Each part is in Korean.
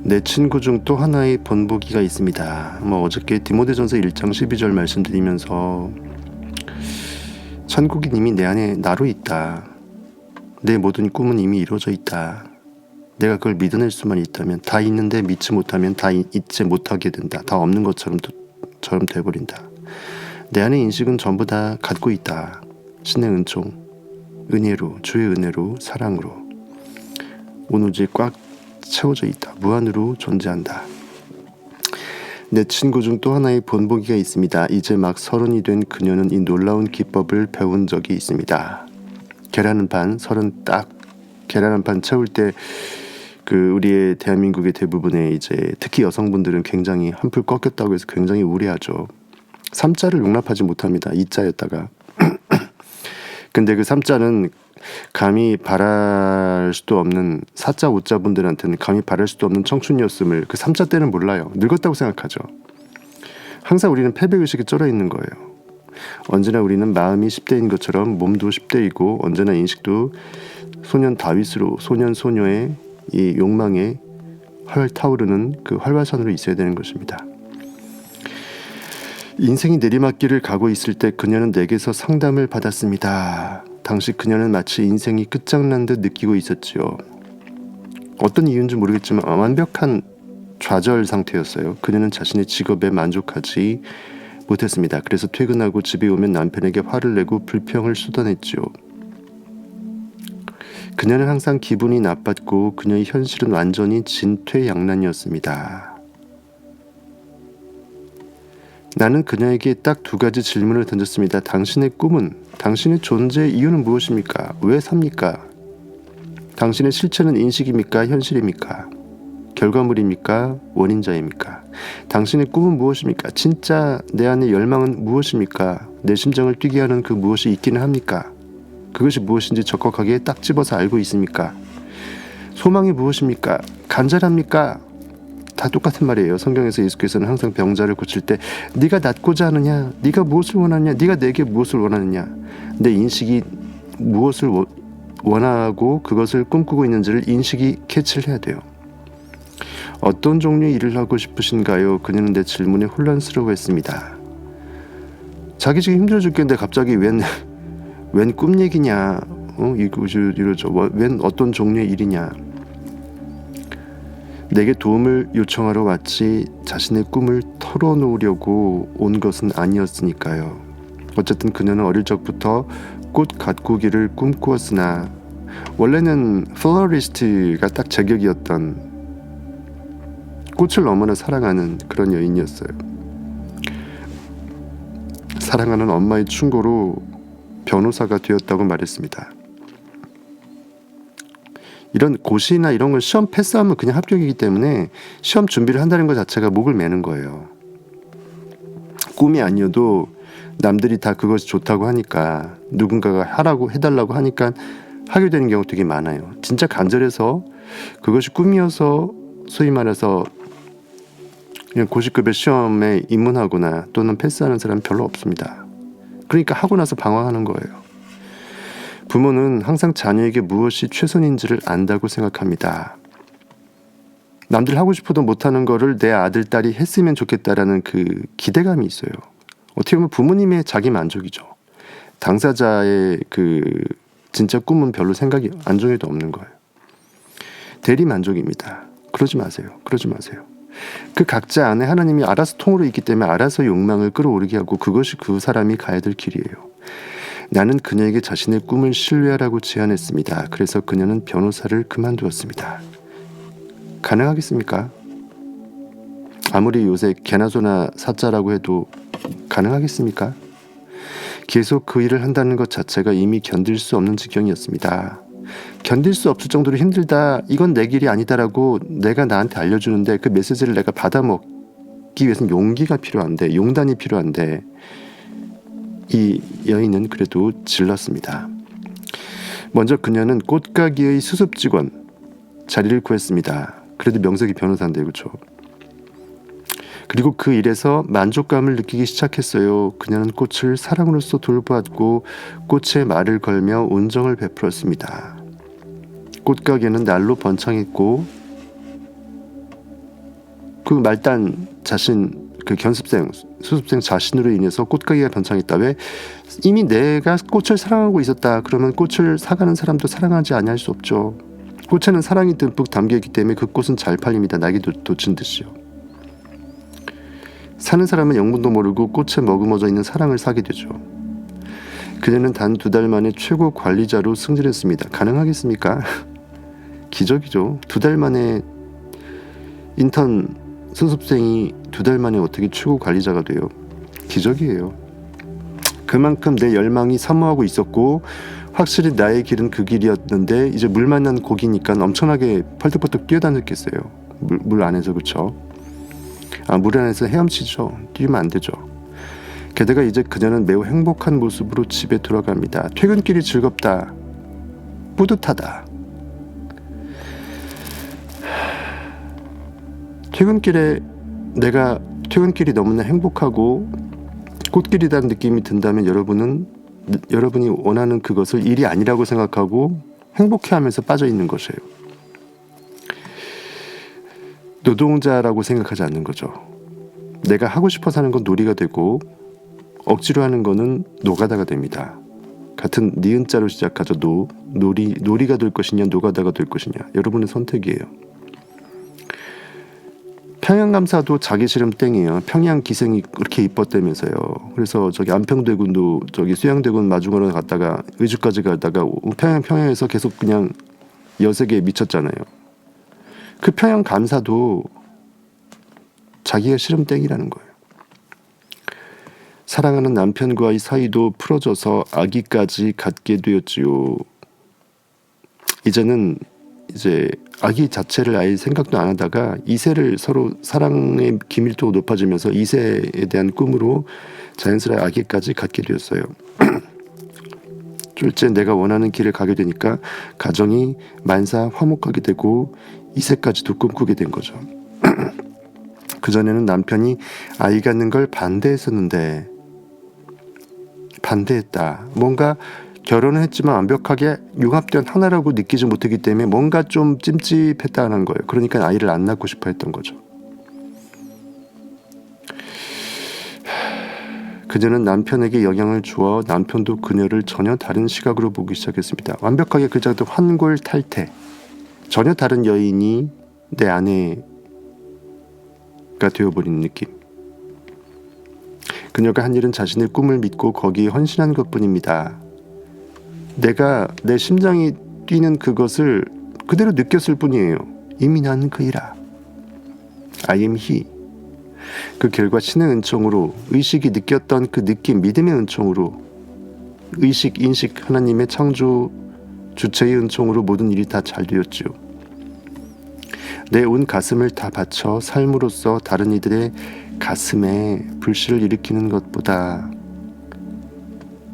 내 친구 중 또 하나의 본보기가 있습니다. 어저께 디모데전서 1장 12절 말씀드리면서 천국이 이미 내 안에 나로 있다. 내 모든 꿈은 이미 이루어져 있다. 내가 그걸 믿어낼 수만 있다면, 다 있는데 믿지 못하면 다 잊지 못하게 된다. 다 없는 것처럼 돼버린다. 내 안의 인식은 전부 다 갖고 있다. 신의 은총, 은혜로, 주의 은혜로, 사랑으로 오누지 꽉 채워져 있다. 무한으로 존재한다. 내 친구 중 또 하나의 본보기가 있습니다. 이제 막 30이 된 그녀는 이 놀라운 기법을 배운 적이 있습니다. 계란 한 판, 계란 한 판 채울 때 우리의 대한민국의 대부분의 이제 특히 여성분들은 굉장히 한풀 꺾였다고 해서 굉장히 우려하죠. 3자를 용납하지 못합니다. 2자였다가. 근데 그 3자는 감히 바랄 수도 없는 4자 5자 분들한테는 감히 바랄 수도 없는 청춘이었음을 그 3자 때는 몰라요. 늙었다고 생각하죠. 항상 우리는 패배의식에 쩔어 있는 거예요. 언제나 우리는 마음이 10대인 것처럼 몸도 10대이고 언제나 인식도 소년 다윗으로 소년 소녀의 이 욕망에 활 타오르는 그 활화산으로 있어야 되는 것입니다. 인생이 내리막길을 가고 있을 때 그녀는 내게서 상담을 받았습니다. 당시 그녀는 마치 인생이 끝장난 듯 느끼고 있었지요. 어떤 이유인지 모르겠지만 완벽한 좌절 상태였어요. 그녀는 자신의 직업에 만족하지 못했습니다. 그래서 퇴근하고 집에 오면 남편에게 화를 내고 불평을 쏟아냈지요. 그녀는 항상 기분이 나빴고 그녀의 현실은 완전히 진퇴양난이었습니다. 나는 그녀에게 딱 2가지 질문을 던졌습니다. 당신의 꿈은, 당신의 존재의 이유는 무엇입니까? 왜 삽니까? 당신의 실체는 인식입니까? 현실입니까? 결과물입니까? 원인자입니까? 당신의 꿈은 무엇입니까? 진짜 내 안의 열망은 무엇입니까? 내 심장을 뛰게 하는 그 무엇이 있기는 합니까? 그것이 무엇인지 적확하게 딱 집어서 알고 있습니까? 소망이 무엇입니까? 간절합니까? 다 똑같은 말이에요. 성경에서 예수께서는 항상 병자를 고칠 때 네가 낫고자 하느냐? 네가 무엇을 원하느냐? 네가 내게 무엇을 원하느냐? 내 인식이 무엇을 원하고 그것을 꿈꾸고 있는지를 인식이 캐치를 해야 돼요. 어떤 종류의 일을 하고 싶으신가요? 그녀는 내 질문에 혼란스러워했습니다. 자기 지금 힘들어 죽겠는데 갑자기 웬 꿈 얘기냐? 이러죠. 웬 어떤 종류의 일이냐? 내게 도움을 요청하러 왔지 자신의 꿈을 털어놓으려고 온 것은 아니었으니까요. 어쨌든 그녀는 어릴 적부터 꽃 가꾸기를 꿈꾸었으나 원래는 플로리스트가 딱 제격이었던, 꽃을 너무나 사랑하는 그런 여인이었어요. 사랑하는 엄마의 충고로 변호사가 되었다고 말했습니다. 이런 고시나 이런 걸 시험 패스하면 그냥 합격이기 때문에 시험 준비를 한다는 것 자체가 목을 매는 거예요. 꿈이 아니어도 남들이 다 그것이 좋다고 하니까, 누군가가 하라고 해달라고 하니까 하게 되는 경우 되게 많아요. 진짜 간절해서 그것이 꿈이어서 소위 말해서 그냥 고시급의 시험에 입문하거나 또는 패스하는 사람은 별로 없습니다. 그러니까 하고 나서 방황하는 거예요. 부모는 항상 자녀에게 무엇이 최선인지를 안다고 생각합니다. 남들 하고 싶어도 못하는 거를 내 아들, 딸이 했으면 좋겠다라는 그 기대감이 있어요. 어떻게 보면 부모님의 자기 만족이죠. 당사자의 그 진짜 꿈은 별로 생각이 안중에도 없는 거예요. 대리 만족입니다. 그러지 마세요. 그 각자 안에 하나님이 알아서 통으로 있기 때문에 알아서 욕망을 끌어오르게 하고 그것이 그 사람이 가야 될 길이에요. 나는 그녀에게 자신의 꿈을 신뢰하라고 제안했습니다. 그래서 그녀는 변호사를 그만두었습니다. 가능하겠습니까? 아무리 요새 개나 소나 사자라고 해도 가능하겠습니까? 계속 그 일을 한다는 것 자체가 이미 견딜 수 없는 지경이었습니다. 견딜 수 없을 정도로 힘들다, 이건 내 길이 아니다라고 내가 나한테 알려주는데 그 메시지를 내가 받아먹기 위해서는 용기가 필요한데, 용단이 필요한데 이 여인은 그래도 질렀습니다. 먼저 그녀는 꽃가게의 수습 직원 자리를 구했습니다. 그래도 명색이 변호사인데, 그렇죠? 그리고 그 일에서 만족감을 느끼기 시작했어요. 그녀는 꽃을 사랑으로서 돌보았고 꽃에 말을 걸며 온정을 베풀었습니다. 꽃가게는 날로 번창했고 그 말단 자신, 그 견습생, 수습생 자신으로 인해서 꽃가게가 변창했다. 왜? 이미 내가 꽃을 사랑하고 있었다. 그러면 꽃을 사가는 사람도 사랑하지 아니할 수 없죠. 꽃에는 사랑이 듬뿍 담겨있기 때문에 그 꽃은 잘 팔립니다. 낙이 돋친 듯이요. 사는 사람은 영문도 모르고 꽃에 머금어져 있는 사랑을 사게 되죠. 그녀는 단 2달 만에 최고 관리자로 승진했습니다. 가능하겠습니까? 기적이죠. 2달 만에 인턴 수습생이 2달 만에 어떻게 최고 관리자가 돼요? 기적이에요. 그만큼 내 열망이 사모하고 있었고 확실히 나의 길은 그 길이었는데 이제 물 만난 고기니까 엄청나게 펄떡펄떡 뛰어다녔겠어요. 물 안에서. 그쵸? 물 안에서 헤엄치죠. 뛰면 안 되죠. 게다가 이제 그녀는 매우 행복한 모습으로 집에 돌아갑니다. 퇴근길이 즐겁다. 뿌듯하다. 내가 퇴근길이 너무나 행복하고 꽃길이라는 느낌이 든다면 여러분이 원하는 그것을 일이 아니라고 생각하고 행복해하면서 빠져있는 것이에요. 노동자라고 생각하지 않는 거죠. 내가 하고 싶어서 하는 건 놀이가 되고 억지로 하는 거는 노가다가 됩니다. 같은 니은자로 시작하죠. 놀이가 될 것이냐 노가다가 될 것이냐 여러분의 선택이에요. 평양감사도 자기 싫음 땡이에요. 평양 기생이 그렇게 이뻤다면서요. 그래서 저기 안평대군도 저기 수양대군 마중으로 갔다가 의주까지 가다가 평양에서 계속 그냥 여색에 미쳤잖아요. 그 평양감사도 자기가 싫음 땡이라는 거예요. 사랑하는 남편과의 사이도 풀어져서 아기까지 갖게 되었지요. 이제 아기 자체를 아예 생각도 안 하다가 2세를 서로 사랑의 기밀도가 높아지면서 2세에 대한 꿈으로 자연스레 아기까지 갖게 되었어요. 둘째, 내가 원하는 길을 가게 되니까 가정이 만사 화목하게 되고 2세까지도 꿈꾸게 된 거죠. 그전에는 남편이 아이 갖는 걸 반대했었는데 반대했다. 뭔가 결혼은 했지만 완벽하게 융합된 하나라고 느끼지 못했기 때문에 뭔가 좀 찜찜했다는 거예요. 그러니까 아이를 안 낳고 싶어 했던 거죠. 그녀는 남편에게 영향을 주어 남편도 그녀를 전혀 다른 시각으로 보기 시작했습니다. 완벽하게 그자도 환골탈태. 전혀 다른 여인이 내 아내가 되어버린 느낌. 그녀가 한 일은 자신의 꿈을 믿고 거기에 헌신한 것뿐입니다. 내가 내 심장이 뛰는 그것을 그대로 느꼈을 뿐이에요. 이미 나는 그이라. I am he. 그 결과 신의 은총으로 의식이 느꼈던 그 느낌, 믿음의 은총으로 의식, 인식, 하나님의 창조 주체의 은총으로 모든 일이 다 잘 되었죠. 내 온 가슴을 다 바쳐 삶으로써 다른 이들의 가슴에 불씨를 일으키는 것보다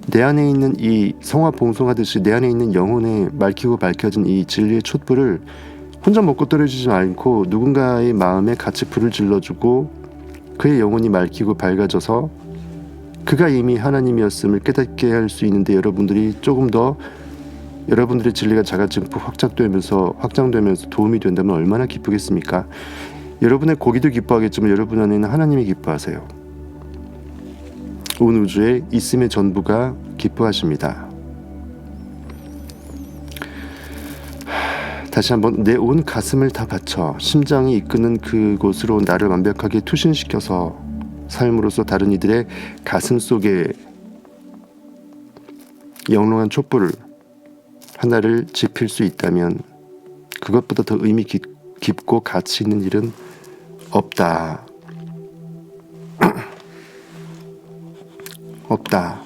내 안에 있는 이 성화 봉송하듯이 내 안에 있는 영혼에 맑히고 밝혀진 이 진리의 촛불을 혼자 먹고 떨어지지 않고 누군가의 마음에 같이 불을 질러주고 그의 영혼이 밝히고 밝아져서 그가 이미 하나님이었음을 깨닫게 할 수 있는데 여러분들이 조금 더 여러분들의 진리가 자가증폭 확장되면서 도움이 된다면 얼마나 기쁘겠습니까? 여러분의 고기도 기뻐하겠지만 여러분 안에는 하나님이 기뻐하세요. 온 우주에 있음의 전부가 기뻐하십니다. 다시 한번 내 온 가슴을 다 바쳐 심장이 이끄는 그곳으로 나를 완벽하게 투신시켜서 삶으로서 다른 이들의 가슴 속에 영롱한 촛불 하나를 지필 수 있다면 그것보다 더 의미 깊고 가치 있는 일은 없다. 없다.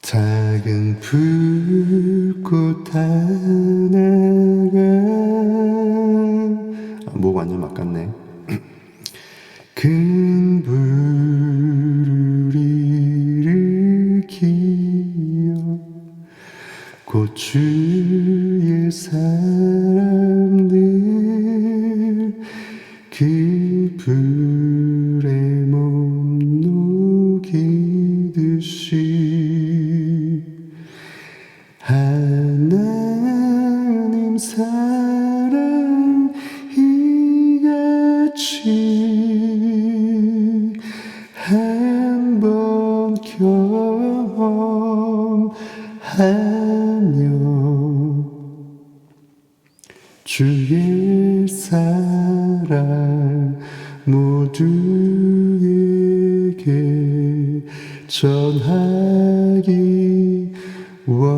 작은 불꽃 하나가 목 완전 막갔네. 큰 불을 일으키어 곧 주의 사람들 그 불에 몸 녹이듯이 하나 주의 사랑 모두에게 전하기 원하네.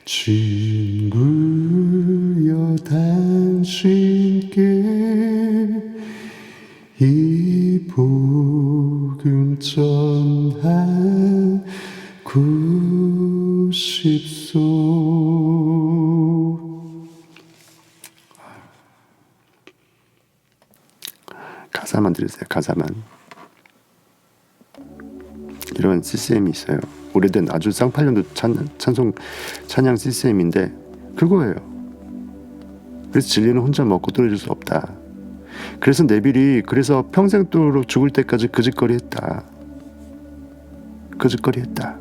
친구여 당신께 이 복음 전하고 싶소. 가사만 들으세요. 가사만. 이런 CCM이 있어요. 오래된 아주 쌍팔년도 찬양 CCM인데 그거예요. 그래서 진리는 혼자 먹고 떨어질 수 없다. 그래서 네빌이 그래서 평생도록 죽을 때까지 그짓거리 했다. 그짓거리 했다.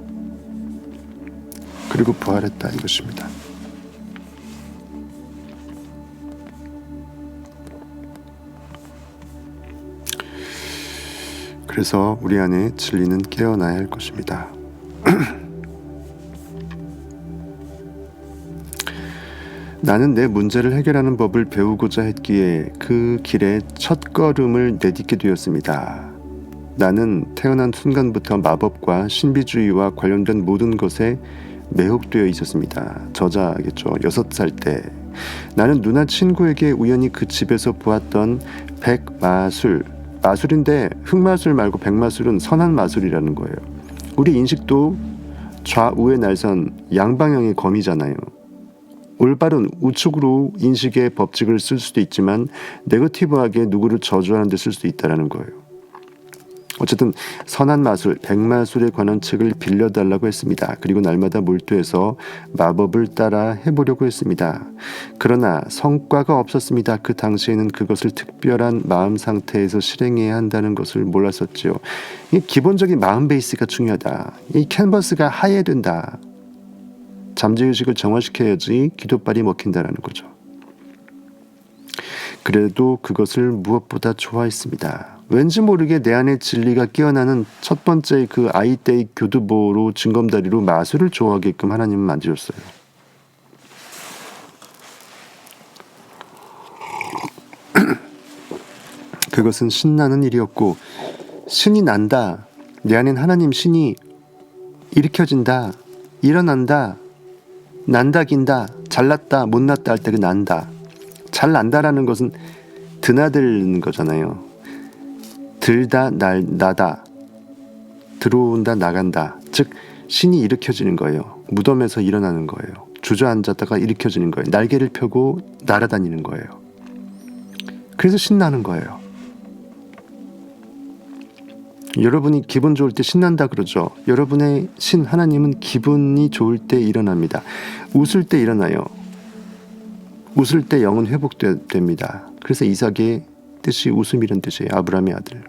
그리고 부활했다 이것입니다. 그래서 우리 안에 진리는 깨어나야 할 것입니다. 나는 내 문제를 해결하는 법을 배우고자 했기에 그 길에 첫걸음을 내딛게 되었습니다. 나는 태어난 순간부터 마법과 신비주의와 관련된 모든 것에 매혹되어 있었습니다. 저자겠죠. 6살 때 나는 누나 친구에게 우연히 그 집에서 보았던 마술인데 흑마술 말고 백마술은 선한 마술이라는 거예요. 우리 인식도 좌우의 날선 양방향의 검이잖아요. 올바른 우측으로 인식의 법칙을 쓸 수도 있지만 네거티브하게 누구를 저주하는 데 쓸 수도 있다는 거예요. 어쨌든 선한 마술, 백마술에 관한 책을 빌려달라고 했습니다. 그리고 날마다 몰두해서 마법을 따라 해보려고 했습니다. 그러나 성과가 없었습니다. 그 당시에는 그것을 특별한 마음 상태에서 실행해야 한다는 것을 몰랐었죠. 이 기본적인 마음 베이스가 중요하다. 이 캔버스가 하얘야 된다. 잠재의식을 정화시켜야지 기도발이 먹힌다는 거죠. 그래도 그것을 무엇보다 좋아했습니다. 왠지 모르게 내 안에 진리가 깨어나는 첫 번째 그 아이 때의 교두보로 징검다리로 마술을 좋아하게끔 하나님은 만드셨어요. 그것은 신나는 일이었고 신이 난다. 내 안엔 하나님 신이 일으켜진다. 일어난다. 난다긴다. 잘났다. 못났다 할 때 그 난다. 잘난다라는 것은 드나드는 거잖아요. 들다 나다. 들어온다 나간다. 즉 신이 일으켜지는 거예요. 무덤에서 일어나는 거예요. 주저앉았다가 일으켜지는 거예요. 날개를 펴고 날아다니는 거예요. 그래서 신나는 거예요. 여러분이 기분 좋을 때 신난다 그러죠. 여러분의 신 하나님은 기분이 좋을 때 일어납니다. 웃을 때 일어나요. 웃을 때 영은 회복됩니다. 그래서 이삭의 뜻이 웃음이란 뜻이에요. 아브라함의 아들.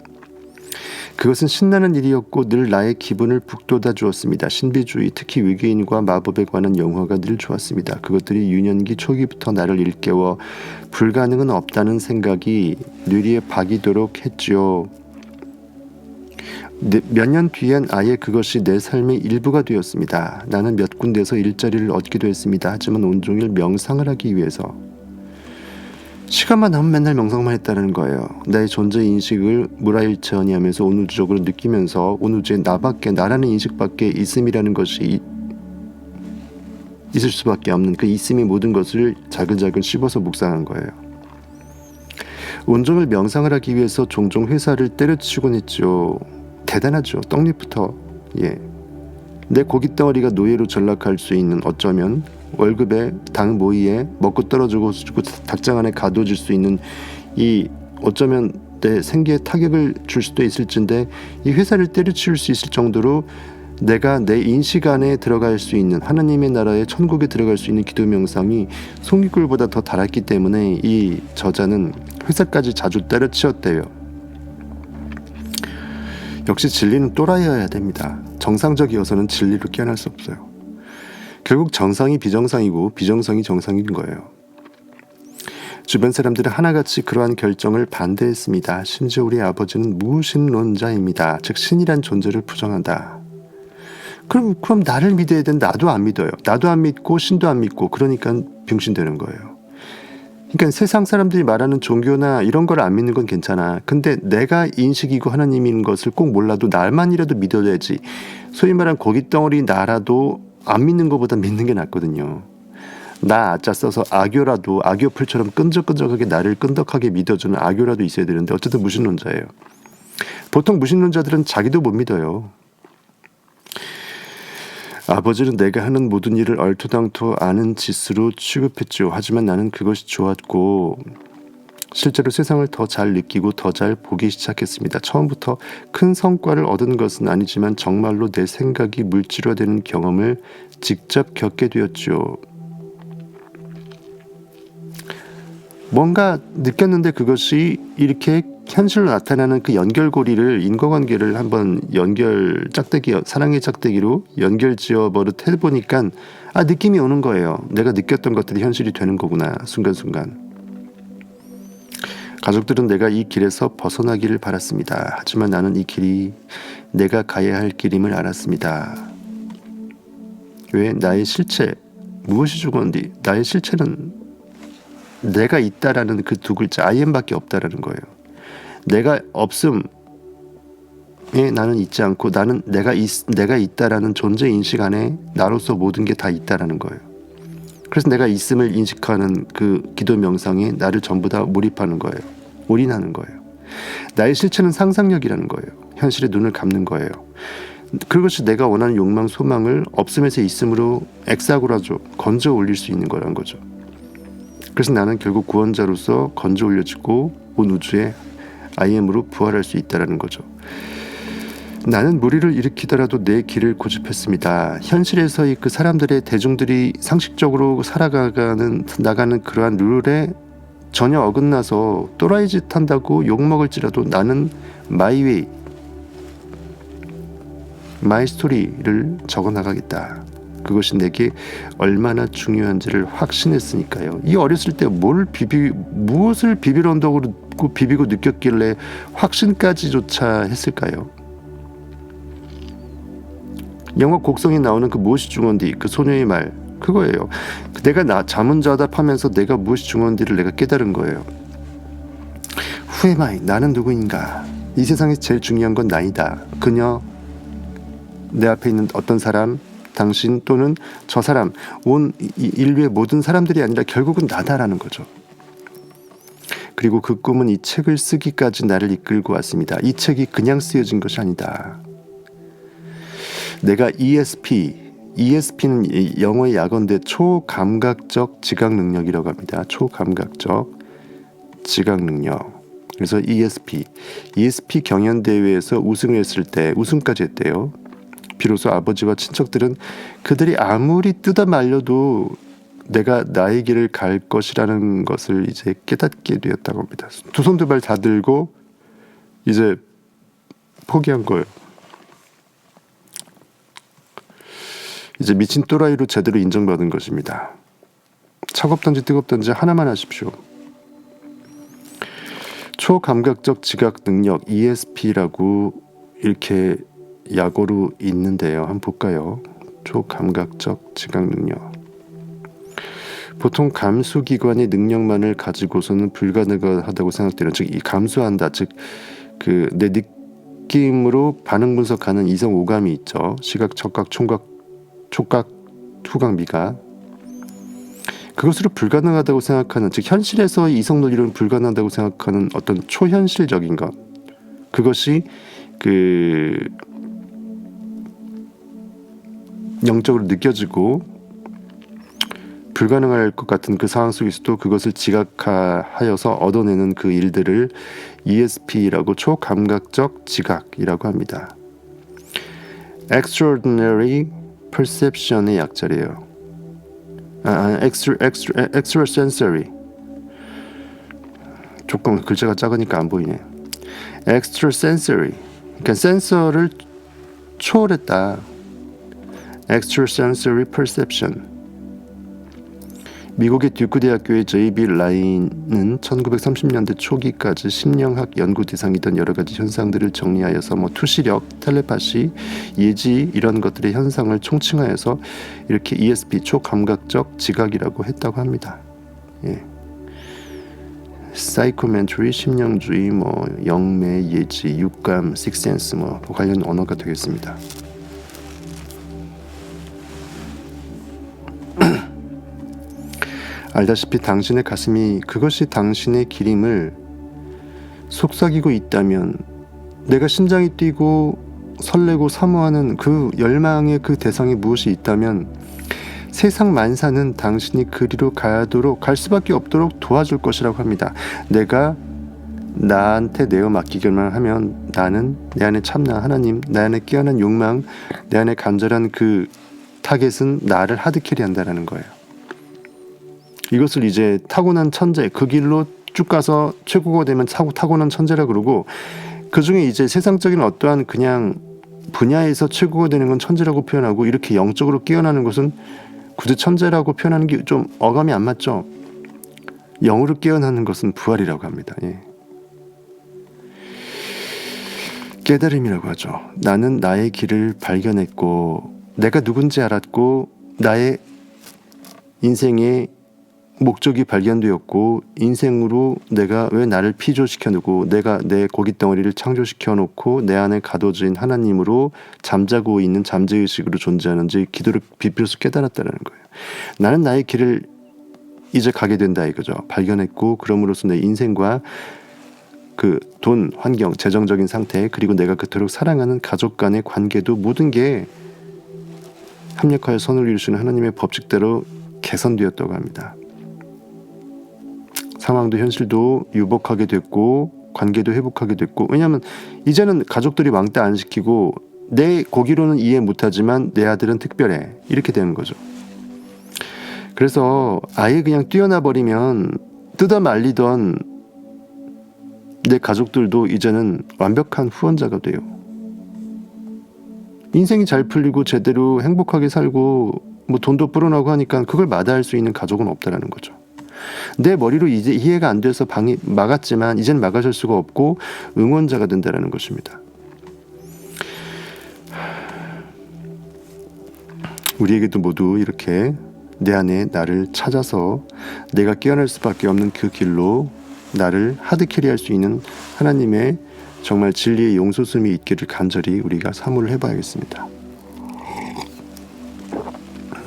그것은 신나는 일이었고 늘 나의 기분을 북돋아 주었습니다. 신비주의, 특히 외계인과 마법에 관한 영화가 늘 좋았습니다. 그것들이 유년기 초기부터 나를 일깨워 불가능은 없다는 생각이 뇌리에 박이도록 했지요. 몇 년 뒤엔 아예 그것이 내 삶의 일부가 되었습니다. 나는 몇 군데서 일자리를 얻기도 했습니다. 하지만 온종일 명상을 하기 위해서. 시간만 나면 맨날 명상만 했다는 거예요. 나의 존재 인식을 무라일체언이 하면서 온우주적으로 느끼면서 온우주에 나밖에, 나라는 인식밖에 있음이라는 것이 있을 수밖에 없는 그 있음이 모든 것을 자글자글 씹어서 묵상한 거예요. 온종일 명상을 하기 위해서 종종 회사를 때려치곤 했죠. 대단하죠. 떡잎부터. 내 고깃덩어리가 노예로 전락할 수 있는, 어쩌면 월급에 당 모이에 먹고 떨어지고 닭장 안에 가둬질 수 있는, 이 어쩌면 내 생계에 타격을 줄 수도 있을진데 이 회사를 때려치울 수 있을 정도로 내가 내 인식 안에 들어갈 수 있는, 하나님의 나라의 천국에 들어갈 수 있는 기도 명상이 송이굴보다 더 달았기 때문에 이 저자는 회사까지 자주 때려치웠대요. 역시 진리는 또라이여야 됩니다. 정상적이어서는 진리로 깨어날 수 없어요. 결국 정상이 비정상이고 비정상이 정상인 거예요. 주변 사람들은 하나같이 그러한 결정을 반대했습니다. 심지어 우리 아버지는 무신론자입니다. 즉 신이란 존재를 부정한다. 그럼 나를 믿어야 되는데 나도 안 믿어요. 나도 안 믿고 신도 안 믿고 그러니까 병신되는 거예요. 그러니까 세상 사람들이 말하는 종교나 이런 걸 안 믿는 건 괜찮아. 근데 내가 인식이고 하나님인 것을 꼭 몰라도 날만이라도 믿어야지. 소위 말하는 고깃덩어리 나라도 안 믿는 것보다 믿는 게 낫거든요. 나 아짜 써서 악교라도 악교풀처럼 끈적끈적하게 나를 끈덕하게 믿어주는 악교라도 있어야 되는데 어쨌든 무신론자예요. 보통 무신론자들은 자기도 못 믿어요. 아버지는 내가 하는 모든 일을 얼토당토 아는 짓으로 취급했죠. 하지만 나는 그것이 좋았고 실제로 세상을 더 잘 느끼고 더 잘 보기 시작했습니다. 처음부터 큰 성과를 얻은 것은 아니지만 정말로 내 생각이 물질화되는 경험을 직접 겪게 되었죠. 뭔가 느꼈는데 그것이 이렇게 현실로 나타나는 그 연결고리를 인과관계를 한번 사랑의 짝대기로 연결지어 버릇 해보니까 느낌이 오는 거예요. 내가 느꼈던 것들이 현실이 되는 거구나. 순간순간. 가족들은 내가 이 길에서 벗어나기를 바랐습니다. 하지만 나는 이 길이 내가 가야 할 길임을 알았습니다. 왜? 나의 실체, 무엇이 죽었는지 나의 실체는 내가 있다라는 그 두 글자 I am밖에 없다라는 거예요. 내가 없음에 나는 있지 않고 나는 내가 있다라는 존재 인식 안에 나로서 모든 게 다 있다라는 거예요. 그래서 내가 있음을 인식하는 그 기도 명상에 나를 전부 다 몰입하는 거예요. 올인하는 거예요. 나의 실체는 상상력이라는 거예요. 현실에 눈을 감는 거예요. 그것이 내가 원하는 욕망, 소망을 없음에서 있음으로 엑사고라죠. 건져 올릴 수 있는 거란 거죠. 그래서 나는 결국 구원자로서 건져 올려지고 온 우주에 I am으로 부활할 수 있다는 거죠. 나는 무리를 일으키더라도 내 길을 고집했습니다. 현실에서의 그 사람들의 대중들이 상식적으로 나가는 그러한 룰에 전혀 어긋나서 또라이 짓 한다고 욕먹을지라도 나는 my way, my story를 적어나가겠다. 그것이 내게 얼마나 중요한지를 확신했으니까요. 이 어렸을 때 무엇을 비빌 언덕으로 비비고 느꼈길래 확신까지조차 했을까요? 영화 곡성에 나오는 그 무엇이 중요한디 그 소녀의 말 그거예요. 내가 자문자답하면서 내가 무엇이 중요한디를 내가 깨달은 거예요. Who am I? 나는 누구인가? 이 세상에서 제일 중요한 건 나이다. 그녀, 내 앞에 있는 어떤 사람, 당신 또는 저 사람, 온 인류의 모든 사람들이 아니라 결국은 나다라는 거죠. 그리고 그 꿈은 이 책을 쓰기까지 나를 이끌고 왔습니다. 이 책이 그냥 쓰여진 것이 아니다. 내가 ESP는 영어의 약어인데 초감각적 지각 능력이라고 합니다. 초감각적 지각 능력. 그래서 ESP 경연대회에서 우승을 했을 때 우승까지 했대요. 비로소 아버지와 친척들은 그들이 아무리 뜯어 말려도 내가 나의 길을 갈 것이라는 것을 이제 깨닫게 되었다고 합니다. 두 손 두 발 다 들고 이제 포기한 거예요. 이제 미친 또라이로 제대로 인정받은 것입니다. 차갑던지 뜨겁던지 하나만 하십시오. 초감각적 지각 능력 ESP라고 이렇게 약어로 있는데요. 한번 볼까요? 초감각적 지각 능력. 보통 감수기관의 능력만을 가지고서는 불가능하다고 생각되는, 즉 이 감수한다, 즉 그 내 느낌으로 반응 분석하는 이성 오감이 있죠. 시각, 촉각, 촉각, 후각, 미각. 그것으로 불가능하다고 생각하는, 즉 현실에서 이성 논리로는 불가능하다고 생각하는 어떤 초현실적인 것, 그것이 그 영적으로 느껴지고 불가능할 것 같은 그 상황 속에서도 그것을 지각하여서 얻어내는 그 일들을 ESP라고 초감각적 지각이라고 합니다. Extraordinary Perception의 약자래요. Extrasensory. 조금 글자가 작으니까 안 보이네. Extrasensory. 그러니까 센서를 초월했다. Extrasensory Perception. 미국의 듀크 대학교의 J.B. 라인은 1930년대 초기까지 심령학 연구 대상이던 여러 가지 현상들을 정리하여서 투시력, 텔레파시, 예지 이런 것들의 현상을 총칭하여서 이렇게 ESP 초감각적 지각이라고 했다고 합니다. 예. 사이코멘트리, 심령주의, 영매, 예지, 육감, 식센스 관련 언어가 되겠습니다. 알다시피 당신의 가슴이 그것이 당신의 기림을 속삭이고 있다면, 내가 심장이 뛰고 설레고 사모하는 그 열망의 그 대상이 무엇이 있다면 세상 만사는 당신이 그리로 가도록 갈 수밖에 없도록 도와줄 것이라고 합니다. 내가 나한테 내어 맡기기만 하면 나는 내 안에 참나 하나님, 내 안에 깨어난 욕망, 내 안에 간절한 그 타겟은 나를 하드캐리 한다는 거예요. 이것을 이제 타고난 천재, 그 길로 쭉 가서 최고가 되면 타고난 천재라 그러고, 그 중에 이제 세상적인 어떠한 그냥 분야에서 최고가 되는 건 천재라고 표현하고, 이렇게 영적으로 깨어나는 것은 굳이 천재라고 표현하는 게 좀 어감이 안 맞죠. 영으로 깨어나는 것은 부활이라고 합니다. 예. 깨달음이라고 하죠. 나는 나의 길을 발견했고, 내가 누군지 알았고, 나의 인생의 목적이 발견되었고, 인생으로 내가 왜 나를 피조시켜놓고 내가 내 고깃덩어리를 창조시켜 놓고 내 안에 가둬진 하나님으로 잠자고 있는 잠재의식으로 존재하는지 기도를 비벼서 깨달았다는 거예요. 나는 나의 길을 이제 가게 된다 이거죠. 발견했고, 그럼으로써 내 인생과 그 돈, 환경, 재정적인 상태, 그리고 내가 그토록 사랑하는 가족 간의 관계도 모든 게 합력하여 선을 이루시는 하나님의 법칙대로 개선되었다고 합니다. 상황도 현실도 유복하게 됐고, 관계도 회복하게 됐고, 왜냐하면 이제는 가족들이 왕따 안 시키고, 내 고기로는 이해 못하지만 내 아들은 특별해, 이렇게 되는 거죠. 그래서 아예 그냥 뛰어나 버리면 뜯어 말리던 내 가족들도 이제는 완벽한 후원자가 돼요. 인생이 잘 풀리고 제대로 행복하게 살고 돈도 불어나고 하니까 그걸 마다할 수 있는 가족은 없다라는 거죠. 내 머리로 이제 이해가 안 돼서 막았지만 이젠 막아줄 수가 없고 응원자가 된다는 것입니다. 우리에게도 모두 이렇게 내 안에 나를 찾아서 내가 깨어날 수밖에 없는 그 길로 나를 하드캐리할 수 있는 하나님의 정말 진리의 용솟음이 있기를 간절히 우리가 사모를 해봐야겠습니다.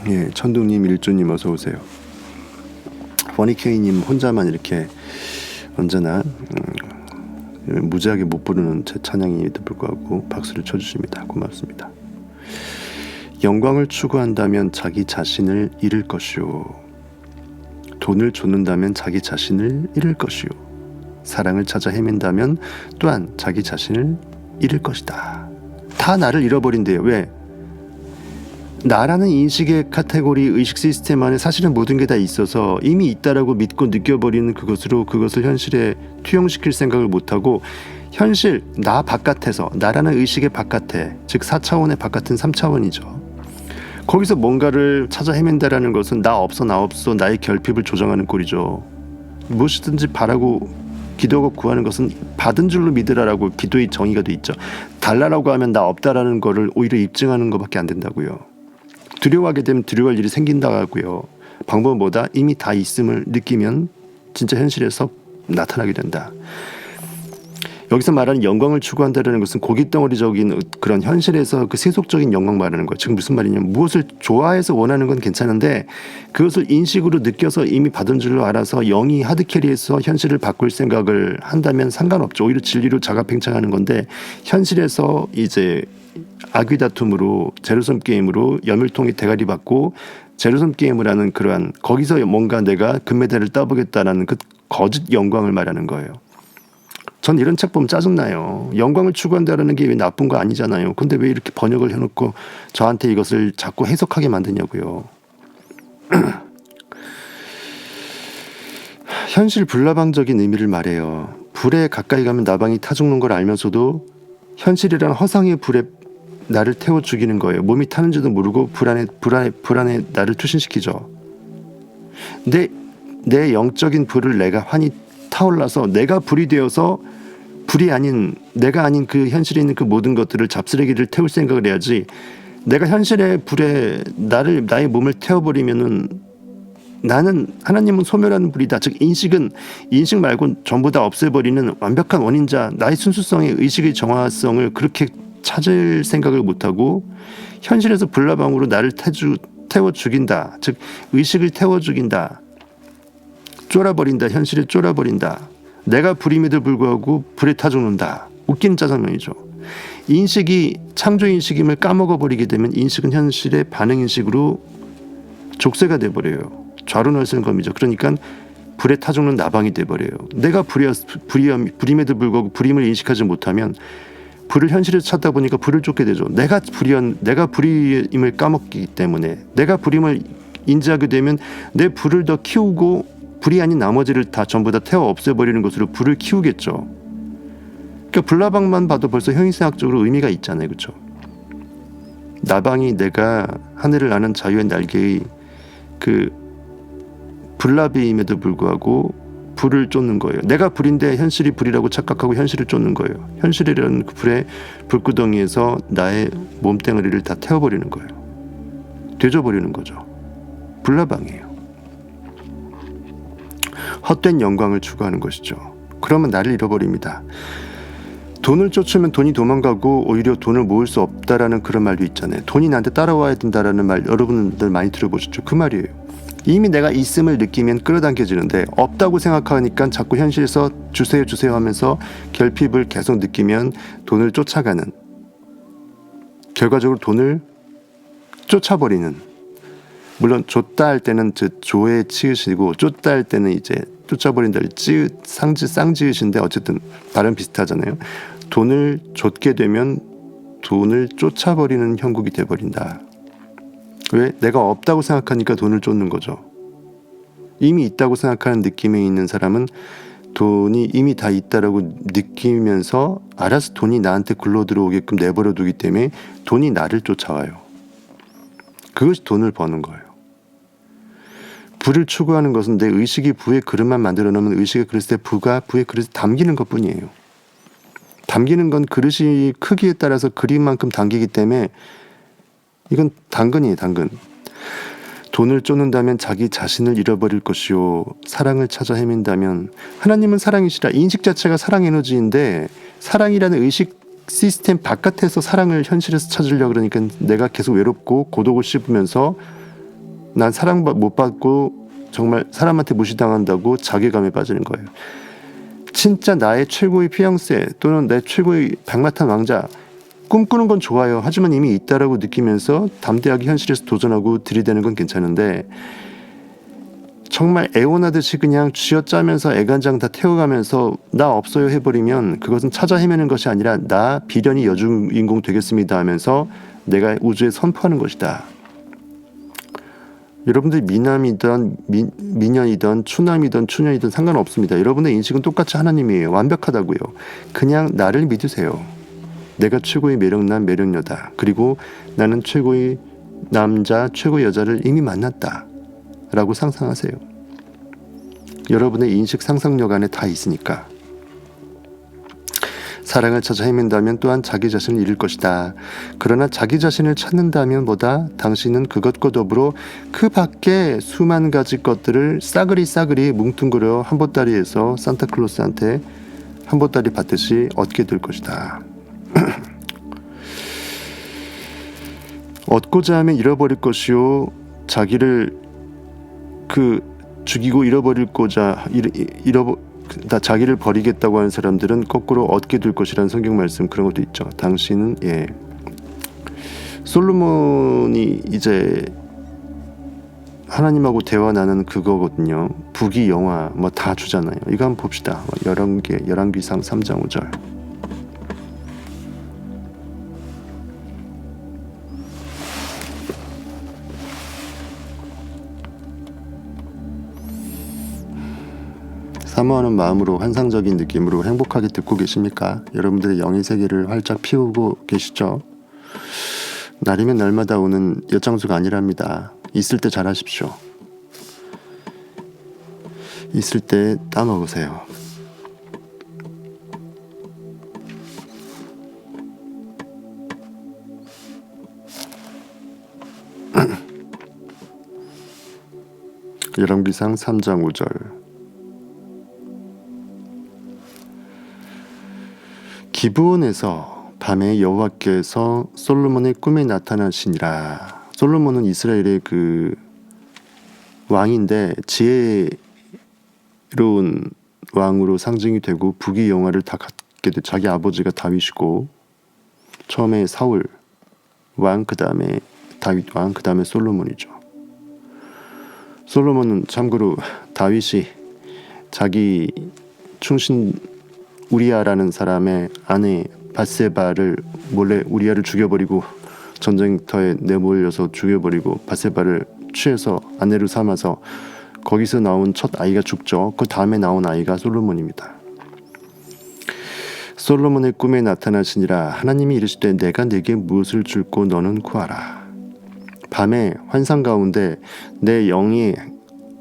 예, 천둥님, 일조님 어서 오세요. 버니케이님 혼자만 이렇게 언제나 무지하게 못 부르는 제 찬양임에도 불구하고 박수를 쳐주십니다. 고맙습니다. 영광을 추구한다면 자기 자신을 잃을 것이요, 돈을 좇는다면 자기 자신을 잃을 것이요, 사랑을 찾아 헤맨다면 또한 자기 자신을 잃을 것이다. 다 나를 잃어버린대요. 왜? 나라는 인식의 카테고리, 의식 시스템 안에 사실은 모든 게 다 있어서 이미 있다라고 믿고 느껴버리는 그것으로 그것을 현실에 투영시킬 생각을 못하고, 현실, 나 바깥에서, 나라는 의식의 바깥에, 즉 4차원의 바깥은 3차원이죠. 거기서 뭔가를 찾아 헤맨다라는 것은 나 없어 나의 결핍을 조정하는 꼴이죠. 무엇이든지 바라고 기도하고 구하는 것은 받은 줄로 믿으라라고 기도의 정의가 돼 있죠. 달라라고 하면 나 없다라는 거를 오히려 입증하는 것밖에 안 된다고요. 두려워하게 되면 두려워할 일이 생긴다고요. 방법은 뭐다? 이미 다 있음을 느끼면 진짜 현실에서 나타나게 된다. 여기서 말하는 영광을 추구한다는 것은 고깃덩어리적인 그런 현실에서 그 세속적인 영광 말하는 거예요. 지금 무슨 말이냐면, 무엇을 좋아해서 원하는 건 괜찮은데 그것을 인식으로 느껴서 이미 받은 줄로 알아서 영이 하드캐리해서 현실을 바꿀 생각을 한다면 상관없죠. 오히려 진리로 자가팽창하는 건데, 현실에서 이제 아귀다툼으로, 제로섬 게임으로 연물통이 대가리 받고 제로섬 게임을 하는 그러한, 거기서 뭔가 내가 금메달을 따보겠다라는 그 거짓 영광을 말하는 거예요. 전 이런 책 보면 짜증나요. 영광을 추구한다는 게 왜 나쁜 거 아니잖아요. 근데 왜 이렇게 번역을 해놓고 저한테 이것을 자꾸 해석하게 만드냐고요. 현실 불나방적인 의미를 말해요. 불에 가까이 가면 나방이 타 죽는 걸 알면서도 현실이란 허상의 불에 나를 태워 죽이는 거예요. 몸이 타는지도 모르고 불안에 나를 투신시키죠. 내 영적인 불을 내가 환히 타올라서 내가 불이 되어서 불이 아닌 내가 아닌 그 현실에 있는 그 모든 것들을 잡쓰레기를 태울 생각을 해야지. 내가 현실의 불에 나의 몸을 태워버리면은 나는 하나님은 소멸하는 불이다. 즉 인식 말고 전부 다 없애버리는 완벽한 원인자. 나의 순수성의 의식의 정화성을 그렇게 찾을 생각을 못하고 현실에서 불나방으로 나를 태워 죽인다. 즉 의식을 태워 죽인다. 쫄아버린다. 현실에 쫄아버린다. 내가 불임에도 불구하고 불에 타 죽는다. 웃기는 짜장면이죠. 인식이 창조인식임을 까먹어버리게 되면 인식은 현실의 반응인식으로 족쇄가 돼버려요. 좌로널센검이죠. 그러니까 불에 타 죽는 나방이 돼버려요. 내가 불임에도 불구하고 불임을 인식하지 못하면 불을 현실에서 찾다 보니까 불을 쫓게 되죠. 내가 불임을 까먹기 때문에 내가 불임을 인지하게 되면 내 불을 더 키우고 불이 아닌 나머지를 다 전부 다 태워 없애버리는 것으로 불을 키우겠죠. 그러니까 불나방만 봐도 벌써 형이상학적으로 의미가 있잖아요. 그렇죠? 나방이 내가 하늘을 나는 자유의 날개의 그 불나비임에도 불구하고 불을 쫓는 거예요. 내가 불인데 현실이 불이라고 착각하고 현실을 쫓는 거예요. 현실이라는 그 불의 불구덩이에서 나의 몸뚱아리를 다 태워버리는 거예요. 되져버리는 거죠. 불나방이에요. 헛된 영광을 추구하는 것이죠. 그러면 나를 잃어버립니다. 돈을 쫓으면 돈이 도망가고 오히려 돈을 모을 수 없다라는 그런 말도 있잖아요. 돈이 나한테 따라와야 된다라는 말 여러분들 많이 들어보셨죠? 그 말이에요. 이미 내가 있음을 느끼면 끌어당겨지는데 없다고 생각하니까 자꾸 현실에서 주세요 하면서 결핍을 계속 느끼면 돈을 쫓아가는, 결과적으로 돈을 쫓아버리는, 물론 줬다 할 때는 조에 치으시고 쫓다 할 때는 이제 쫓아버린다 쌍지으신데 어쨌든 발음 비슷하잖아요. 돈을 쫓게 되면 돈을 쫓아버리는 형국이 돼버린다. 왜? 내가 없다고 생각하니까 돈을 쫓는 거죠. 이미 있다고 생각하는 느낌에 있는 사람은 돈이 이미 다 있다라고 느끼면서 알아서 돈이 나한테 굴러 들어오게끔 내버려 두기 때문에 돈이 나를 쫓아와요. 그것이 돈을 버는 거예요. 부를 추구하는 것은 내 의식이 부의 그릇만 만들어 놓으면 의식의 그릇에 부가 부의 그릇에 담기는 것뿐이에요. 담기는 건 그릇이 크기에 따라서 그릇만큼 담기기 때문에 이건 당근이에요. 당근. 돈을 쫓는다면 자기 자신을 잃어버릴 것이요 사랑을 찾아 헤맨다면, 하나님은 사랑이시라. 인식 자체가 사랑 에너지인데 사랑이라는 의식 시스템 바깥에서 사랑을 현실에서 찾으려고 그러니까 내가 계속 외롭고 고독을 씹으면서 난 사랑 못 받고 정말 사람한테 무시당한다고 자괴감에 빠지는 거예요. 진짜 나의 최고의 피앙세 또는 내 최고의 백마탄 왕자 꿈꾸는 건 좋아요. 하지만 이미 있다라고 느끼면서 담대하게 현실에서 도전하고 들이대는 건 괜찮은데 정말 애원하듯이 그냥 쥐어짜면서 애간장 다 태워가면서 나 없어요 해버리면 그것은 찾아 헤매는 것이 아니라 나 비련이 여주인공 되겠습니다 하면서 내가 우주에 선포하는 것이다. 여러분들이 미남이든 미녀이든 추남이든 추년이든 상관없습니다. 여러분의 인식은 똑같이 하나님이에요. 완벽하다고요. 그냥 나를 믿으세요. 내가 최고의 매력남 매력녀다. 그리고 나는 최고의 남자 최고의 여자를 이미 만났다 라고 상상하세요. 여러분의 인식 상상력 안에 다 있으니까. 사랑을 찾아 헤맨다면 또한 자기 자신을 잃을 것이다. 그러나 자기 자신을 찾는다면 보다 당신은 그것과 더불어 그 밖에 수만 가지 것들을 싸그리 뭉뚱그려 한 보따리에서 산타클로스한테 한 보따리 받듯이 얻게 될 것이다. 얻고자 하면 잃어버릴 것이요 자기를 죽이고 다 자기를 버리겠다고 하는 사람들은 거꾸로 얻게 될 것이라는 성경 말씀 그런 것도 있죠. 당신은 솔로몬이 이제 하나님하고 대화 나누는 그거거든요. 부귀 영화 뭐 다 주잖아요. 이거 한번 봅시다. 열왕기상 3장 5절. 사모하는 마음으로 환상적인 느낌으로 행복하게 듣고 계십니까? 여러분들의 영의 세계를 활짝 피우고 계시죠? 날이면 날마다 오는 엿장수가 아니랍니다. 있을 때 잘하십시오. 있을 때 따먹으세요. 열왕기상 3장 5절. 기브온에서 밤에 여호와께서 솔로몬의 꿈에 나타나시니라. 솔로몬은 이스라엘의 그 왕인데 지혜로운 왕으로 상징이 되고 부귀영화를 다 갖게 돼. 자기 아버지가 다윗이고 처음에 사울 왕, 그 다음에 다윗 왕, 그 다음에 솔로몬이죠. 솔로몬은 참고로 다윗이 자기 충신 우리아라는 사람의 아내 밧세바를 몰래 우리아를 죽여버리고 전쟁터에 내몰려서 죽여버리고 밧세바를 취해서 아내로 삼아서 거기서 나온 첫 아이가 죽죠. 그 다음에 나온 아이가 솔로몬입니다. 솔로몬의 꿈에 나타나시니라. 하나님이 이르시되 내가 네게 무엇을 줄고 너는 구하라. 밤에 환상 가운데 내 영이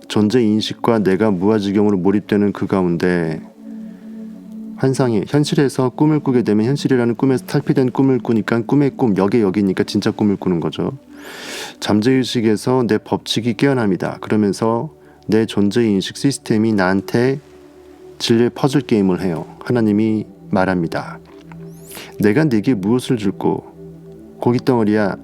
존재 인식과 내가 무아지경으로 몰입되는 그 가운데 환상이 현실에서 꿈을 꾸게 되면 현실이라는 꿈에서 탈피된 꿈을 꾸니까 꿈의 꿈, 역의 역이니까 진짜 꿈을 꾸는 거죠. 잠재의식에서 내 법칙이 깨어납니다. 그러면서 내 존재인식 시스템이 나한테 진리의 퍼즐 게임을 해요. 하나님이 말합니다. 내가 네게 무엇을 줄고 고깃덩어리야,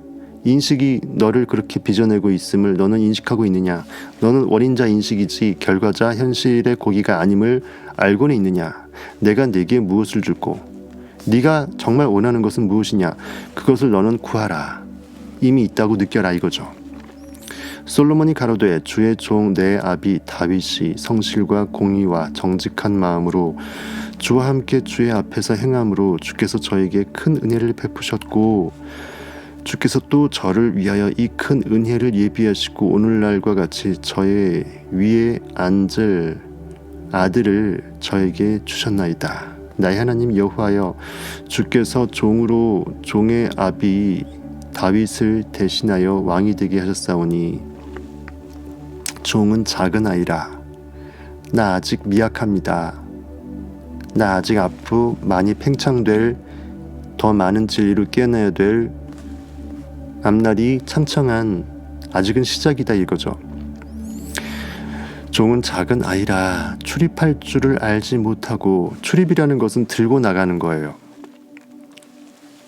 인식이 너를 그렇게 빚어내고 있음을 너는 인식하고 있느냐? 너는 원인자 인식이지 결과자 현실의 고기가 아님을 알고는 있느냐? 내가 네게 무엇을 줄고 네가 정말 원하는 것은 무엇이냐? 그것을 너는 구하라. 이미 있다고 느껴라 이거죠. 솔로몬이 가로되 주의 종 내 아비 다윗이 성실과 공의와 정직한 마음으로 주와 함께 주의 앞에서 행함으로 주께서 저에게 큰 은혜를 베푸셨고 주께서 또 저를 위하여 이 큰 은혜를 예비하시고 오늘날과 같이 저의 위에 앉을 아들을 저에게 주셨나이다. 나의 하나님 여호와여, 주께서 종으로 종의 아비 다윗을 대신하여 왕이 되게 하셨사오니 종은 작은 아이라. 나 아직 미약합니다. 나 아직 앞으로 많이 팽창될 더 많은 진리로 깨어나야 될 앞날이 창창한 아직은 시작이다 이거죠. 종은 작은 아이라 출입할 줄을 알지 못하고, 출입이라는 것은 들고 나가는 거예요.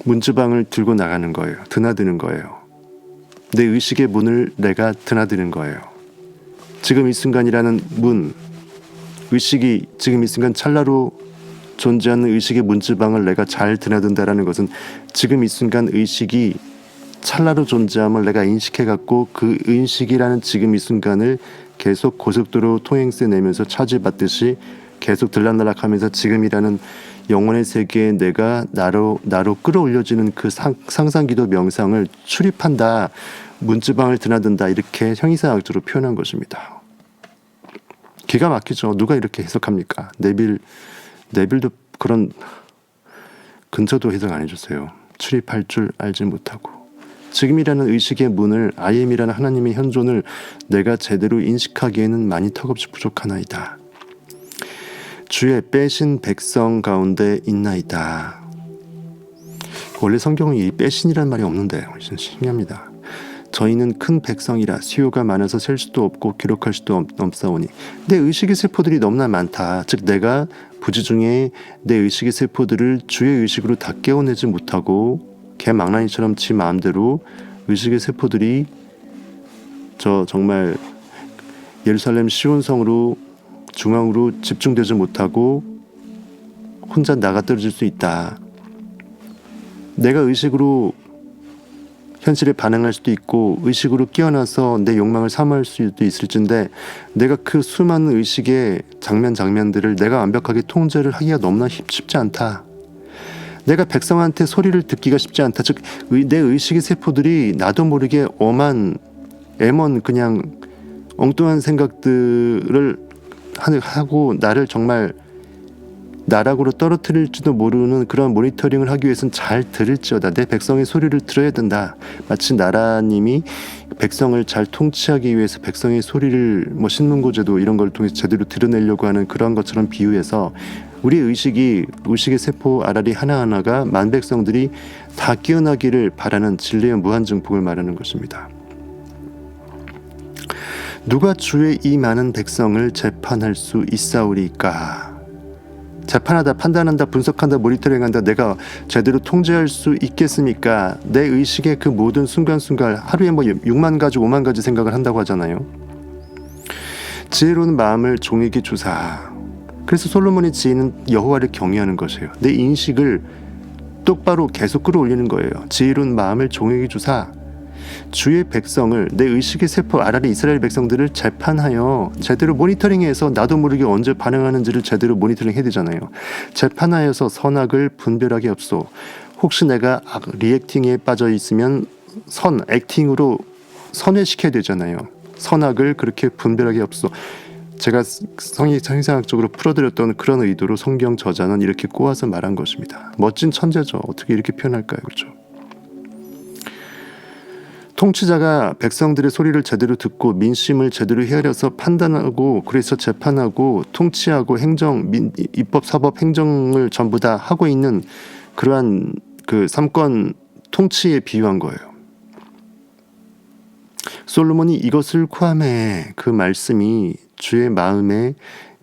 문지방을 들고 나가는 거예요. 드나드는 거예요. 내 의식의 문을 내가 드나드는 거예요. 지금 이 순간이라는 문, 의식이 지금 이 순간 찰나로 존재하는 의식의 문지방을 내가 잘 드나든다라는 것은 지금 이 순간 의식이 찰나로 존재함을 내가 인식해갖고 그 인식이라는 지금 이 순간을 계속 고속도로 통행세 내면서 차지받듯이 계속 들락날락하면서 지금이라는 영혼의 세계에 내가 나로 끌어올려지는 그 상상기도 명상을 출입한다, 문지방을 드나든다, 이렇게 형이상학적으로 표현한 것입니다. 기가 막히죠. 누가 이렇게 해석합니까? 네빌도 그런 근처도 해석 안 해줬어요. 출입할 줄 알지 못하고 지금이라는 의식의 문을, IM이라는 하나님의 현존을 내가 제대로 인식하기에는 많이 턱없이 부족하나이다. 주의 빼신 백성 가운데 있나이다. 원래 성경은 이 빼신이라는 말이 없는데 신기합니다. 저희는 큰 백성이라 수요가 많아서 셀 수도 없고 기록할 수도 없사오니. 내 의식의 세포들이 너무나 많다. 즉 내가 부지 중에 내 의식의 세포들을 주의 의식으로 다 깨워내지 못하고 개망나니처럼 지 마음대로 의식의 세포들이 저 정말 예루살렘 시온성으로 중앙으로 집중되지 못하고 혼자 나가 떨어질 수 있다. 내가 의식으로 현실에 반응할 수도 있고 의식으로 깨어나서 내 욕망을 사모할 수도 있을진데 내가 그 수많은 의식의 장면들을 내가 완벽하게 통제를 하기가 너무나 쉽지 않다. 내가 백성한테 소리를 듣기가 쉽지 않다. 즉 내 의식의 세포들이 나도 모르게 애먼 그냥 엉뚱한 생각들을 하고 나를 정말 나락으로 떨어뜨릴지도 모르는 그런 모니터링을 하기 위해서는 잘 들을지어다. 내 백성의 소리를 들어야 된다. 마치 나라님이 백성을 잘 통치하기 위해서 백성의 소리를 신문고제도 이런 걸 통해서 제대로 드러내려고 하는 그런 것처럼 비유해서 우리의 의식의 세포 알알이 하나하나가 만 백성들이 다 깨어나기를 바라는 진리의 무한증폭을 말하는 것입니다. 누가 주의 이 많은 백성을 재판할 수 있사오리까? 재판하다, 판단한다, 분석한다, 모니터링한다, 내가 제대로 통제할 수 있겠습니까? 내 의식의 그 모든 순간순간 하루에 6만 가지, 5만 가지 생각을 한다고 하잖아요. 지혜로운 마음을 종에게 주사. 그래서 솔로몬의 지혜는 여호와를 경외하는 것이에요. 내 인식을 똑바로 계속 끌어올리는 거예요. 지혜로운 마음을 종에게 주사. 주의 백성을, 내 의식의 세포 알알이 이스라엘 백성들을 재판하여 제대로 모니터링해서 나도 모르게 언제 반응하는지를 제대로 모니터링해야 되잖아요. 재판하여서 선악을 분별하게 없소. 혹시 내가 리액팅에 빠져 있으면 액팅으로 선회시켜야 되잖아요. 선악을 그렇게 분별하게 없소. 제가 성경학적으로 풀어드렸던 그런 의도로 성경 저자는 이렇게 꼬아서 말한 것입니다. 멋진 천재죠. 어떻게 이렇게 표현할까요? 그렇죠? 통치자가 백성들의 소리를 제대로 듣고 민심을 제대로 헤아려서 판단하고 그래서 재판하고 통치하고 입법, 사법, 행정을 전부 다 하고 있는 그러한 그 삼권 통치에 비유한 거예요. 솔로몬이 이것을 구하매 그 말씀이 주의 마음에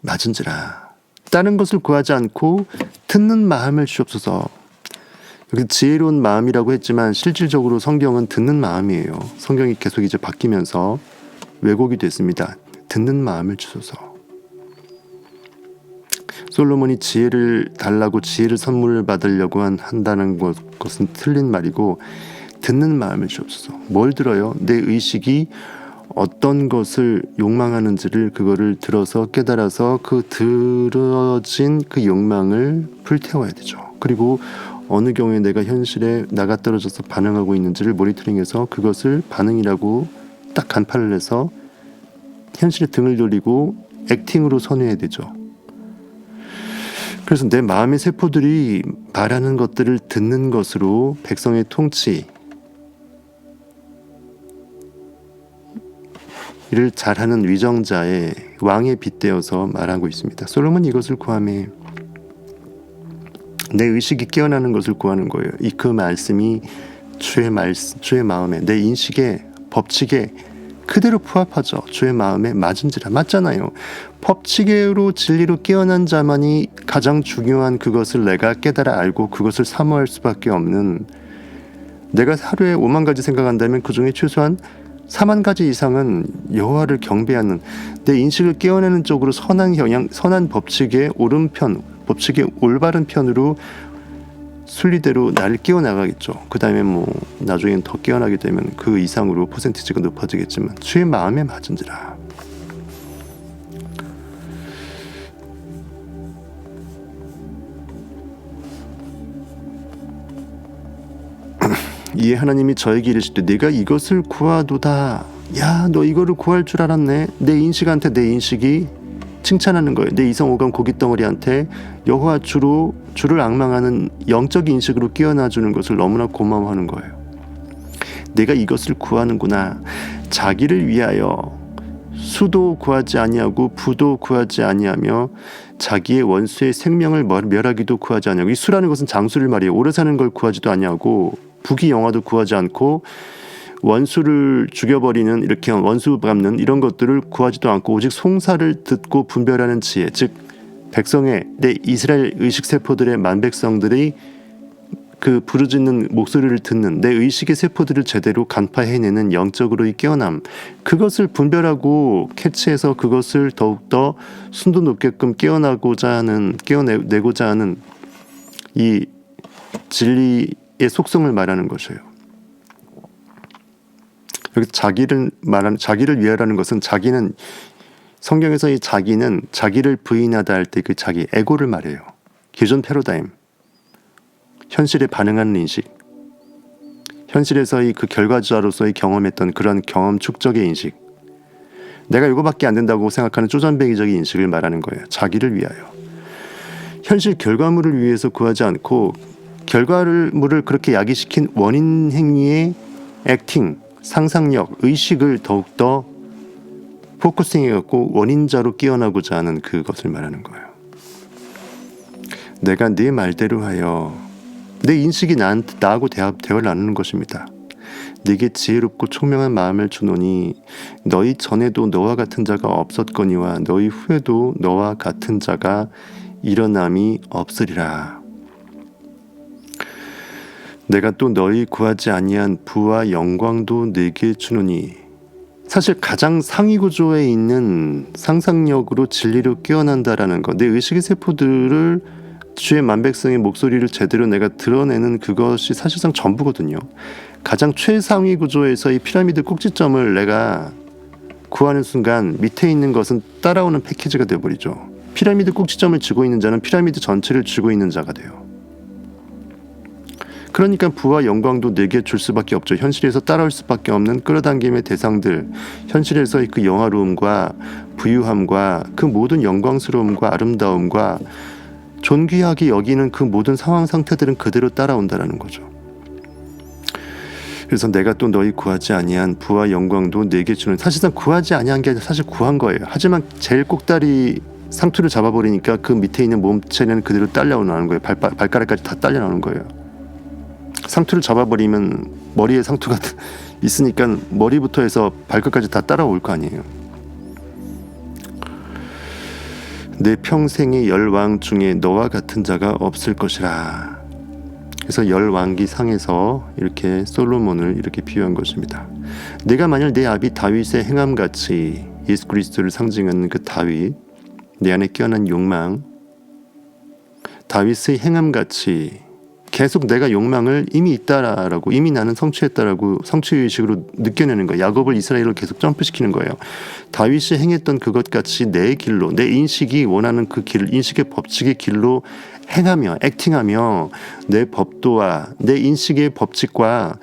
맞은지라. 다른 것을 구하지 않고 듣는 마음을 주옵소서. 여기 지혜로운 마음이라고 했지만 실질적으로 성경은 듣는 마음이에요. 성경이 계속 이제 바뀌면서 왜곡이 됐습니다. 듣는 마음을 주소서. 솔로몬이 지혜를 달라고 지혜를 선물을 받으려고 한다는 것은 틀린 말이고 듣는 마음을 주옵소서. 뭘 들어요? 내 의식이 어떤 것을 욕망하는지를 그거를 들어서 깨달아서 그 들어진 그 욕망을 불태워야 되죠. 그리고 어느 경우에 내가 현실에 나가 떨어져서 반응하고 있는지를 모니터링해서 그것을 반응이라고 딱 간파를 해서 현실에 등을 돌리고 액팅으로 선회해야 되죠. 그래서 내 마음의 세포들이 말하는 것들을 듣는 것으로 백성의 통치 이를 잘하는 위정자의 왕에 빗대어서 말하고 있습니다. 솔로몬이 이것을 구하며 내 의식이 깨어나는 것을 구하는 거예요. 그 말씀이 주의 마음에 내 인식의 법칙에 그대로 부합하죠. 주의 마음에 맞은지라. 맞잖아요. 법칙으로 진리로 깨어난 자만이 가장 중요한 그것을 내가 깨달아 알고 그것을 사모할 수밖에 없는, 내가 하루에 5만 가지 생각한다면 그 중에 최소한 4만 가지 이상은 여호와를 경배하는 내 인식을 깨어내는 쪽으로 선한 경향, 선한 법칙의 오른편, 법칙의 올바른 편으로 순리대로 나를 깨어나가겠죠. 그 다음에 나중엔 더 깨어나게 되면 그 이상으로 퍼센티지가 높아지겠지만 주의 마음에 맞은지라. 이에 하나님이 저에게 이르시되 내가 이것을 구하도다. 야, 너 이거를 구할 줄 알았네. 내 인식한테 내 인식이 칭찬하는 거예요. 내 이성오감 고깃덩어리한테 여호와 주를 앙망하는 영적 인식으로 깨어나주는 것을 너무나 고마워하는 거예요. 내가 이것을 구하는구나. 자기를 위하여 수도 구하지 아니하고 부도 구하지 아니하며 자기의 원수의 생명을 멸하기도 구하지 아니하고, 이 수라는 것은 장수를 말이에요. 오래 사는 걸 구하지도 아니하고 부귀 영화도 구하지 않고 원수를 죽여버리는, 이렇게 원수 갚는 이런 것들을 구하지도 않고 오직 송사를 듣고 분별하는 지혜, 즉 백성의 내 이스라엘 의식세포들의 만백성들이 그 부르짖는 목소리를 듣는 내 의식의 세포들을 제대로 간파해내는 영적으로의 깨어남, 그것을 분별하고 캐치해서 그것을 더욱더 순도 높게끔 깨어내고자 하는 이 진리의 속성을 말하는 것이에요. 여기 자기를 위하라는 것은, 자기는 성경에서 이 자기는 자기를 부인하다 할 때 그 자기 에고를 말해요. 기존 패러다임, 현실에 반응하는 인식, 현실에서의 그 결과자로서의 경험했던 그런 경험 축적의 인식, 내가 이거밖에 안 된다고 생각하는 쪼잔뱅이적인 인식을 말하는 거예요. 자기를 위하여. 현실 결과물을 위해서 구하지 않고 결과물을 그렇게 야기시킨 원인 행위의 액팅, 상상력, 의식을 더욱더 포커싱해갖고 원인자로 깨어나고자 하는 그것을 말하는 거예요. 내가 네 말대로 하여 내 인식이 나하고 대화를 나누는 것입니다. 네게 지혜롭고 총명한 마음을 주노니 너희 전에도 너와 같은 자가 없었거니와 너희 후에도 너와 같은 자가 일어남이 없으리라. 내가 또 너희 구하지 아니한 부와 영광도 네게 주노니 사실 가장 상위 구조에 있는 상상력으로 진리로 깨어난다라는 것, 내 의식의 세포들을 주의 만백성의 목소리를 제대로 내가 드러내는 그것이 사실상 전부거든요. 가장 최상위 구조에서 이 피라미드 꼭지점을 내가 구하는 순간 밑에 있는 것은 따라오는 패키지가 되어버리죠. 피라미드 꼭지점을 쥐고 있는 자는 피라미드 전체를 쥐고 있는 자가 돼요. 그러니까 부와 영광도 내게 줄 수밖에 없죠. 현실에서 따라올 수밖에 없는 끌어당김의 대상들, 현실에서의 그 영화로움과 부유함과 그 모든 영광스러움과 아름다움과 존귀하게 여기는 그 모든 상황 상태들은 그대로 따라온다라는 거죠. 그래서 내가 또 너희 구하지 아니한 부와 영광도 내게 주는, 사실상 구하지 아니한 게 아니라 사실 구한 거예요. 하지만 제일 꼭다리 상투를 잡아버리니까 그 밑에 있는 몸체는 그대로 딸려 나오는 거예요. 발가락까지 다 딸려 나오는 거예요. 상투를 잡아버리면 머리에 상투가 있으니까 머리부터 해서 발끝까지 다 따라올 거 아니에요. 내 평생의 열왕 중에 너와 같은 자가 없을 것이라. 그래서 열왕기 상에서 이렇게 솔로몬을 이렇게 비유한 것입니다. 내가 만일 내 아비 다윗의 행함같이, 예수 그리스도를 상징하는 그 다윗, 내 안에 깨어난 욕망, 다윗의 행함같이 계속 내가 욕망을 이미 있다라고, 이미 나는 성취했다라고 성취의식으로 느껴내는 거예요. 야곱을 이스라엘로 계속 점프시키는 거예요. 다윗이 행했던 그것 같이 내 길로, 내 인식이 원하는 그 길, 인식의 법칙의 길로 행하며 액팅하며 내 법도와 내 인식의 법칙과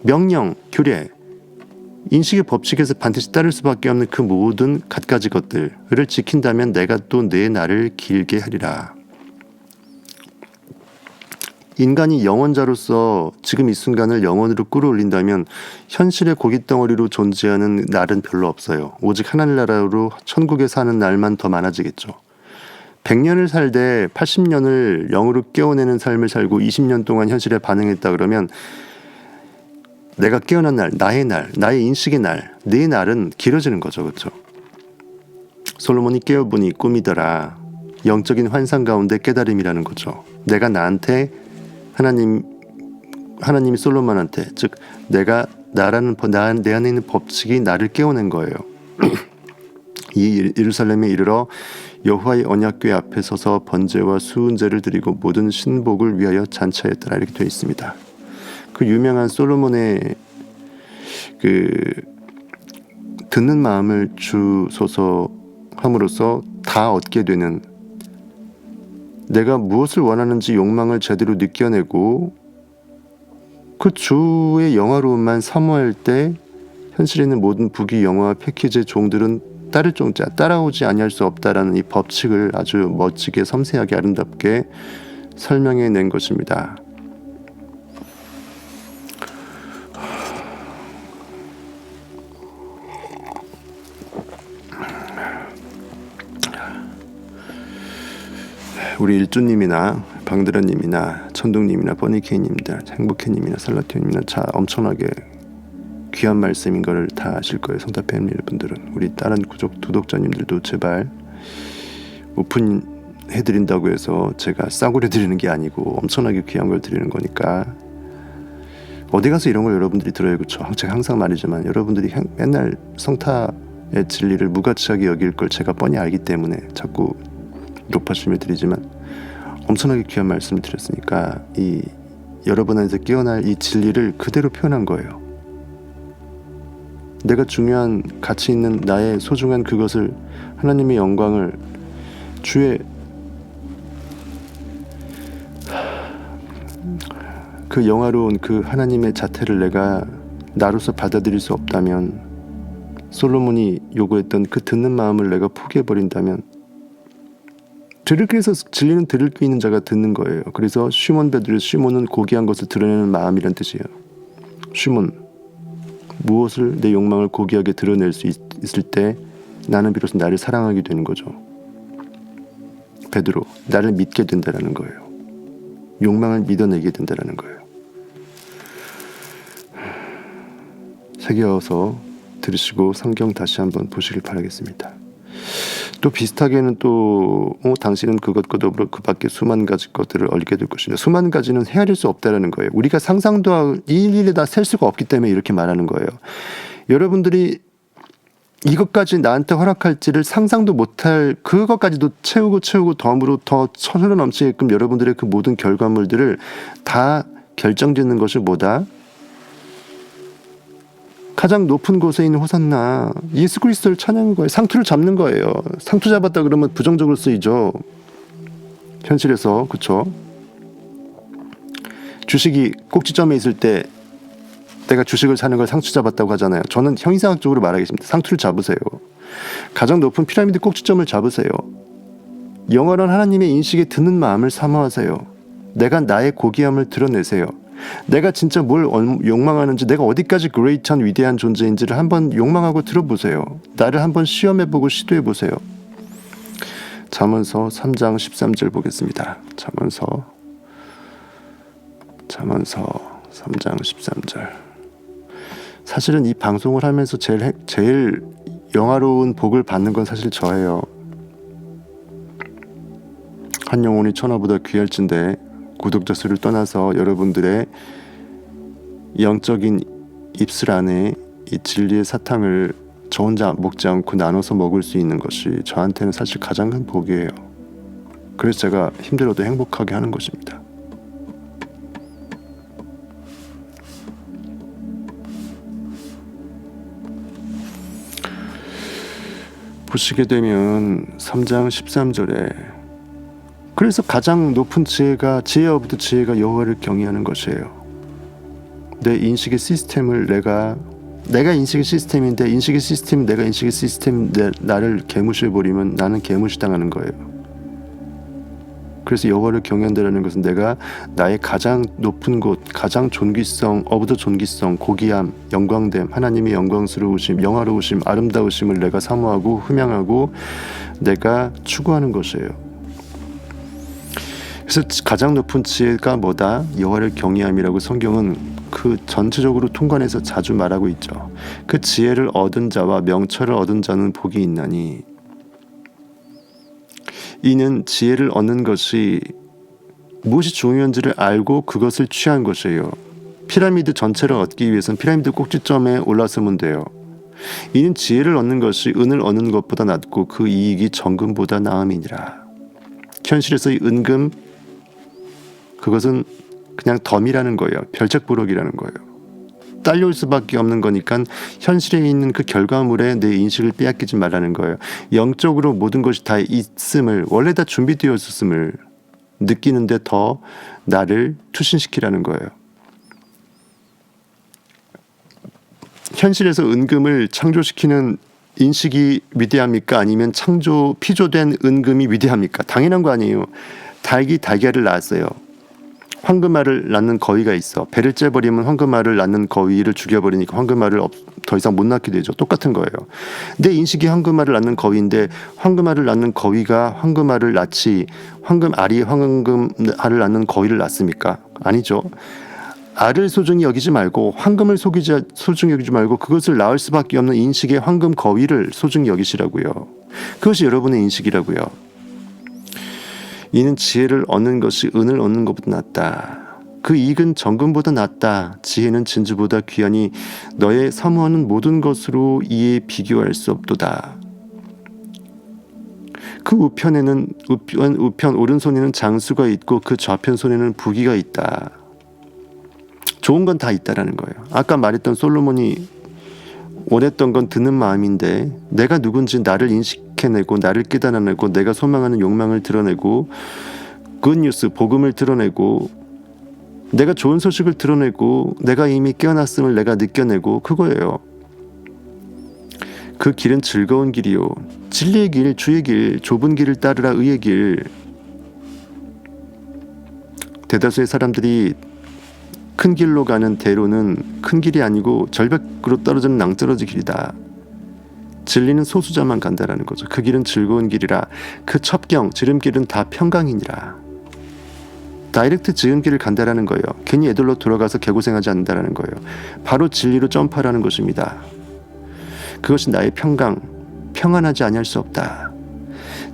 명령, 규례, 인식의 법칙에서 반드시 따를 수밖에 없는 그 모든 갖가지 것들을 지킨다면 내가 또 내 날을 길게 하리라. 인간이 영원자로서 지금 이 순간을 영원으로 끌어올린다면 현실의 고깃덩어리로 존재하는 날은 별로 없어요. 오직 하늘나라로 천국에 사는 날만 더 많아지겠죠. 100년을 살되 80년을 영으로 깨어내는 삶을 살고 20년 동안 현실에 반응했다 그러면 내가 깨어난 날, 나의 인식의 날, 내 날은 길어지는 거죠. 그렇죠? 솔로몬이 깨어보니 꿈이더라. 영적인 환상 가운데 깨달음이라는 거죠. 내가 나한테 하나님이 솔로몬한테, 즉 내가 내 안에 있는 법칙이 나를 깨워낸 거예요. 이 예루살렘에 이르러 여호와의 언약궤 앞에 서서 번제와 수은제를 드리고 모든 신복을 위하여 잔치하였더라. 이렇게 되어 있습니다. 그 유명한 솔로몬의 그 듣는 마음을 주소서 함으로써 다 얻게 되는, 내가 무엇을 원하는지 욕망을 제대로 느껴내고 그 주의 영화로움만 사모할 때 현실에 있는 모든 부귀 영화 패키지의 종들은 따라오지 아니할 수 없다라는 이 법칙을 아주 멋지게 섬세하게 아름답게 설명해낸 것입니다. 우리 일주님이나 방드라님이나 천둥님이나 버니케이님들, 행복해님이나 살라티오님이나 자 엄청나게 귀한 말씀인 걸 다 아실 거예요. 성타 패밀리 분들은. 우리 다른 구독자님들도 제발 오픈해드린다고 해서 제가 싸구려 드리는 게 아니고 엄청나게 귀한 걸 드리는 거니까 어디 가서 이런 걸 여러분들이 들어요. 그렇죠? 제가 항상 말이지만 여러분들이 맨날 성타의 진리를 무가치하게 여길 걸 제가 뻔히 알기 때문에 자꾸 높아심을 드리지만 엄청나게 귀한 말씀을 드렸으니까 이 여러분 안에서 깨어날 이 진리를 그대로 표현한 거예요. 내가 중요한 가치 있는 나의 소중한 그것을, 하나님의 영광을, 주의 그 영화로운 그 하나님의 자태를 내가 나로서 받아들일 수 없다면, 솔로몬이 요구했던 그 듣는 마음을 내가 포기해버린다면 들을 귀에서 진리는 들을 귀 있는 자가 듣는 거예요. 그래서 쉬몬 베드로, 쉬몬은 고귀한 것을 드러내는 마음이란 뜻이에요. 쉬몬, 무엇을, 내 욕망을 고귀하게 드러낼 수 있을 때 나는 비로소 나를 사랑하게 되는 거죠. 베드로, 나를 믿게 된다라는 거예요. 욕망을 믿어내게 된다라는 거예요. 새겨서 들으시고 성경 다시 한번 보시길 바라겠습니다. 또 비슷하게는 또 당신은 그것과 더불어 그 밖에 수만 가지 것들을 얻게 될 것이냐. 수만 가지는 헤아릴 수 없다라는 거예요. 우리가 상상도 일일이 다 셀 수가 없기 때문에 이렇게 말하는 거예요. 여러분들이 이것까지 나한테 허락할지를 상상도 못할 그것까지도 채우고 덤으로 더 흘러 넘치게끔 여러분들의 그 모든 결과물들을 다 결정짓는 것이 뭐다? 가장 높은 곳에 있는 호산나, 예수 그리스도를 찬양하는 거예요. 상투를 잡는 거예요. 상투 잡았다 그러면 부정적으로 쓰이죠. 현실에서. 그렇죠? 주식이 꼭지점에 있을 때 내가 주식을 사는 걸 상투 잡았다고 하잖아요. 저는 형이상학적으로 말하겠습니다. 상투를 잡으세요. 가장 높은 피라미드 꼭지점을 잡으세요. 영원한 하나님의 인식에 드는 마음을 사모하세요. 내가 나의 고귀함을 드러내세요. 내가 진짜 뭘 욕망하는지, 내가 어디까지 그레이트한 위대한 존재인지를 한번 욕망하고 들어보세요. 나를 한번 시험해보고 시도해보세요. 잠언서 3장 13절 보겠습니다. 잠언서 3장 13절. 사실은 이 방송을 하면서 제일 영화로운 복을 받는 건 사실 저예요. 한 영혼이 천하보다 귀할진데 구독자 수를 떠나서 여러분들의 영적인 입술 안에 이 진리의 사탕을 저 혼자 먹지 않고 나눠서 먹을 수 있는 것이 저한테는 사실 가장 큰 복이에요. 그래서 제가 힘들어도 행복하게 하는 것입니다. 보시게 되면 3장 13절에 그래서 가장 높은 지혜가 지혜어부터 지혜가 여호와를 경외하는 것이에요. 내 인식의 시스템을 내가 인식의 시스템인데 인식의 시스템 내가 인식의 시스템 나를 개무시해버리면 나는 개무시당하는 거예요. 그래서 여호와를 경외한다는 것은 내가 나의 가장 높은 곳, 가장 존귀성, 어부더 존귀성, 고귀함, 영광됨, 하나님의 영광스러우심, 영화로우심, 아름다우심을 내가 사모하고 흠양하고 내가 추구하는 것이에요. 그래서 가장 높은 지혜가 뭐다? 여호와를 경외함이라고 성경은 그 전체적으로 통관해서 자주 말하고 있죠. 그 지혜를 얻은 자와 명철을 얻은 자는 복이 있나니 이는 지혜를 얻는 것이 무엇이 중요한지를 알고 그것을 취한 것이에요. 피라미드 전체를 얻기 위해서는 피라미드 꼭지점에 올라서면 돼요. 이는 지혜를 얻는 것이 은을 얻는 것보다 낫고 그 이익이 정금보다 나음이니라. 현실에서의 은금 그것은 그냥 덤이라는 거예요. 별책부록이라는 거예요. 딸려올 수밖에 없는 거니까 현실에 있는 그 결과물에 내 인식을 빼앗기지 말라는 거예요. 영적으로 모든 것이 다 있음을 원래 다 준비되어 있었음을 느끼는데 더 나를 투신시키라는 거예요. 현실에서 은금을 창조시키는 인식이 위대합니까? 아니면 피조된 은금이 위대합니까? 당연한 거 아니에요. 닭이 달걀을 낳았어요. 황금알을 낳는 거위가 있어. 배를 째버리면 황금알을 낳는 거위를 죽여버리니까 황금알을 더 이상 못 낳게 되죠. 똑같은 거예요. 내 인식이 황금알을 낳는 거위인데 황금알을 낳는 거위가 황금알을 낳지 황금알이 황금알을 낳는 거위를 낳습니까? 아니죠. 알을 소중히 여기지 말고 황금을 소중히 여기지 말고 그것을 낳을 수밖에 없는 인식의 황금 거위를 소중히 여기시라고요. 그것이 여러분의 인식이라고요. 이는 지혜를 얻는 것이 은을 얻는 것보다 낫다. 그 이익은 정금보다 낫다. 지혜는 진주보다 귀하니 너의 사모하는 모든 것으로 이에 비교할 수 없도다. 그 우편 오른손에는 장수가 있고 그 좌편 손에는 부귀가 있다. 좋은 건 다 있다라는 거예요. 아까 말했던 솔로몬이 원했던 건 드는 마음인데 내가 누군지 나를 인식해내고 나를 깨달아내고 내가 소망하는 욕망을 드러내고 굿뉴스 복음을 드러내고 내가 좋은 소식을 드러내고 내가 이미 깨어났음을 내가 느껴내고 그거예요. 그 길은 즐거운 길이요 진리의 길, 주의 길, 좁은 길을 따르라 의의 길. 대다수의 사람들이 큰 길로 가는 대로는 큰 길이 아니고 절벽으로 떨어지는 낭떠러지 길이다. 진리는 소수자만 간다라는 거죠. 그 길은 즐거운 길이라 그 첩경 지름길은 다 평강이니라. 다이렉트 지름길을 간다라는 거예요. 괜히 애들로 돌아가서 개고생하지 않는다라는 거예요. 바로 진리로 점프하라는 것입니다. 그것이 나의 평안하지 아니할 수 없다.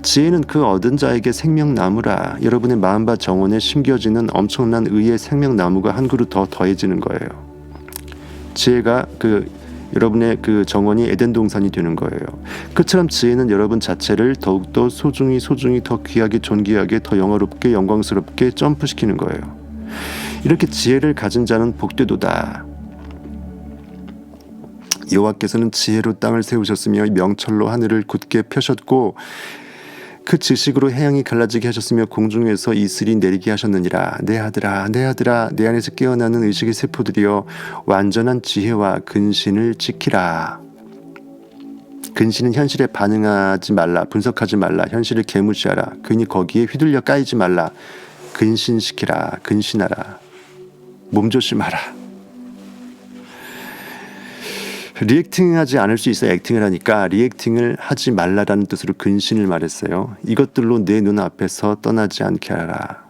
지혜는 그 얻은 자에게 생명나무라. 여러분의 마음과 정원에 심겨지는 엄청난 의의 생명나무가 한 그루 더 더해지는 거예요. 지혜가 여러분의 그 정원이 에덴 동산이 되는 거예요. 그처럼 지혜는 여러분 자체를 더욱더 소중히 더 귀하게 존귀하게 더 영화롭게 영광스럽게 점프시키는 거예요. 이렇게 지혜를 가진 자는 복되도다. 여호와께서는 지혜로 땅을 세우셨으며 명철로 하늘을 굳게 펴셨고 그 지식으로 해양이 갈라지게 하셨으며 공중에서 이슬이 내리게 하셨느니라. 내 아들아 내 안에서 깨어나는 의식의 세포들이여 완전한 지혜와 근신을 지키라. 근신은 현실에 반응하지 말라. 분석하지 말라. 현실을 개무시하라. 괜히 거기에 휘둘려 까이지 말라. 근신시키라. 근신하라. 몸조심하라. 리액팅하지 않을 수 있어 액팅을 하니까 리액팅을 하지 말라라는 뜻으로 근신을 말했어요. 이것들로 내 눈앞에서 떠나지 않게 하라.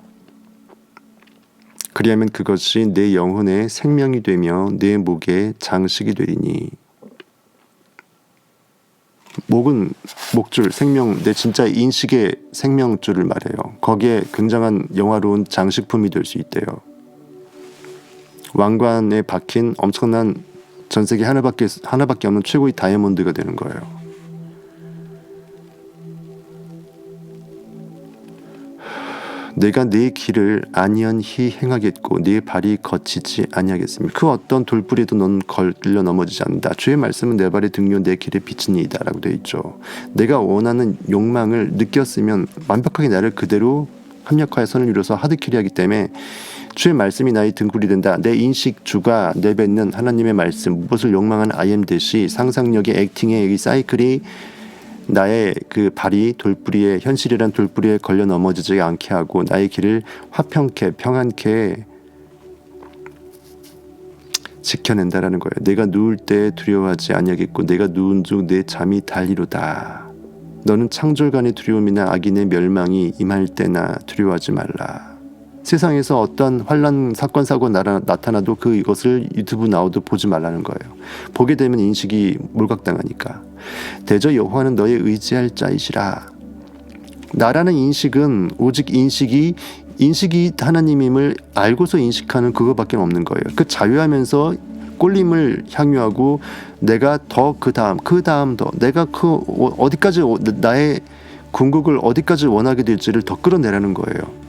그리하면 그것이 내 영혼의 생명이 되며 내 목의 장식이 되리니. 목은 목줄, 생명, 내 진짜 인식의 생명줄을 말해요. 거기에 굉장한 영화로운 장식품이 될 수 있대요. 왕관에 박힌 엄청난 전 세계 하나밖에 없는 최고의 다이아몬드가 되는 거예요. 내가 네 길을 안연히 행하겠고 네 발이 거치지 아니하겠습니다. 그 어떤 돌부리도 넌 걸려 넘어지지 않는다. 주의 말씀은 내 발의 등료 내 길의 빛이니이다 라고 되어 있죠. 내가 원하는 욕망을 느꼈으면 완벽하게 나를 그대로 합력하여 선을 이루어서 하드캐리 하기 때문에 주의 말씀이 나의 등불이 된다. 내 인식 주가 내뱉는 하나님의 말씀, 무엇을 욕망한 I am 대시 상상력의 액팅의 이 사이클이 나의 그 발이 돌뿌리에 현실이란 돌뿌리에 걸려 넘어지지 않게 하고 나의 길을 화평케 평안케 지켜낸다라는 거예요. 내가 누울 때 두려워하지 아니하겠고 내가 누운 중 내 잠이 달리로다. 너는 창졸간의 두려움이나 악인의 멸망이 임할 때나 두려워하지 말라. 세상에서 어떤 환난 사건 사고 나타나도 이것을 유튜브 나오도 보지 말라는 거예요. 보게 되면 인식이 몰각당하니까. 대저 여호와는 너의 의지할 자이시라. 나라는 인식은 오직 인식이 하나님임을 알고서 인식하는 그거밖에 없는 거예요. 그 자유하면서 꼴림을 향유하고 내가 더 그 다음 더 내가 어디까지 나의 궁극을 어디까지 원하게 될지를 더 끌어내라는 거예요.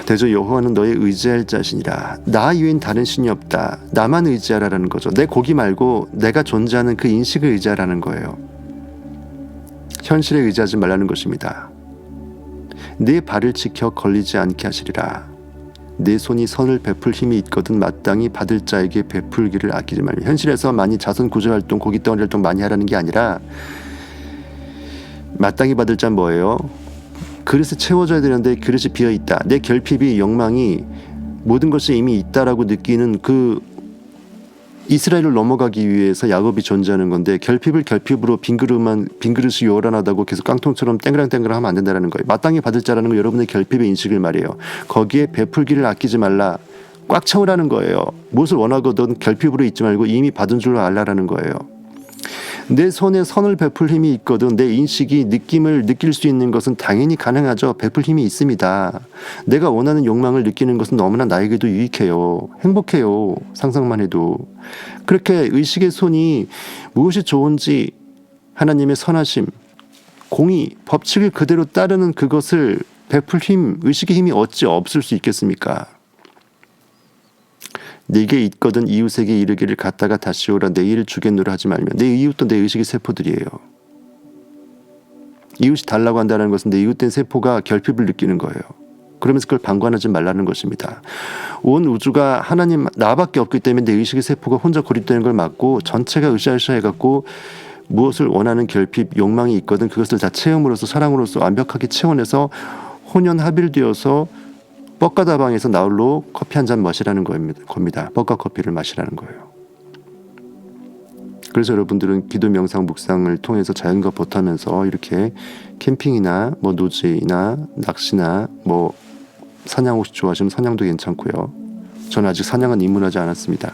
대저 여호와는 너의 의지할 자신이라. 나 이외엔 다른 신이 없다. 나만 의지하라는 거죠. 내 고기 말고 내가 존재하는 그 인식을 의지하라는 거예요. 현실에 의지하지 말라는 것입니다. 내 발을 지켜 걸리지 않게 하시리라. 내 손이 선을 베풀 힘이 있거든 마땅히 받을 자에게 베풀기를 아끼지 말며. 현실에서 많이 자선 구조 활동, 고깃 덩어리 활동 많이 하라는 게 아니라 마땅히 받을 자는 뭐예요? 그릇에 채워져야 되는데 그릇이 비어있다. 내 결핍이 욕망이 모든 것이 이미 있다라고 느끼는 그 이스라엘을 넘어가기 위해서 야곱이 존재하는 건데 결핍으로 빈 그릇이 요란하다고 계속 깡통처럼 땡그랑땡그랑 하면 안 된다는 거예요. 마땅히 받을 자라는 건 여러분의 결핍의 인식을 말해요. 거기에 베풀기를 아끼지 말라. 꽉 채우라는 거예요. 무엇을 원하거든 결핍으로 있지 말고 이미 받은 줄로 알라라는 거예요. 내 손에 선을 베풀 힘이 있거든 내 인식이 느낌을 느낄 수 있는 것은 당연히 가능하죠. 베풀 힘이 있습니다. 내가 원하는 욕망을 느끼는 것은 너무나 나에게도 유익해요. 행복해요. 상상만 해도. 그렇게 의식의 손이 무엇이 좋은지 하나님의 선하심, 공의, 법칙을 그대로 따르는 그것을 베풀 힘, 의식의 힘이 어찌 없을 수 있겠습니까? 네게 있거든 이웃에게 이르기를 갔다가 다시 오라 내 일을 주겠노라 하지 말며. 내 이웃도 내 의식의 세포들이에요. 이웃이 달라고 한다는 것은 내 이웃된 세포가 결핍을 느끼는 거예요. 그러면서 그걸 방관하지 말라는 것입니다. 온 우주가 하나님 나밖에 없기 때문에 내 의식의 세포가 혼자 고립되는 걸 막고 전체가 으쌰으쌰해갖고 무엇을 원하는 결핍, 욕망이 있거든 그것을 다 체험으로서 사랑으로서 완벽하게 채워내서 혼연합일되어서 뻑가다방에서 나홀로 커피 한 잔 마시라는 겁니다. 뻑가 커피를 마시라는 거예요. 그래서 여러분들은 기도 명상 묵상을 통해서 자연과 버타면서 이렇게 캠핑이나 뭐 노지나 낚시나 뭐 사냥 혹시 좋아하시면 사냥도 괜찮고요. 저는 아직 사냥은 입문하지 않았습니다.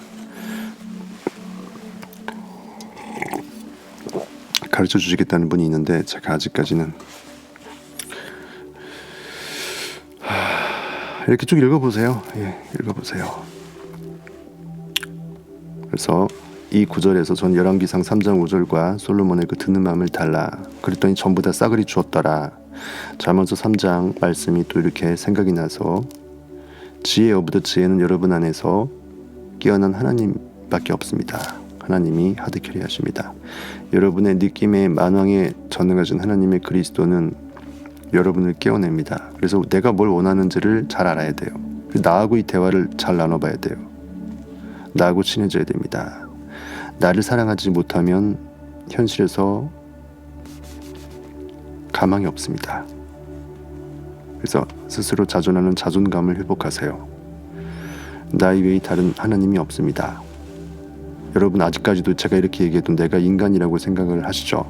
가르쳐 주시겠다는 분이 있는데 제가 아직까지는 이렇게 쭉 읽어보세요. 예, 읽어보세요. 그래서 이 구절에서 전 열왕기상 3장 5절과 솔로몬의 그 듣는 마음을 달라 그랬더니 전부 다 싸그리 주었더라. 잠언서 3장 말씀이 또 이렇게 생각이 나서 지혜 오브 더 지혜는 여러분 안에서 깨어난 하나님밖에 없습니다. 하나님이 하드캐리 하십니다. 여러분의 느낌의 만왕에 전능하신 하나님의 그리스도는 여러분을 깨워냅니다. 그래서 내가 뭘 원하는지를 잘 알아야 돼요. 나하고 이 대화를 잘 나눠봐야 돼요. 나하고 친해져야 됩니다. 나를 사랑하지 못하면 현실에서 가망이 없습니다. 그래서 스스로 자존하는 자존감을 회복하세요. 나 이외에 다른 하나님이 없습니다. 여러분 아직까지도 제가 이렇게 얘기해도 내가 인간이라고 생각을 하시죠?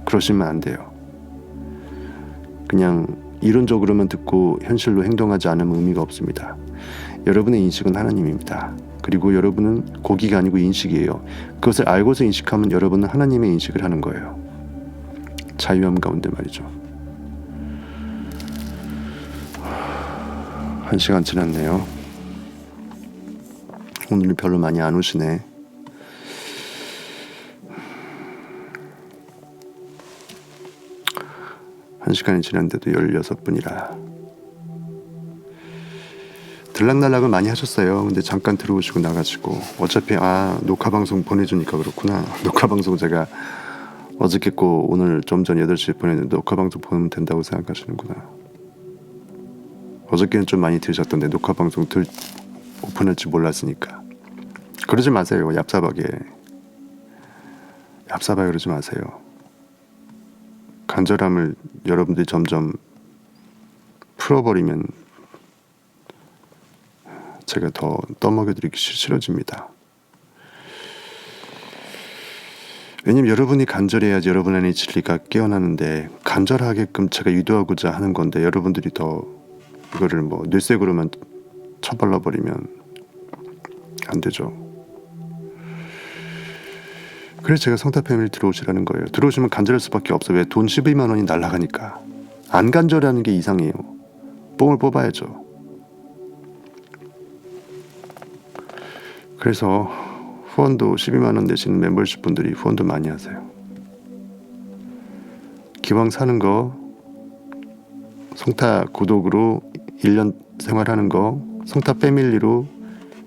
그러시면 안 돼요. 그냥 이론적으로만 듣고 현실로 행동하지 않으면 의미가 없습니다. 여러분의 인식은 하나님입니다. 그리고 여러분은 고기가 아니고 인식이에요. 그것을 알고서 인식하면 여러분은 하나님의 인식을 하는 거예요. 자유함 가운데 말이죠. 1시간 지났네요. 오늘은 별로 많이 안 오시네. 한 시간이 지났는데도 16분이라 들락날락을 많이 하셨어요. 근데 잠깐 들어오시고 나가시고 어차피 녹화방송 보내주니까 그렇구나. 녹화방송 제가 어저께 거 오늘 좀 전 8시에 보냈는데 녹화방송 보내면 된다고 생각하시는구나. 어저께는 좀 많이 들으셨던데 녹화방송 오픈할지 몰랐으니까. 그러지 마세요. 얍삽하게 그러지 마세요. 간절함을 여러분들이 점점 풀어버리면 제가 더 떠먹여드리기 싫어집니다. 왜냐면 여러분이 간절해야지 여러분 안의 진리가 깨어나는데 간절하게끔 제가 유도하고자 하는 건데 여러분들이 더 이거를 뭐 뇌색으로만 쳐발라버리면 안 되죠. 그래서 제가 성탑 패밀리 들어오시라는 거예요. 들어오시면 간절할 수밖에 없어. 왜? 돈 12만 원이 날아가니까. 안 간절하는 게 이상해요. 뽕을 뽑아야죠. 그래서 후원도 12만 원 내시는 멤버십 분들이 후원도 많이 하세요. 기왕 사는 거 성타 구독으로 1년 생활하는 거 성타 패밀리로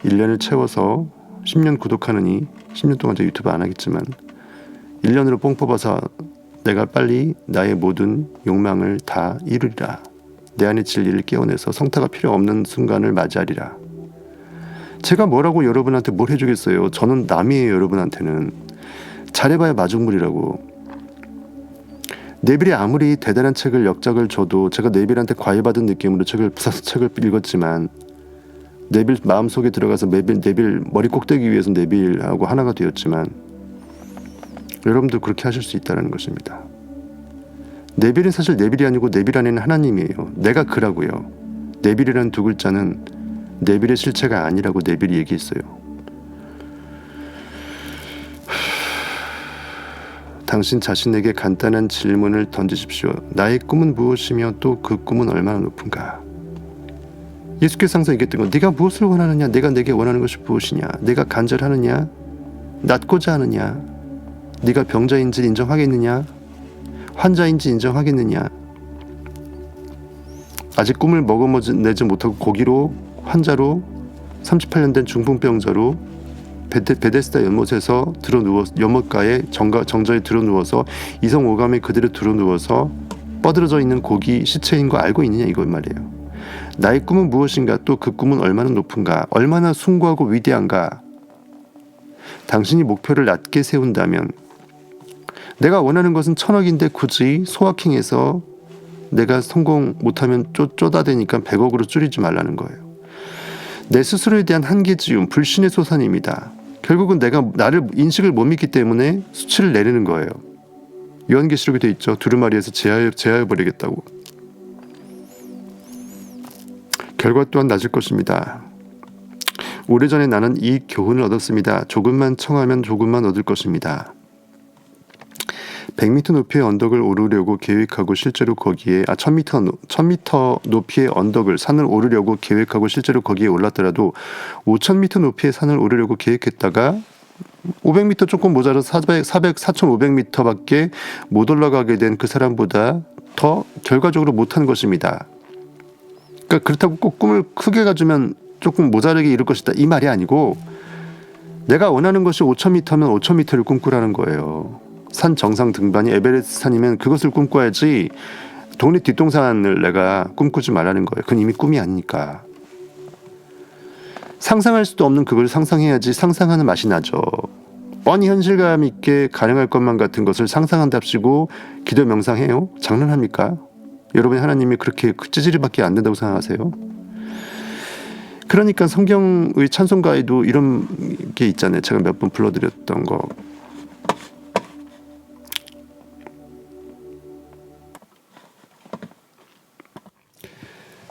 1년을 채워서 10년 구독하느니 10년 동안 저 유튜브 안 하겠지만 1년으로 뽕 뽑아서 내가 빨리 나의 모든 욕망을 다 이루리라. 내 안의 진리를 깨워내서 성타가 필요 없는 순간을 맞이하리라. 제가 뭐라고 여러분한테 뭘 해주겠어요. 저는 남이에요. 여러분한테는. 잘해봐야 마중물이라고. 네빌이 아무리 대단한 책을 역작을 줘도 제가 네빌한테 과외받은 느낌으로 책을 읽었지만 네빌 마음속에 들어가서 네빌 머리 꼭대기 위에서 네빌하고 하나가 되었지만 여러분도 그렇게 하실 수 있다는 것입니다. 네빌은 사실 네빌이 아니고 네빌 안에는 하나님이에요. 내가 그라고요. 네빌이라는 두 글자는 네빌의 실체가 아니라고 네빌이 얘기했어요. 당신 자신에게 간단한 질문을 던지십시오. 나의 꿈은 무엇이며 또 그 꿈은 얼마나 높은가? 예수께서 항상 얘기했던 건 네가 무엇을 원하느냐? 내가 내게 원하는 것이 무엇이냐? 내가 간절하느냐? 낫고자 하느냐? 네가 병자인지 인정하겠느냐? 환자인지 인정하겠느냐? 아직 꿈을 먹어내지 못하고 고기로 환자로 38년 된 중풍병자로 베데스다 연못에서 연못가에 정저에 들어누워서 이성 오감에 그대로 들어누워서 뻗어져 있는 고기 시체인 거 알고 있느냐 이거 말이에요. 나의 꿈은 무엇인가? 또 그 꿈은 얼마나 높은가? 얼마나 숭고하고 위대한가? 당신이 목표를 낮게 세운다면 내가 원하는 것은 1000억인데 굳이 소확행해서 내가 성공 못하면 쪼다대니까 100억으로 줄이지 말라는 거예요. 내 스스로에 대한 한계지움, 불신의 솟아님이다. 결국은 내가 나를 인식을 못 믿기 때문에 수치를 내리는 거예요. 요한계시록에 돼 있죠. 두루마리에서 제하해버리겠다고. 결과 또한 낮을 것입니다. 오래전에 나는 이 교훈을 얻었습니다. 조금만 청하면 조금만 얻을 것입니다. 100m 높이의 언덕을 오르려고 계획하고 실제로 거기에 1000m 높이의 언덕을 산을 오르려고 계획하고 실제로 거기에 올랐더라도 5000m 높이의 산을 오르려고 계획했다가 500m 조금 모자라서 4500m밖에 못 올라가게 된 그 사람보다 더 결과적으로 못한 것입니다. 그러니까 그렇다고 꼭 꿈을 크게 가지면 조금 모자르게 이룰 것이다 이 말이 아니고, 내가 원하는 것이 5000m면 5000m를 꿈꾸라는 거예요. 산 정상 등반이 에베레스트 산이면 그것을 꿈꿔야지 동네 뒷동산을 내가 꿈꾸지 말라는 거예요. 그건 이미 꿈이 아니니까. 상상할 수도 없는 그걸 상상해야지 상상하는 맛이 나죠. 뻔히 현실감 있게 가능할 것만 같은 것을 상상한답시고 기도 명상해요? 장난합니까? 여러분이 하나님이 그렇게 찌질이밖에 안 된다고 생각하세요? 그러니까 성경의 찬송가에도 이런 게 있잖아요. 제가 몇 번 불러드렸던 거.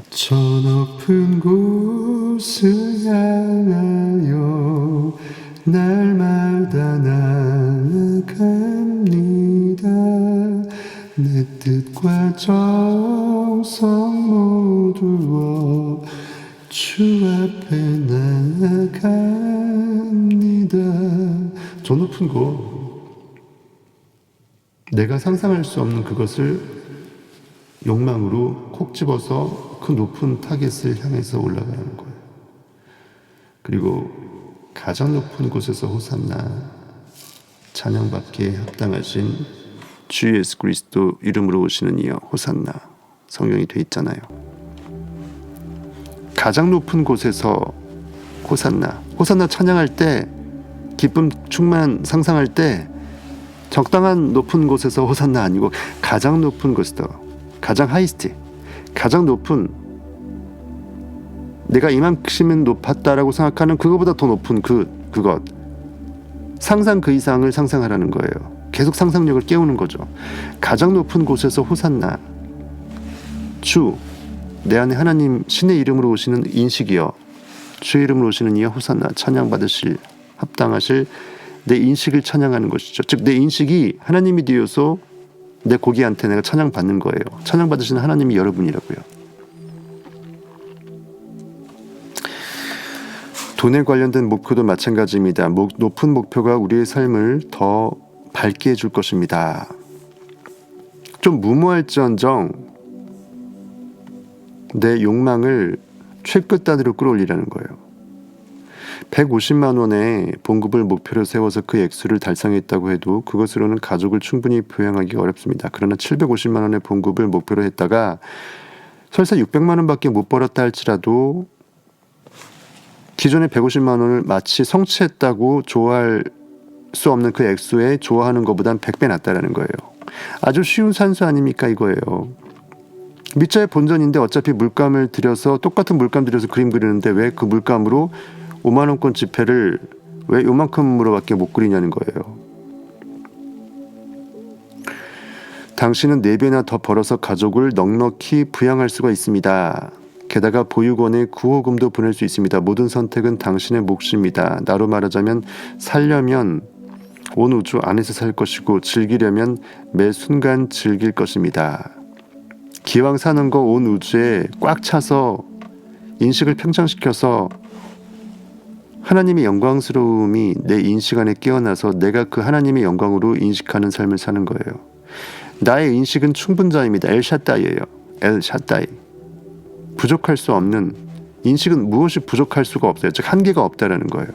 저 높은 곳을 향하여 날마다 나아갑니다. 내 뜻과 정성 모두어 주 앞에 나아갑니다. 저 높은 곳, 내가 상상할 수 없는 그것을 욕망으로 콕 집어서 그 높은 타겟을 향해서 올라가는 거예요. 그리고 가장 높은 곳에서 호산나, 찬양받기에 합당하신 주 예수 그리스도 이름으로 오시는 이여 호산나, 성경이 돼 있잖아요. 가장 높은 곳에서 호산나, 호산나 찬양할 때, 기쁨 충만 상상할 때 적당한 높은 곳에서 호산나 아니고 가장 높은 곳에서, 가장 하이스트, 가장 높은, 내가 이만큼은 높았다라고 생각하는 그거보다 더 높은 그것, 상상 그 이상을 상상하라는 거예요. 계속 상상력을 깨우는 거죠. 가장 높은 곳에서 호산나, 주, 내 안에 하나님 신의 이름으로 오시는 인식이여, 주의 이름으로 오시는 이여 호산나, 찬양받으실 합당하실 내 인식을 찬양하는 것이죠. 즉 내 인식이 하나님이 되어서 내 고기한테 내가 찬양받는 거예요. 찬양받으시는 하나님이 여러분이라고요. 돈에 관련된 목표도 마찬가지입니다. 높은 목표가 우리의 삶을 더 밝게 해줄 것입니다. 좀 무모할지언정 내 욕망을 최끝단으로 끌어올리라는 거예요. 150만 원의 봉급을 목표로 세워서 그 액수를 달성했다고 해도 그것으로는 가족을 충분히 부양하기가 어렵습니다. 그러나 750만 원의 봉급을 목표로 했다가 설사 600만 원밖에 못 벌었다 할지라도 기존의 150만 원을 마치 성취했다고 좋아할 수 없는 그 액수에 좋아하는 것보단 100배 낫다라는 거예요. 아주 쉬운 산수 아닙니까 이거예요. 밑자의 본전인데 어차피 물감을 들여서, 똑같은 물감 들여서 그림 그리는데 왜 그 물감으로 5만 원권 지폐를 왜 요만큼으로밖에 못 그리냐는 거예요. 당신은 4배나 더 벌어서 가족을 넉넉히 부양할 수가 있습니다. 게다가 보육원에 구호금도 보낼 수 있습니다. 모든 선택은 당신의 몫입니다. 나로 말하자면 살려면 온 우주 안에서 살 것이고 즐기려면 매 순간 즐길 것입니다. 기왕 사는 거 온 우주에 꽉 차서 인식을 팽창시켜서 하나님의 영광스러움이 내 인식 안에 깨어나서 내가 그 하나님의 영광으로 인식하는 삶을 사는 거예요. 나의 인식은 충분자입니다. 엘샤다이예요. 엘샤다이. 부족할 수 없는, 인식은 무엇이 부족할 수가 없어요. 즉 한계가 없다라는 거예요.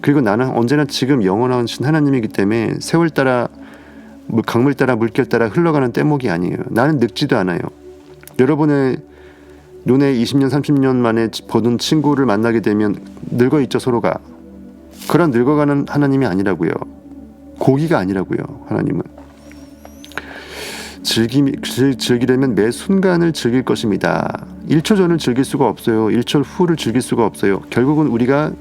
그리고 나는 언제나 지금 영원하신 하나님이기 때문에 세월 따라, 강물 따라, 물결 따라 흘러가는 뗏목이 아니에요. 나는 늙지도 않아요. 여러분의 눈에 20년 30년 만에 보던 친구를 만나게 되면 늙어있죠 서로가. 그런 늙어가는 하나님이 아니라고요. 고기가 아니라고요. 하나님은 즐기려면 매 순간을 즐길 것입니다. 1초 전을 즐길 수가 없어요. 1초 후를 즐길 수가 없어요. 결국은 우리가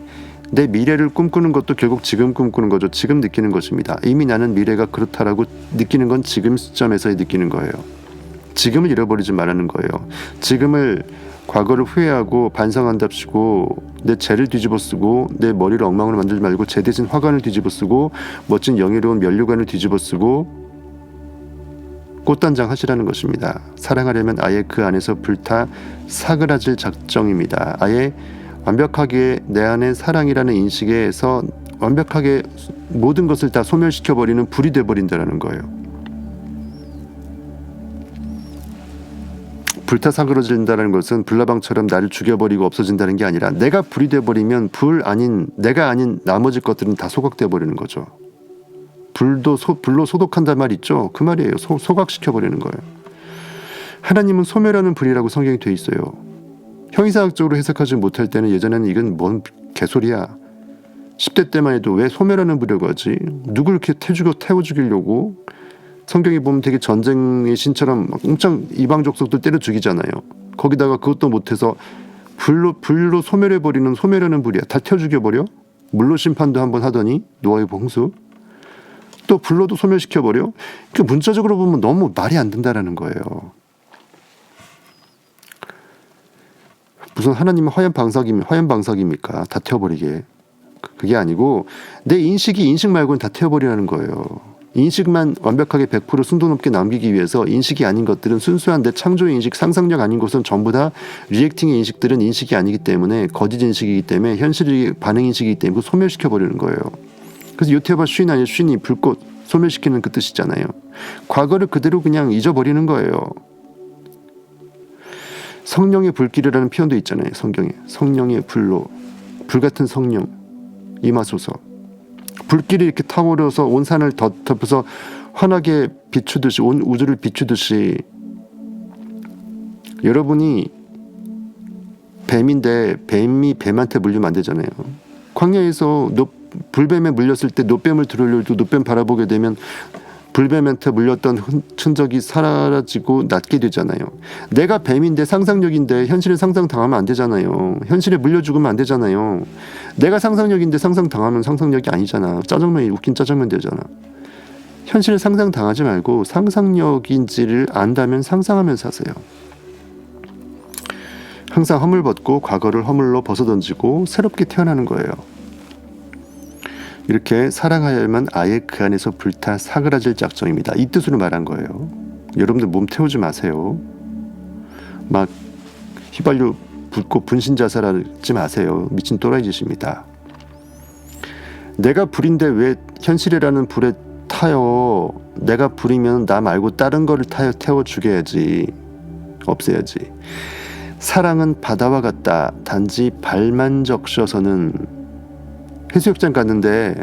내 미래를 꿈꾸는 것도 결국 지금 꿈꾸는 거죠. 지금 느끼는 것입니다. 이미 나는 미래가 그렇다라고 느끼는 건 지금 시점에서 느끼는 거예요. 지금을 잃어버리지 말라는 거예요. 지금을 과거를 후회하고 반성한답시고 내 죄를 뒤집어 쓰고 내 머리를 엉망으로 만들지 말고 죄 대신 화관을 뒤집어 쓰고 멋진 영예로운 면류관을 뒤집어 쓰고 꽃단장 하시라는 것입니다. 사랑하려면 아예 그 안에서 불타 사그라질 작정입니다. 아예 완벽하게 내 안에 사랑이라는 인식에서 완벽하게 모든 것을 다 소멸시켜버리는 불이 돼버린다는 거예요. 불타 사그러진다는 것은 불나방처럼 나를 죽여버리고 없어진다는 게 아니라 내가 불이 돼버리면 내가 아닌 나머지 것들은 다 소각돼버리는 거죠. 불로 소독한단 말 있죠. 그 말이에요. 소각시켜버리는 거예요. 하나님은 소멸하는 불이라고 성경이 돼 있어요. 형이사학적으로 해석하지 못할 때는 예전에는 이건 뭔 개소리야. 10대 때만 해도 왜 소멸하는 불이라고 하지? 누굴 이렇게 태워 죽이려고? 성경에 보면 되게 전쟁의 신처럼 엄청 이방 족속들 때려 죽이잖아요. 거기다가 그것도 못해서 불로 소멸해버리는 소멸하는 불이야. 다 태워 죽여버려? 물로 심판도 한번 하더니 노아의 홍수. 또 불로도 소멸시켜버려? 그 문자적으로 보면 너무 말이 안 된다라는 거예요. 무슨 하나님은 화염 방사기입니까? 다 태워버리게. 그게 아니고 내 인식 말고는 다 태워버리라는 거예요. 인식만 완벽하게 100% 순도 높게 남기기 위해서 인식이 아닌 것들은 순수한 내 창조의 인식, 상상력 아닌 것은 전부 다 리액팅의 인식들은 인식이 아니기 때문에 거짓 인식이기 때문에 현실이 반응 인식이기 때문에 소멸시켜버리는 거예요. 그래서 요테바 쉰 아니라 쉰이 불꽃 소멸시키는 그 뜻이잖아요. 과거를 그대로 그냥 잊어버리는 거예요. 성령의 불길이라는 표현도 있잖아요. 성경에. 성령의 불로 불같은 성령 임하소서. 불길이 이렇게 타오르서 온 산을 덮어서 환하게 비추듯이 온 우주를 비추듯이 여러분이 뱀인데 뱀이 뱀한테 물리면 안 되잖아요. 광야에서 불뱀에 물렸을 때 노뱀을 들으려도 노뱀 바라보게 되면 불뱀한테 물렸던 흔적이 사라지고 낫게 되잖아요. 내가 뱀인데 상상력인데 현실에 상상당하면 안 되잖아요. 현실에 물려 죽으면 안 되잖아요. 내가 상상력인데 상상당하면 상상력이 아니잖아. 짜장면이 웃긴 짜장면 되잖아. 현실에 상상당하지 말고 상상력인지를 안다면 상상하면서 하세요. 항상 허물 벗고 과거를 허물로 벗어던지고 새롭게 태어나는 거예요. 이렇게 사랑하여야만 아예 그 안에서 불타 사그라질 작정입니다. 이 뜻으로 말한 거예요. 여러분들 몸 태우지 마세요. 막 휘발유 붓고 분신 자살하지 마세요. 미친 또라이 짓입니다. 내가 불인데 왜 현실이라는 불에 타요? 내가 불이면 나 말고 다른 거를 태워 죽여야지. 없애야지. 사랑은 바다와 같다. 단지 발만 적셔서는 해수욕장 갔는데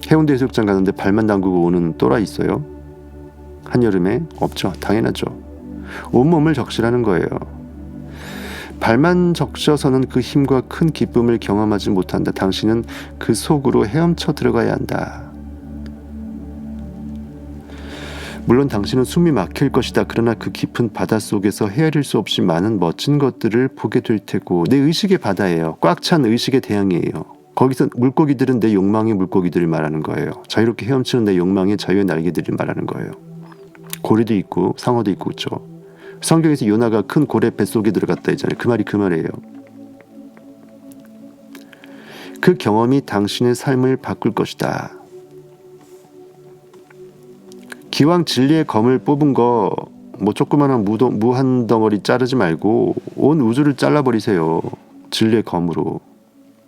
해운대 해수욕장 갔는데 발만 담그고 오는 또라이 있어요? 한여름에? 없죠. 당연하죠. 온몸을 적시라는 거예요. 발만 적셔서는 그 힘과 큰 기쁨을 경험하지 못한다. 당신은 그 속으로 헤엄쳐 들어가야 한다. 물론 당신은 숨이 막힐 것이다. 그러나 그 깊은 바다 속에서 헤아릴 수 없이 많은 멋진 것들을 보게 될 테고 내 의식의 바다예요. 꽉 찬 의식의 대양이에요. 거기서 물고기들은 내 욕망의 물고기들을 말하는 거예요. 자유롭게 헤엄치는 내 욕망의 자유의 날개들을 말하는 거예요. 고래도 있고 상어도 있고 그렇죠. 성경에서 요나가 큰 고래 뱃속에 들어갔다 했잖아요. 그 말이 그 말이에요. 그 경험이 당신의 삶을 바꿀 것이다. 기왕 진리의 검을 뽑은 거 뭐 조그마한 무 한 덩어리 자르지 말고 온 우주를 잘라버리세요. 진리의 검으로.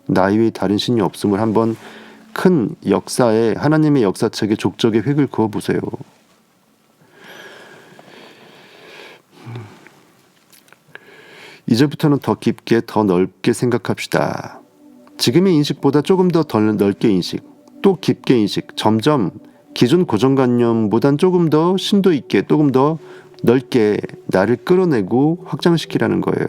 나 이외에 다른 신이 없음을 한번 큰 역사에 하나님의 역사책에 족적의 획을 그어보세요. 이제부터는 더 깊게 더 넓게 생각합시다. 지금의 인식보다 조금 더 넓게 인식, 또 깊게 인식, 점점 기존 고정관념보단 조금 더 심도 있게 조금 더 넓게 나를 끌어내고 확장시키라는 거예요.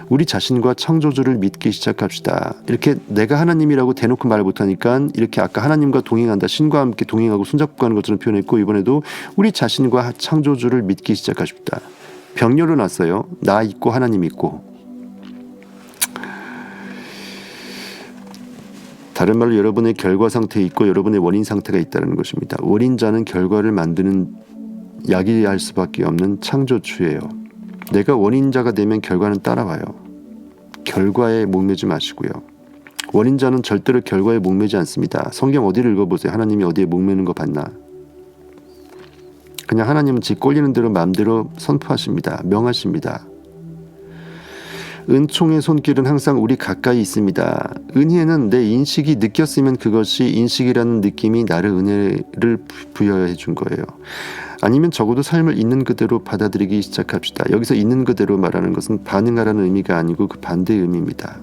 우리 자신과 창조주를 믿기 시작합시다. 이렇게 내가 하나님이라고 대놓고 말 못하니까 이렇게 아까 하나님과 동행한다, 신과 함께 동행하고 손잡고 가는 것처럼 표현했고, 이번에도 우리 자신과 창조주를 믿기 시작합시다. 병렬로 놨어요. 나 있고 하나님 있고. 다른 말로 여러분의 결과 상태에 있고 여러분의 원인 상태가 있다는 것입니다. 원인자는 결과를 만드는 야기할 수밖에 없는 창조주예요. 내가 원인자가 되면 결과는 따라와요. 결과에 목매지 마시고요. 원인자는 절대로 결과에 목매지 않습니다. 성경 어디를 읽어보세요. 하나님이 어디에 목매는 거 봤나? 그냥 하나님은 지 꼴리는 대로 마음대로 선포하십니다. 명하십니다. 은총의 손길은 항상 우리 가까이 있습니다. 은혜는 내 인식이 느꼈으면 그것이 인식이라는 느낌이 나를 은혜를 부여해 준 거예요. 아니면 적어도 삶을 있는 그대로 받아들이기 시작합시다. 여기서 있는 그대로 말하는 것은 반응하라는 의미가 아니고 그 반대의 의미입니다.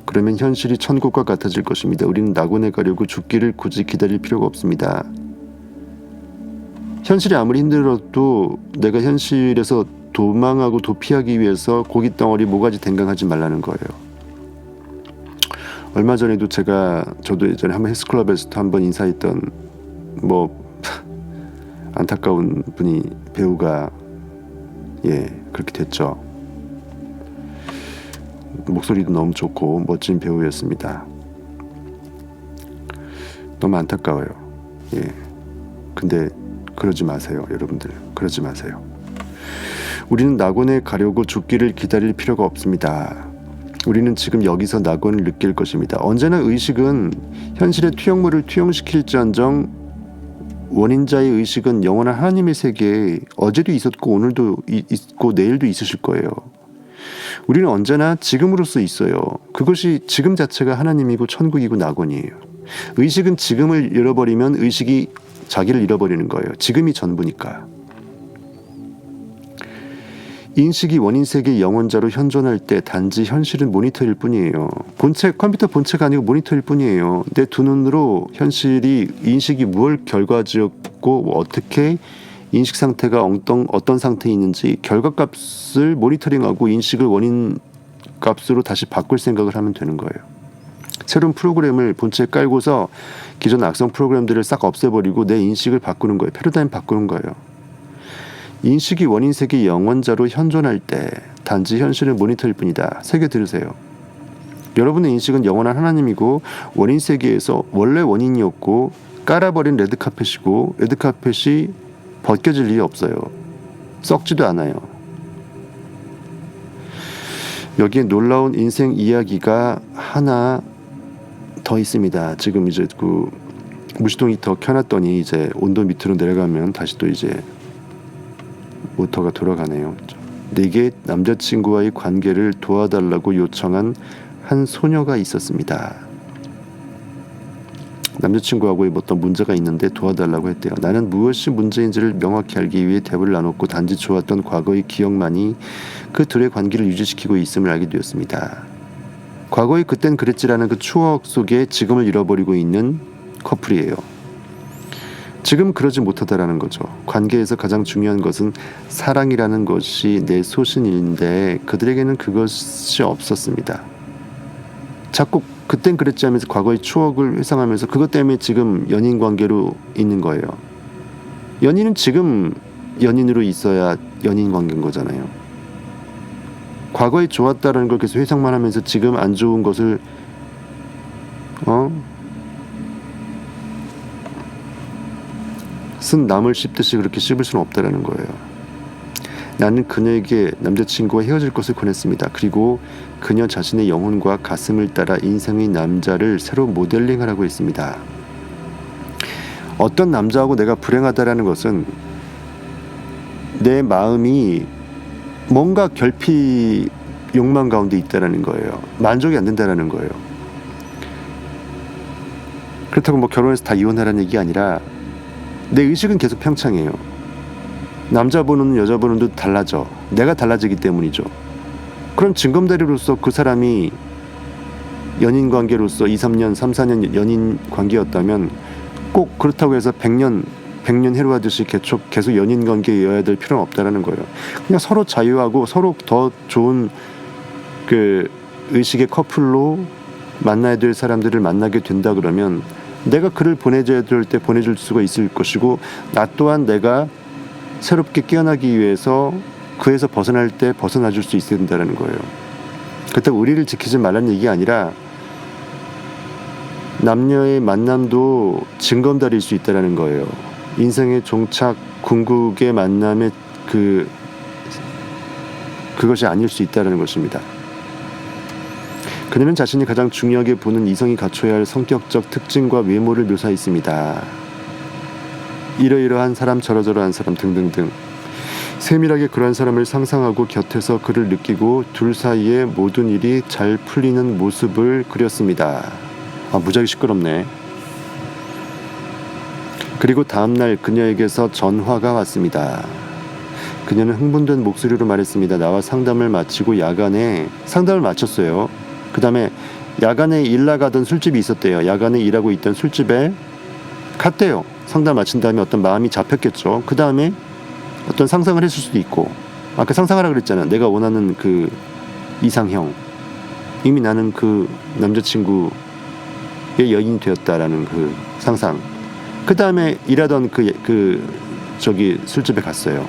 그러면 현실이 천국과 같아질 것입니다. 우리는 낙원에 가려고 죽기를 굳이 기다릴 필요가 없습니다. 현실이 아무리 힘들어도 내가 현실에서 도망하고 도피하기 위해서 고깃덩어리 모가지 댕강하지 말라는 거예요. 얼마 전에도 저도 예전에 한번 헬스클럽에서도 한번 인사했던 안타까운 분이 배우가 그렇게 됐죠. 목소리도 너무 좋고 멋진 배우였습니다. 너무 안타까워요. 근데 그러지 마세요, 여러분들. 그러지 마세요. 우리는 낙원에 가려고 죽기를 기다릴 필요가 없습니다. 우리는 지금 여기서 낙원을 느낄 것입니다. 언제나 의식은 현실의 투영물을 투영시킬지언정 원인자의 의식은 영원한 하나님의 세계에 어제도 있었고 오늘도 있고 내일도 있으실 거예요. 우리는 언제나 지금으로서 있어요. 그것이 지금 자체가 하나님이고 천국이고 낙원이에요. 의식은 지금을 잃어버리면 의식이 자기를 잃어버리는 거예요. 지금이 전부니까. 인식이 원인세계의 영혼자로 현존할 때 단지 현실은 모니터일 뿐이에요. 컴퓨터 본체가 아니고 모니터일 뿐이에요. 내 두 눈으로 인식이 무엇 결과지었고 어떻게 인식 상태가 어떤 상태에 있는지 결과값을 모니터링하고 인식을 원인 값으로 다시 바꿀 생각을 하면 되는 거예요. 새로운 프로그램을 본체에 깔고서 기존 악성 프로그램들을 싹 없애버리고 내 인식을 바꾸는 거예요. 패러다임 바꾸는 거예요. 인식이 원인 세계의 영원자로 현존할 때 단지 현실은 모니터일 뿐이다. 새겨 들으세요. 여러분의 인식은 영원한 하나님이고 원인 세계에서 원래 원인이었고 깔아버린 레드카펫이고 레드카펫이 벗겨질 일이 없어요. 썩지도 않아요. 여기에 놀라운 인생 이야기가 하나 더 있습니다. 지금 이제 무시동 히터 켜놨더니 이제 온도 밑으로 내려가면 다시 또 이제 모터가 돌아가네요. 내게 남자친구와의 관계를 도와달라고 요청한 한 소녀가 있었습니다. 남자친구하고의 어떤 문제가 있는데 도와달라고 했대요. 나는 무엇이 문제인지를 명확히 알기 위해 대화를 나눴고 단지 좋았던 과거의 기억만이 그 둘의 관계를 유지시키고 있음을 알게 되었습니다. 과거의 그땐 그랬지라는 그 추억 속에 지금을 잃어버리고 있는 커플이에요. 지금 그러지 못하다라는 거죠. 관계에서 가장 중요한 것은 사랑이라는 것이 내 소신인데 그들에게는 그것이 없었습니다. 자꾸 그땐 그랬지 하면서 과거의 추억을 회상하면서 그것 때문에 지금 연인 관계로 있는 거예요. 연인은 지금 연인으로 있어야 연인 관계인 거잖아요. 과거에 좋았다라는 걸 계속 회상만 하면서 지금 안 좋은 것을 쓴 나물 씹듯이 그렇게 씹을 수는 없다라는 거예요. 나는 그녀에게 남자친구와 헤어질 것을 권했습니다. 그리고 그녀 자신의 영혼과 가슴을 따라 인생의 남자를 새로 모델링하라고 했습니다. 어떤 남자하고 내가 불행하다라는 것은 내 마음이 뭔가 결핍 욕망 가운데 있다라는 거예요. 만족이 안 된다라는 거예요. 그렇다고 결혼해서 다 이혼하라는 얘기 아니라 내 의식은 계속 평창해요. 남자 보는 여자 보는 도 달라져. 내가 달라지기 때문이죠. 그럼 징검다리로서 그 사람이 연인 관계로서 2, 3년, 3, 4년 연인 관계였다면 꼭 그렇다고 해서 100년 백년 해로하듯이 계속 연인 관계여야 될 필요는 없다라는 거예요. 그냥 서로 자유하고 서로 더 좋은 그 의식의 커플로 만나야 될 사람들을 만나게 된다 그러면 내가 글을 보내줘야 될 때 보내줄 수가 있을 것이고 나 또한 내가 새롭게 깨어나기 위해서 그에서 벗어날 때 벗어나줄 수 있어야 된다는 거예요. 그렇다고 우리를 지키지 말라는 얘기가 아니라 남녀의 만남도 징검다리일 수 있다는 거예요. 인생의 종착 궁극의 만남의 그것이 아닐 수 있다는 것입니다. 그녀는 자신이 가장 중요하게 보는 이성이 갖춰야 할 성격적 특징과 외모를 묘사했습니다. 이러이러한 사람, 저러저러한 사람 등등등. 세밀하게 그러한 사람을 상상하고 곁에서 그를 느끼고 둘 사이에 모든 일이 잘 풀리는 모습을 그렸습니다. 무지하게 시끄럽네. 그리고 다음날 그녀에게서 전화가 왔습니다. 그녀는 흥분된 목소리로 말했습니다. 나와 상담을 마치고 야간에 상담을 마쳤어요. 그 다음에 야간에 일 나가던 술집이 있었대요. 야간에 일하고 있던 술집에 갔대요. 상담 마친 다음에 어떤 마음이 잡혔겠죠. 그 다음에 어떤 상상을 했을 수도 있고 아까 상상하라 그랬잖아. 내가 원하는 그 이상형 이미 나는 그 남자친구의 여인이 되었다라는 그 상상. 그 다음에 일하던 저기 술집에 갔어요.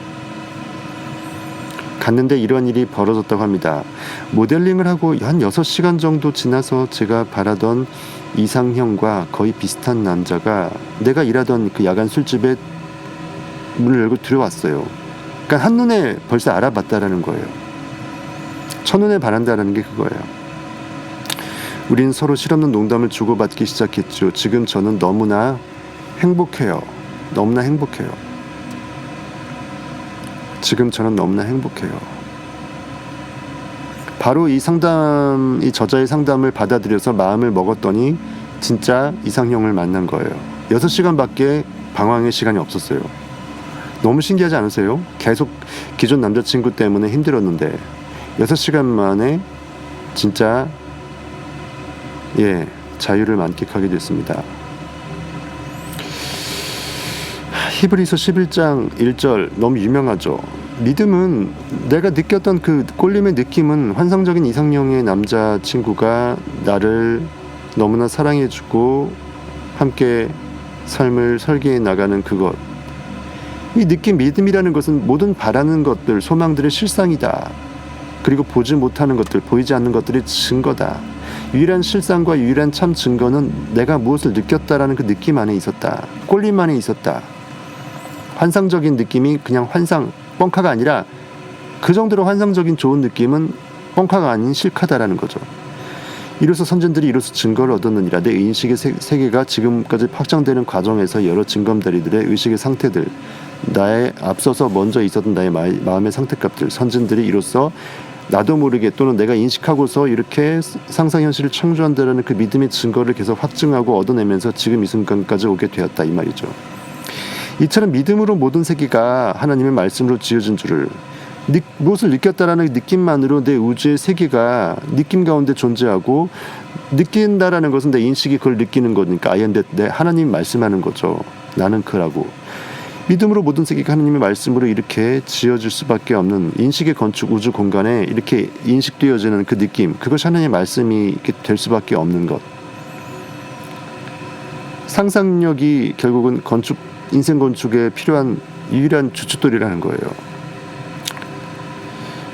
갔는데 이런 일이 벌어졌다고 합니다. 모델링을 하고 한 6시간 정도 지나서 제가 바라던 이상형과 거의 비슷한 남자가 내가 일하던 그 야간 술집에 문을 열고 들어왔어요. 그러니까 한눈에 벌써 알아봤다라는 거예요. 첫눈에 반한다라는 게 그거예요. 우린 서로 실없는 농담을 주고받기 시작했죠. 지금 저는 너무나 행복해요. 너무나 행복해요. 지금 저는 너무나 행복해요. 바로 이 저자의 상담을 받아들여서 마음을 먹었더니 진짜 이상형을 만난 거예요. 6시간밖에 방황의 시간이 없었어요. 너무 신기하지 않으세요? 계속 기존 남자친구 때문에 힘들었는데 6시간 만에 진짜 자유를 만끽하게 됐습니다. 히브리서 11장 1절 너무 유명하죠. 믿음은 내가 느꼈던 그 꼴림의 느낌은 환상적인 이상형의 남자친구가 나를 너무나 사랑해주고 함께 삶을 설계해 나가는 그것. 이 느낌, 믿음이라는 것은 모든 바라는 것들, 소망들의 실상이다. 그리고 보지 못하는 것들, 보이지 않는 것들의 증거다. 유일한 실상과 유일한 참 증거는 내가 무엇을 느꼈다라는 그 느낌 안에 있었다. 꼴림 안에 있었다. 환상적인 느낌이 그냥 뻥카가 아니라 그 정도로 환상적인 좋은 느낌은 뻥카가 아닌 실카다라는 거죠. 이로써 선진들이 이로써 증거를 얻었느니라. 내 인식의 세계가 지금까지 확장되는 과정에서 여러 증검다리들의 의식의 상태들, 나의 앞서서 먼저 있었던 나의 마음의 상태값들, 선진들이 이로써 나도 모르게 또는 내가 인식하고서 이렇게 상상현실을 창조한다는 그 믿음의 증거를 계속 확증하고 얻어내면서 지금 이 순간까지 오게 되었다 이 말이죠. 이처럼 믿음으로 모든 세계가 하나님의 말씀으로 지어진 줄을 무엇을 느꼈다라는 느낌만으로 내 우주의 세계가 느낌 가운데 존재하고 느낀다라는 것은 내 인식이 그걸 느끼는 거니까 내 하나님이 말씀하는 거죠. 나는 그라고. 믿음으로 모든 세계가 하나님의 말씀으로 이렇게 지어질 수밖에 없는 인식의 건축 우주 공간에 이렇게 인식되어지는 그 느낌, 그것이 하나님의 말씀이 이렇게 될 수밖에 없는 것. 상상력이 결국은 인생 건축에 필요한 유일한 주춧돌이라는 거예요.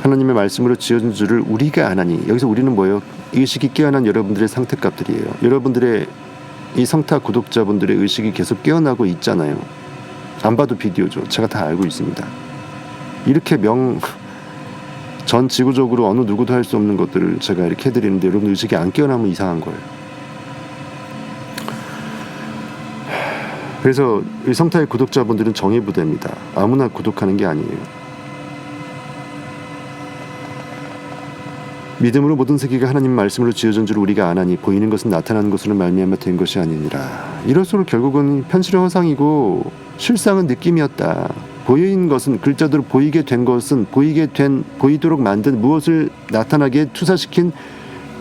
하나님의 말씀으로 지어진 줄을 우리가 아나니, 여기서 우리는 뭐예요? 의식이 깨어난 여러분들의 상태값들이에요. 여러분들의 이 성타 구독자분들의 의식이 계속 깨어나고 있잖아요. 안 봐도 비디오죠. 제가 다 알고 있습니다. 이렇게 전 지구적으로 어느 누구도 할 수 없는 것들을 제가 이렇게 해드리는데 여러분 의식이 안 깨어나면 이상한 거예요. 그래서 이 성타의 구독자분들은 정예부대입니다. 아무나 구독하는 게 아니에요. 믿음으로 모든 세계가 하나님 말씀으로 지어진 줄 우리가 아나니 보이는 것은 나타나는 것으로 말미암아 된 것이 아니니라. 이럴수록 결국은 편실의 허상이고 실상은 느낌이었다. 보이는 것은 글자대로 보이게 된 것은 보이도록 만든 무엇을 나타나게 투사시킨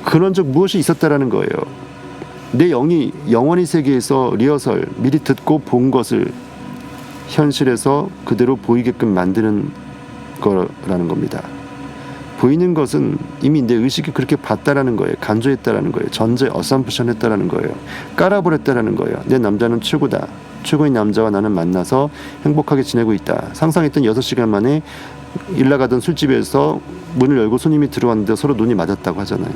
근원적 무엇이 있었다라는 거예요. 내 영이 영원히 세계에서 리허설 미리 듣고 본 것을 현실에서 그대로 보이게끔 만드는 거라는 겁니다. 보이는 것은 이미 내 의식이 그렇게 봤다라는 거예요. 간주했다라는 거예요. 전제 어삼프션 했다라는 거예요. 깔아버렸다라는 거예요. 내 남자는 최고다. 최고인 남자와 나는 만나서 행복하게 지내고 있다. 상상했던 6시간 만에 일 나가던 술집에서 문을 열고 손님이 들어왔는데 서로 눈이 맞았다고 하잖아요.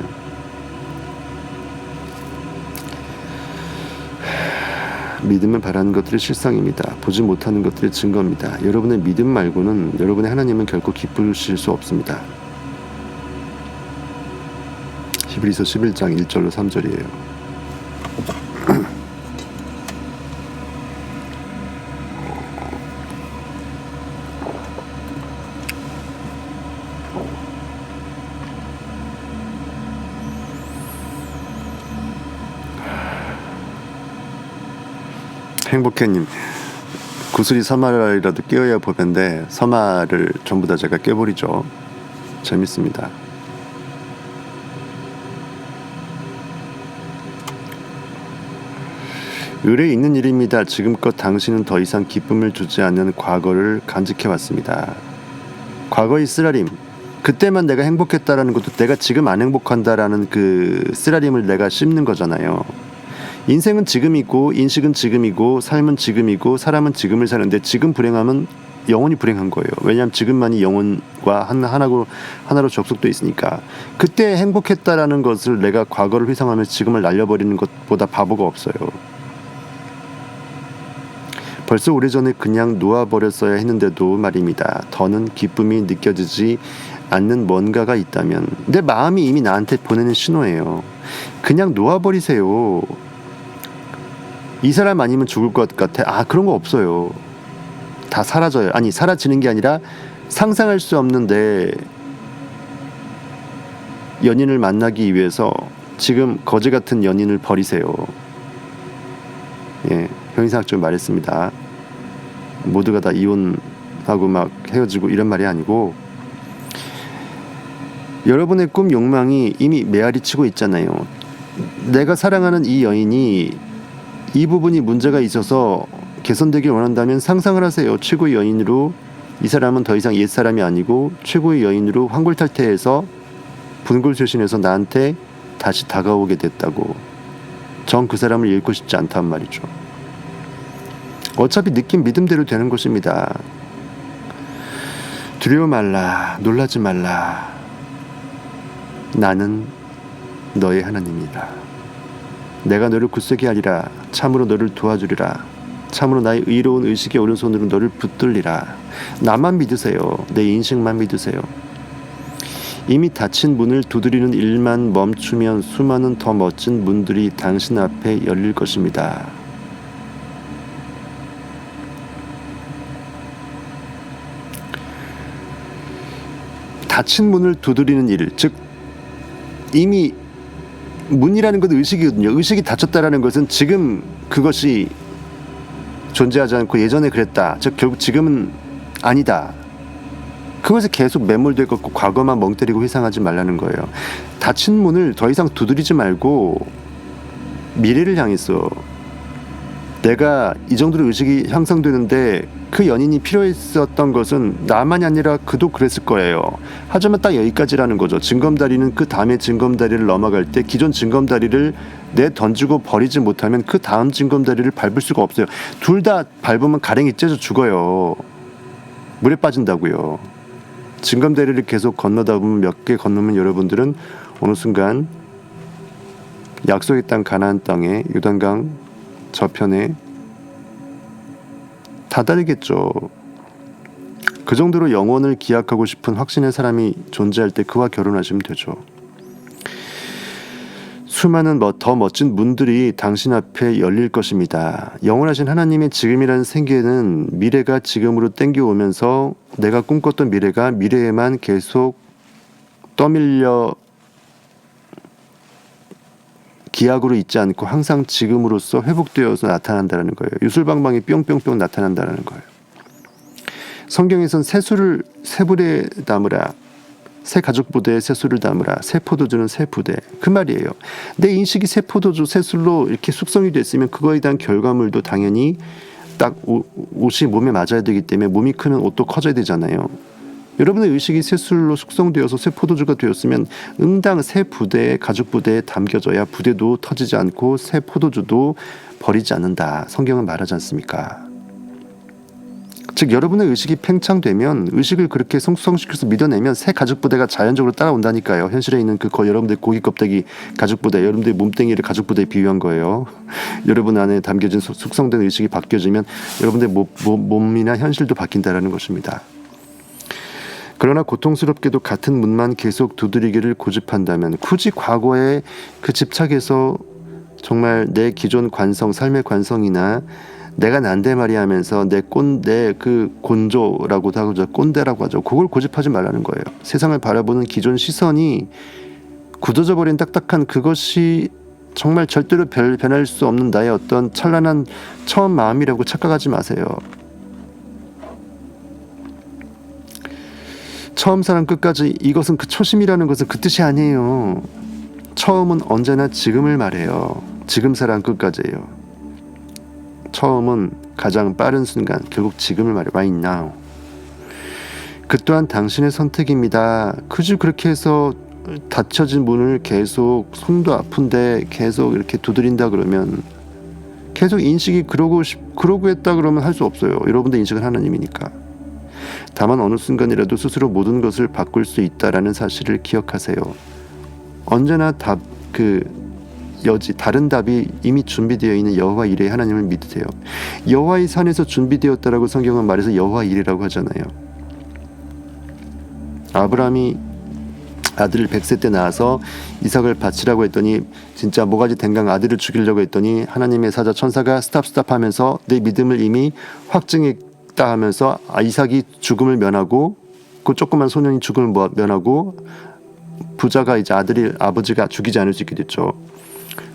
믿음은 바라는 것들의 실상입니다. 보지 못하는 것들의 증거입니다. 여러분의 믿음 말고는 여러분의 하나님은 결코 기쁘실 수 없습니다. 히브리서 11장 1절로 3절이에요. 행복해님, 구슬이 서말이라도 깨어야 보배인데 서말을 전부 다 제가 깨버리죠. 재밌습니다. 의뢰 있는 일입니다. 지금껏 당신은 더 이상 기쁨을 주지 않는 과거를 간직해왔습니다. 과거의 쓰라림, 그때만 내가 행복했다라는 것도 내가 지금 안 행복한다라는 그 쓰라림을 내가 씹는 거잖아요. 인생은 지금이고 인식은 지금이고 삶은 지금이고 사람은 지금을 사는데 지금 불행하면 영원히 불행한 거예요. 왜냐하면 지금만이 영혼과 하나로 접속돼 있으니까. 그때 행복했다라는 것을 내가 과거를 회상하면서 지금을 날려버리는 것보다 바보가 없어요. 벌써 오래전에 그냥 놓아버렸어야 했는데도 말입니다. 더는 기쁨이 느껴지지 않는 뭔가가 있다면 내 마음이 이미 나한테 보내는 신호예요. 그냥 놓아버리세요. 이 사람 아니면 죽을 것 같아. 그런 거 없어요. 다 사라져요. 아니, 사라지는 게 아니라 상상할 수 없는데 연인을 만나기 위해서 지금 거지 같은 연인을 버리세요. 예, 형이상학적으로 말했습니다. 모두가 다 이혼하고 막 헤어지고 이런 말이 아니고 여러분의 꿈 욕망이 이미 메아리 치고 있잖아요. 내가 사랑하는 이 여인이 이 부분이 문제가 있어서 개선되길 원한다면 상상을 하세요. 최고의 여인으로 이 사람은 더 이상 옛사람이 아니고 최고의 여인으로 환골탈태해서 분골쇄신해서 나한테 다시 다가오게 됐다고. 전 그 사람을 잃고 싶지 않단 말이죠. 어차피 느낌 믿음대로 되는 것입니다. 두려워 말라. 놀라지 말라. 나는 너의 하나님이다. 내가 너를 굳세게 하리라. 참으로 너를 도와주리라. 참으로 나의 의로운 의식의 오른손으로 너를 붙들리라. 나만 믿으세요. 내 인식만 믿으세요. 이미 닫힌 문을 두드리는 일만 멈추면 수많은 더 멋진 문들이 당신 앞에 열릴 것입니다. 닫힌 문을 두드리는 일, 즉 이미 문이라는 것은 의식이거든요. 의식이 닫혔다라는 것은 지금 그것이 존재하지 않고 예전에 그랬다. 즉 결국 지금은 아니다. 그것에 계속 매몰될 것 같고 과거만 멍 때리고 회상하지 말라는 거예요. 닫힌 문을 더 이상 두드리지 말고 미래를 향해서 내가 이 정도로 의식이 형성되는데 그 연인이 필요했었던 것은 나만이 아니라 그도 그랬을 거예요. 하지만 딱 여기까지라는 거죠. 징검다리는 그 다음에 징검다리를 넘어갈 때 기존 징검다리를 내던지고 버리지 못하면 그 다음 징검다리를 밟을 수가 없어요. 둘 다 밟으면 가랭이 째져 죽어요. 물에 빠진다고요. 징검다리를 계속 건너다 보면 몇 개 건너면 여러분들은 어느 순간 약속의 땅 가나안 땅에 요단강 저편에 다다르겠죠. 그 정도로 영원을 기약하고 싶은 확신의 사람이 존재할 때 그와 결혼하시면 되죠. 수많은 더 멋진 문들이 당신 앞에 열릴 것입니다. 영원하신 하나님의 지금이라는 생계는 미래가 지금으로 땡겨오면서 내가 꿈꿨던 미래가 미래에만 계속 떠밀려 기약으로 있지 않고 항상 지금으로서 회복되어서 나타난다는 거예요. 유술방방이 뿅뿅뿅 나타난다는 거예요. 성경에선 새술을 새불에 담으라, 새 가죽부대에 새술을 담으라, 새 포도주는 새 부대, 그 말이에요. 내 인식이 새 포도주, 새술로 이렇게 숙성이 됐으면 그거에 대한 결과물도 당연히 딱 옷이 몸에 맞아야 되기 때문에 몸이 크면 옷도 커져야 되잖아요. 여러분의 의식이 쇠술로 숙성되어서 쇠 포도주가 되었으면 응당 새 부대에 가죽 부대에 담겨져야 부대도 터지지 않고 새 포도주도 버리지 않는다. 성경은 말하지 않습니까? 즉 여러분의 의식이 팽창되면 의식을 그렇게 숙성시켜서 믿어내면 새 가죽 부대가 자연적으로 따라온다니까요. 현실에 있는 여러분들 고기 껍데기 가죽 부대, 여러분들 몸뚱이를 가죽 부대에 비유한 거예요. 여러분 안에 담겨진 숙성된 의식이 바뀌어지면 여러분들 몸이나 현실도 바뀐다라는 것입니다. 그러나 고통스럽게도 같은 문만 계속 두드리기를 고집한다면 굳이 과거에 그 집착에서 정말 내 기존 관성, 삶의 관성이나 내가 난데 말이 하면서 내 그 곤조라고도 하죠. 꼰대라고 하죠. 그걸 고집하지 말라는 거예요. 세상을 바라보는 기존 시선이 굳어져 버린 딱딱한 그것이 정말 절대로 변할 수 없는 나의 어떤 찬란한 처음 마음이라고 착각하지 마세요. 처음 사랑 끝까지 이것은 그 초심이라는 것은 그 뜻이 아니에요. 처음은 언제나 지금을 말해요. 지금 사랑 끝까지예요. 처음은 가장 빠른 순간, 결국 지금을 말해. Right now. 그 또한 당신의 선택입니다. 그저 그렇게 해서 닫혀진 문을 계속 손도 아픈데 계속 이렇게 두드린다 그러면 계속 인식이 그러고 했다 그러면 할 수 없어요. 여러분들 인식은 하나님이니까. 다만 어느 순간이라도 스스로 모든 것을 바꿀 수 있다라는 사실을 기억하세요. 언제나 다른 답이 이미 준비되어 있는 여호와 이레 하나님을 믿으세요. 여호와의 산에서 준비되었다라고 성경은 말해서 여호와 이레라고 하잖아요. 아브라함이 아들을 100세 때 낳아서 이삭을 바치라고 했더니 진짜 모가지 댕강 아들을 죽이려고 했더니 하나님의 사자 천사가 스탑 하면서 내 믿음을 이미 확증했다 하면서 이삭이 죽음을 면하고 그 조그만 소년이 죽음을 면하고 부자가 이제 아버지가 죽이지 않을 수 있게 됐죠.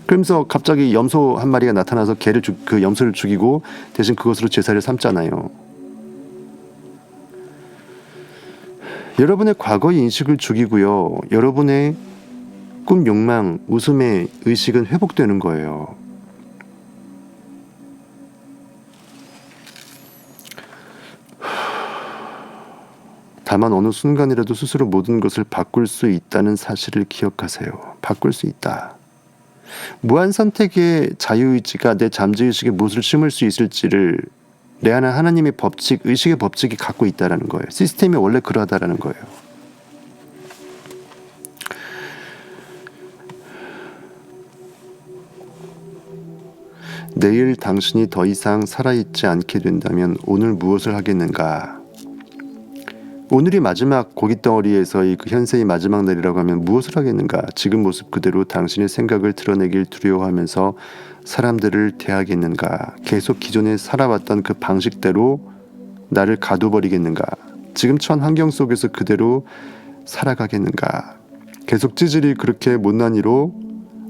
그러면서 갑자기 염소 한 마리가 나타나서 그 염소를 죽이고 대신 그것으로 제사를 삼잖아요. 여러분의 과거의 인식을 죽이고요. 여러분의 꿈, 욕망, 웃음의 의식은 회복되는 거예요. 다만 어느 순간이라도 스스로 모든 것을 바꿀 수 있다는 사실을 기억하세요. 바꿀 수 있다. 무한 선택의 자유의지가 내 잠재의식에 무엇을 심을 수 있을지를 내 안에 하나님의 법칙, 의식의 법칙이 갖고 있다는 거예요. 시스템이 원래 그러하다는 거예요. 내일 당신이 더 이상 살아있지 않게 된다면 오늘 무엇을 하겠는가? 오늘이 마지막 고깃덩어리에서의 그 현세의 마지막 날이라고 하면 무엇을 하겠는가? 지금 모습 그대로 당신의 생각을 드러내길 두려워하면서 사람들을 대하겠는가? 계속 기존에 살아왔던 그 방식대로 나를 가둬버리겠는가? 지금 처한 환경 속에서 그대로 살아가겠는가? 계속 찌질이 그렇게 못난 이로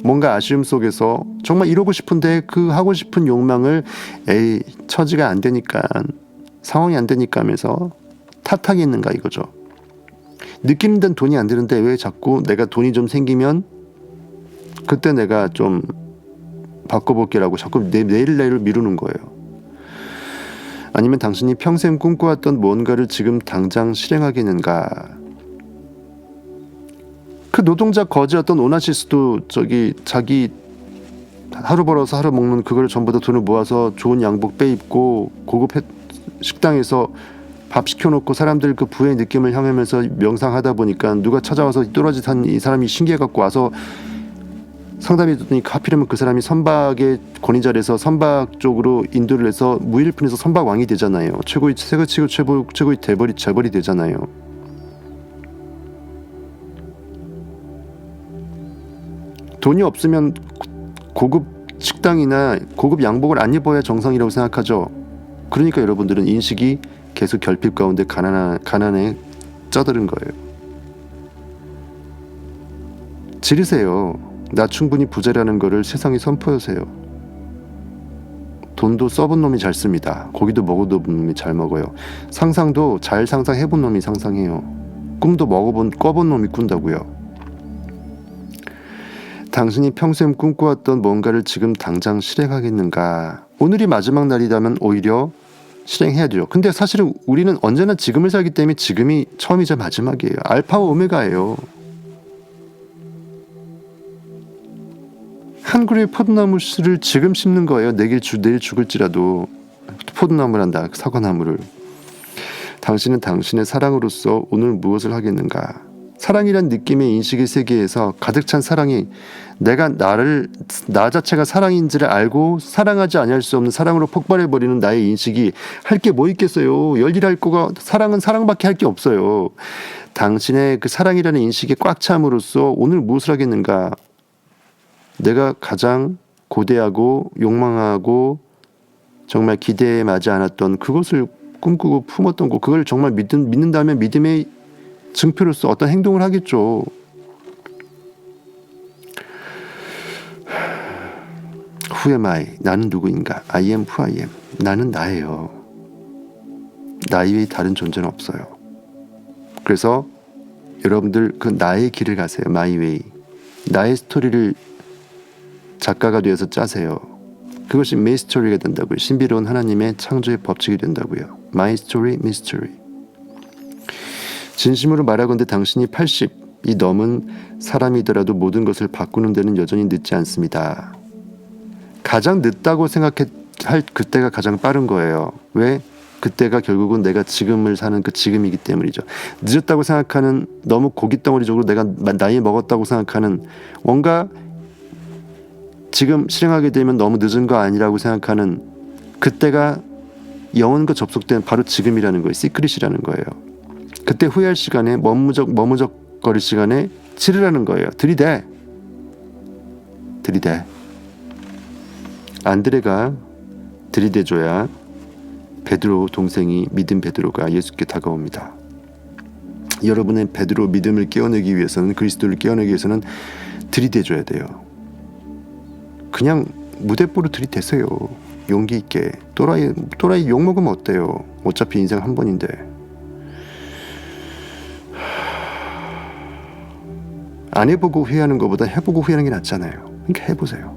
뭔가 아쉬움 속에서 정말 이러고 싶은데 그 하고 싶은 욕망을 처지가 안 되니까 상황이 안 되니까 하면서 탓하겠는가 이거죠. 느끼는 데는 돈이 안 되는데 왜 자꾸 내가 돈이 좀 생기면 그때 내가 좀 바꿔볼게라고 자꾸 내일을 미루는 거예요. 아니면 당신이 평생 꿈꿔왔던 뭔가를 지금 당장 실행하겠는가. 그 노동자 거지 어떤 오나시스도 자기 하루 벌어서 하루 먹는 그걸 전부 다 돈을 모아서 좋은 양복 빼입고 고급 식당에서 밥 시켜놓고 사람들 그 부의 느낌을 향하면서 명상하다 보니까 누가 찾아와서 뚜러지 산 이 사람이 신기해갖고 와서 상담해줬더니 하필이면 그 사람이 선박의 권위자리에서 선박 쪽으로 인도를 해서 무일푼에서 선박 왕이 되잖아요. 최고의 재벌이 되잖아요. 돈이 없으면 고급 식당이나 고급 양복을 안 입어야 정상이라고 생각하죠. 그러니까 여러분들은 인식이 계속 결핍 가운데 가난에 쩌드는 거예요. 지르세요. 나 충분히 부자라는 거를 세상에 선포하세요. 돈도 써본 놈이 잘 씁니다. 고기도 먹어본 놈이 잘 먹어요. 상상도 잘 상상해본 놈이 상상해요. 꿈도 꿔본 놈이 꾼다고요. 당신이 평생 꿈꿔왔던 뭔가를 지금 당장 실행하겠는가? 오늘이 마지막 날이라면 오히려 실행해야죠. 근데 사실은 우리는 언제나 지금을 살기 때문에 지금이 처음이자 마지막이에요. 알파와 오메가예요. 한 그루의 포도나무 씨를 지금 심는 거예요. 내일 죽을지라도 포도나무란다. 사과나무를. 당신은 당신의 사랑으로서 오늘 무엇을 하겠는가? 사랑이란 느낌의 인식의 세계에서 가득 찬 사랑이 내가 나 자체가 사랑인지를 알고 사랑하지 아니할 수 없는 사랑으로 폭발해버리는 나의 인식이 할 게 뭐 있겠어요. 열일할 거가 사랑은 사랑밖에 할 게 없어요. 당신의 그 사랑이라는 인식에 꽉 참으로써 오늘 무엇을 하겠는가? 내가 가장 고대하고 욕망하고 정말 기대에 맞지 않았던 그것을 꿈꾸고 품었던 것, 그걸 정말 믿는다면 믿음의 증표로서 어떤 행동을 하겠죠. Who am I? 나는 누구인가? I am who I am. 나는 나예요. 나 이외에 다른 존재는 없어요. 그래서 여러분들 그 나의 길을 가세요. My way. 나의 스토리를 작가가 되어서 짜세요. 그것이 미스터리가 된다고요. 신비로운 하나님의 창조의 법칙이 된다고요. My story, mystery. 진심으로 말하건대 당신이 80이 넘은 사람이더라도 모든 것을 바꾸는 데는 여전히 늦지 않습니다. 가장 늦다고 생각할 그때가 가장 빠른 거예요. 왜? 그때가 결국은 내가 지금을 사는 그 지금이기 때문이죠. 늦었다고 생각하는, 너무 고깃덩어리적으로 내가 나이 먹었다고 생각하는, 뭔가 지금 실행하게 되면 너무 늦은 거 아니라고 생각하는 그때가 영혼과 접속된 바로 지금이라는 거예요. 시크릿이라는 거예요. 그때 후회할 시간에 머무적거릴 시간에 치르라는 거예요. 들이대. 안드레가 들이대줘야 베드로 동생이 믿음 베드로가 예수께 다가옵니다. 여러분의 베드로 믿음을 깨어내기 위해서는, 그리스도를 깨어내기 위해서는 들이대줘야 돼요. 그냥 무대뽀로 들이대세요. 용기 있게. 또라이 욕먹으면 어때요? 어차피 인생 한 번인데. 안 해보고 후회하는 것보다 해보고 후회하는 게 낫잖아요. 그러니까 해보세요.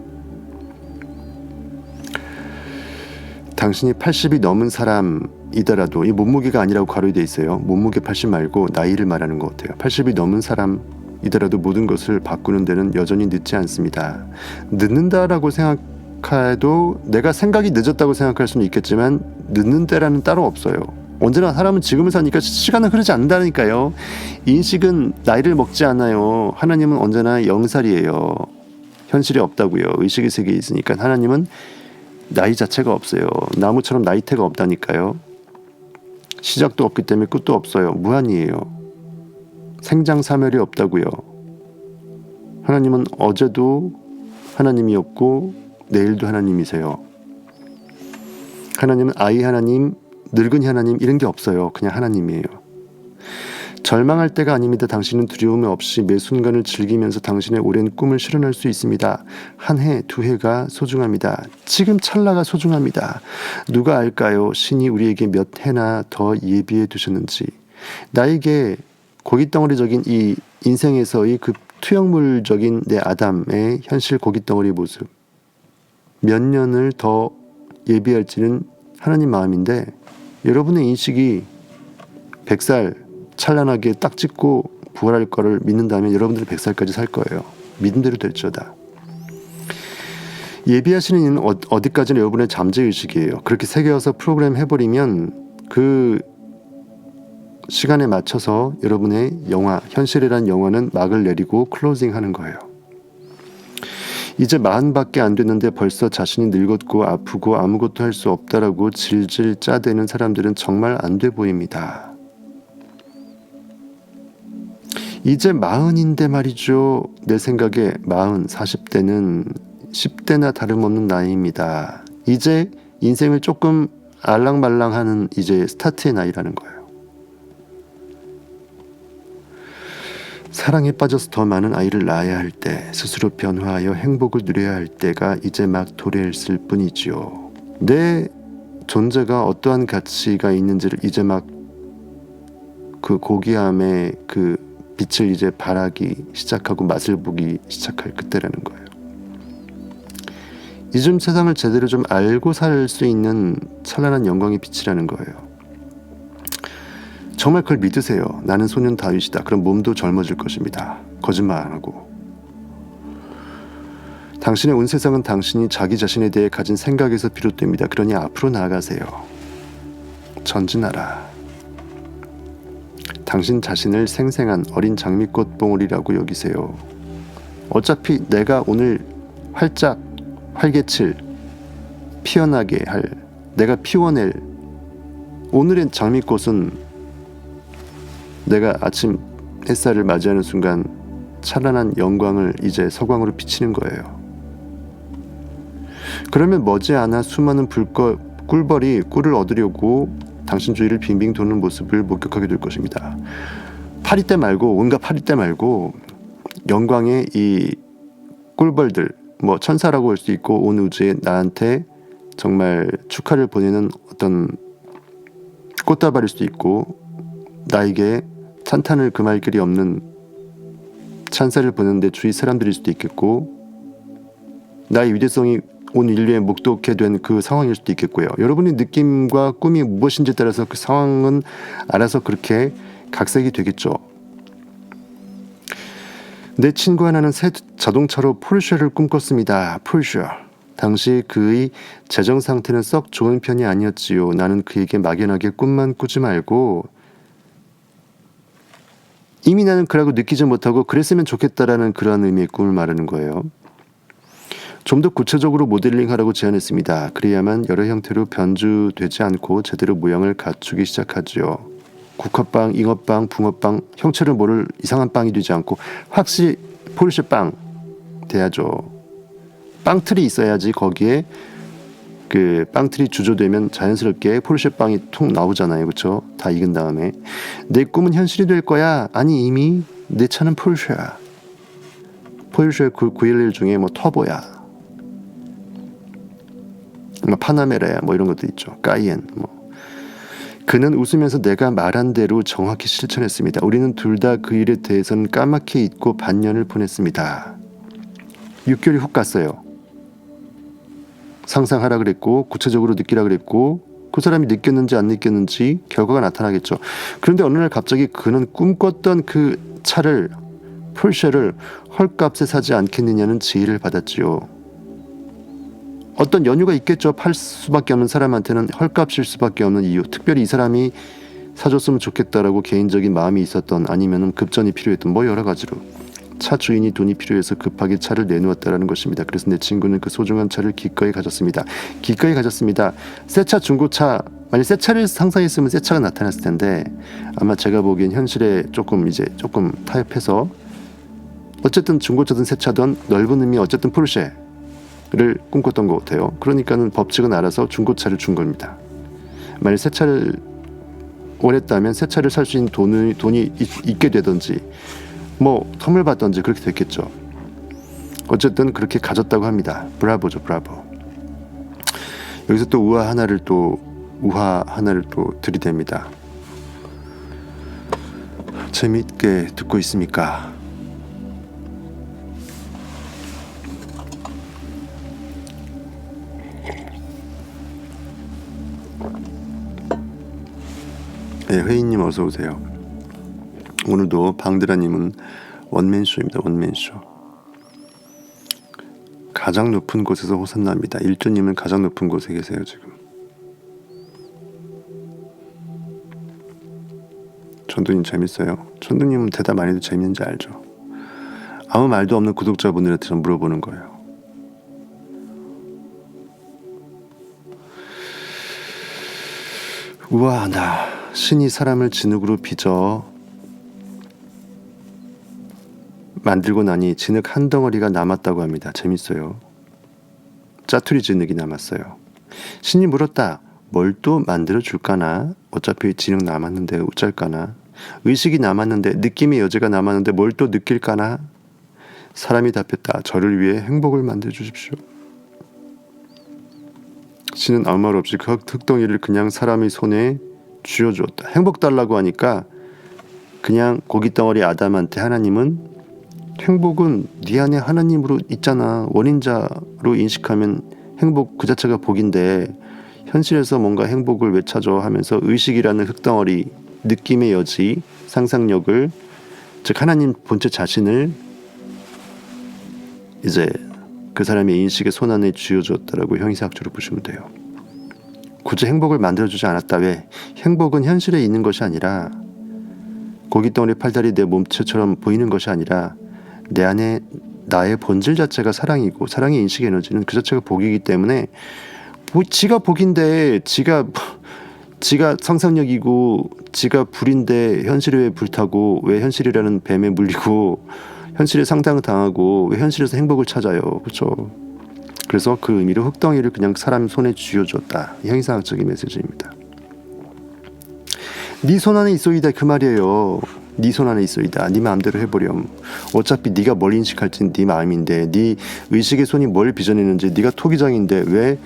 당신이 80이 넘은 사람이더라도, 이 몸무게가 아니라고 가로에 돼 있어요. 몸무게 80 말고 나이를 말하는 것 같아요. 80이 넘은 사람이더라도 모든 것을 바꾸는 데는 여전히 늦지 않습니다. 늦는다라고 생각해도 내가 생각이 늦었다고 생각할 수는 있겠지만 늦는 때라는 따로 없어요. 언제나 사람은 지금을 사니까 시간은 흐르지 않는다니까요. 인식은 나이를 먹지 않아요. 하나님은 언제나 영살이에요. 현실이 없다고요. 의식의 세계에 있으니까 하나님은 나이 자체가 없어요. 나무처럼 나이테가 없다니까요. 시작도 없기 때문에 끝도 없어요. 무한이에요. 생장사멸이 없다고요. 하나님은 어제도 하나님이었고 내일도 하나님이세요. 하나님은 아이 하나님, 늙은이 하나님 이런 게 없어요. 그냥 하나님이에요. 절망할 때가 아닙니다. 당신은 두려움 없이 매 순간을 즐기면서 당신의 오랜 꿈을 실현할 수 있습니다. 한 해, 두 해가 소중합니다. 지금 찰나가 소중합니다. 누가 알까요? 신이 우리에게 몇 해나 더 예비해 두셨는지. 나에게 고깃덩어리적인 이 인생에서의 그 투영물적인 내 아담의 현실 고깃덩어리 모습, 몇 년을 더 예비할지는 하나님 마음인데, 여러분의 인식이 100살 찬란하게 딱 찍고 부활할 거를 믿는다면 여러분들은 100살까지 살 거예요. 믿음대로 될지어다. 예비하시는 이는 어디까지나 여러분의 잠재의식이에요. 그렇게 새겨서 프로그램 해버리면 그 시간에 맞춰서 여러분의 영화, 현실이라는 영화는 막을 내리고 클로징 하는 거예요. 이제 40밖에 안 됐는데 벌써 자신이 늙었고 아프고 아무것도 할 수 없다라고 질질 짜대는 사람들은 정말 안 돼 보입니다. 이제 40인데 말이죠. 내 생각에 40대는 10대나 다름없는 나이입니다. 이제 인생을 조금 알랑말랑하는 이제 스타트의 나이라는 거예요. 사랑에 빠져서 더 많은 아이를 낳아야 할 때, 스스로 변화하여 행복을 누려야 할 때가 이제 막 도래했을 뿐이지요. 내 존재가 어떠한 가치가 있는지를 이제 막 그 고귀함의 그 빛을 이제 발하기 시작하고 맛을 보기 시작할 그때라는 거예요. 이즘 세상을 제대로 좀 알고 살 수 있는 찬란한 영광의 빛이라는 거예요. 정말 그걸 믿으세요. 나는 소년 다윗이다. 그럼 몸도 젊어질 것입니다. 거짓말 안 하고. 당신의 온 세상은 당신이 자기 자신에 대해 가진 생각에서 비롯됩니다. 그러니 앞으로 나아가세요. 전진하라. 당신 자신을 생생한 어린 장미꽃 봉우리라고 여기세요. 어차피 내가 오늘 활짝 활개칠 피어나게 할 내가 피워낼 오늘의 장미꽃은 내가 아침 햇살을 맞이하는 순간 찬란한 영광을 이제 서광으로 비치는 거예요. 그러면 머지않아 수많은 꿀벌이 꿀을 얻으려고 당신 주위를 빙빙 도는 모습을 목격하게 될 것입니다. 파리떼 말고 온갖 파리떼 말고 영광의 이 꿀벌들 뭐 천사라고 할 수 있고 온 우주에 나한테 정말 축하를 보내는 어떤 꽃다발일 수도 있고 나에게 찬탄을 금할 길이 없는 찬사를 보내는데 주위 사람들일 수도 있겠고 나의 위대성이 온 인류에 목독게 된 그 상황일 수도 있겠고요. 여러분의 느낌과 꿈이 무엇인지에 따라서 그 상황은 알아서 그렇게 각색이 되겠죠. 내 친구 하나는 새 자동차로 포르쉐를 꿈꿨습니다. 포르쉐. 당시 그의 재정 상태는 썩 좋은 편이 아니었지요. 나는 그에게 막연하게 꿈만 꾸지 말고 이미 나는 그라고 느끼지 못하고 그랬으면 좋겠다라는 그런 의미의 꿈을 말하는 거예요. 좀 더 구체적으로 모델링하라고 제안했습니다. 그래야만 여러 형태로 변주되지 않고 제대로 모양을 갖추기 시작하지요. 국화빵, 잉어빵, 붕어빵 형체를 모를 이상한 빵이 되지 않고 확실히 포르쉐 빵 돼야죠. 빵틀이 있어야지 거기에 그 빵틀이 주조되면 자연스럽게 포르쉐 빵이 통 나오잖아요. 그렇죠? 다 익은 다음에 내 꿈은 현실이 될 거야. 아니 이미 내 차는 포르쉐야. 포르쉐 911 중에 뭐 터보야. 뭐 파나메라야 뭐 이런 것도 있죠. 까이엔 뭐. 그는 웃으면서 내가 말한 대로 정확히 실천했습니다. 우리는 둘 다 그 일에 대해서는 까맣게 잊고 반년을 보냈습니다. 6개월이 훅 갔어요. 상상하라 그랬고 구체적으로 느끼라 그랬고 그 사람이 느꼈는지 안 느꼈는지 결과가 나타나겠죠. 그런데 어느 날 갑자기 그는 꿈꿨던 그 차를 포르쉐를 헐값에 사지 않겠느냐는 지휘를 받았지요. 어떤 연유가 있겠죠. 팔 수밖에 없는 사람한테는 헐값일 수밖에 없는 이유. 특별히 이 사람이 사줬으면 좋겠다라고 개인적인 마음이 있었던 아니면 급전이 필요했던 뭐 여러 가지로 차 주인이 돈이 필요해서 급하게 차를 내놓았다라는 것입니다. 그래서 내 친구는 그 소중한 차를 기꺼이 가졌습니다. 기꺼이 가졌습니다. 새 차, 중고차 만약 새 차를 상상했으면 새 차가 나타났을 텐데 아마 제가 보기엔 현실에 조금 타협해서 어쨌든 중고차든 새 차든 넓은 의미 어쨌든 포르쉐 를 꿈꿨던 것 같아요. 그러니까는 법칙은 알아서 중고차를 준 겁니다. 만약 새 차를 원했다면 새 차를 살 수 있는 돈이 있게 되든지 뭐 텀을 받든지 그렇게 됐겠죠. 어쨌든 그렇게 가졌다고 합니다. 브라보죠, 브라보. 여기서 또 우화 하나를 또 들이댑니다. 재미있게 듣고 있습니까? 네, 회의님 어서 오세요. 오늘도 방드라님은 원맨쇼입니다. 원맨쇼. 가장 높은 곳에서 호산납니다. 일조님은 가장 높은 곳에 계세요 지금. 천두님 재밌어요? 천두님은 대답 안 해도 재밌는지 알죠? 아무 말도 없는 구독자분들한테 좀 물어보는 거예요. 우아하다. 신이 사람을 진흙으로 빚어 만들고 나니 진흙 한 덩어리가 남았다고 합니다. 재밌어요. 짜투리 진흙이 남았어요. 신이 물었다. 뭘 또 만들어 줄까나? 어차피 진흙 남았는데 어쩔까나? 의식이 남았는데 느낌의 여지가 남았는데 뭘 또 느낄까나? 사람이 답했다. 저를 위해 행복을 만들어 주십시오. 신은 아무 말 없이 그 흙덩이를 그냥 사람의 손에 쥐어주었다. 행복 달라고 하니까 그냥 고깃덩어리 아담한테 하나님은 행복은 네 안에 하나님으로 있잖아. 원인자로 인식하면 행복 그 자체가 복인데 현실에서 뭔가 행복을 왜 찾아 하면서 의식이라는 흙덩어리, 느낌의 여지, 상상력을, 즉 하나님 본체 자신을 이제 그 사람의 인식의 손안에 쥐어주었다라고 형이사학적으로 보시면 돼요. 굳이 행복을 만들어주지 않았다. 왜? 행복은 현실에 있는 것이 아니라 고깃덩어리 팔다리 내 몸체처럼 보이는 것이 아니라 내 안에 나의 본질 자체가 사랑이고 사랑의 인식 에너지는 그 자체가 복이기 때문에 지가 복인데 지가 상상력이고 지가 불인데 현실에 왜 불타고 왜 현실이라는 뱀에 물리고 현실에 상상당하고 왜 현실에서 행복을 찾아요. 그렇죠? 그래서 그 의미로 흙덩이를 그냥 사람 손에 쥐어줬다. 형이상학적인 메시지입니다. 네 손 안에 있어이다 그 말이에요. 네 손 안에 있어이다. 네 마음대로 해보렴. 어차피 네가 뭘 인식할지는 네 마음인데 네 의식의 손이 뭘 빚어내는지 네가 토기장인데 왜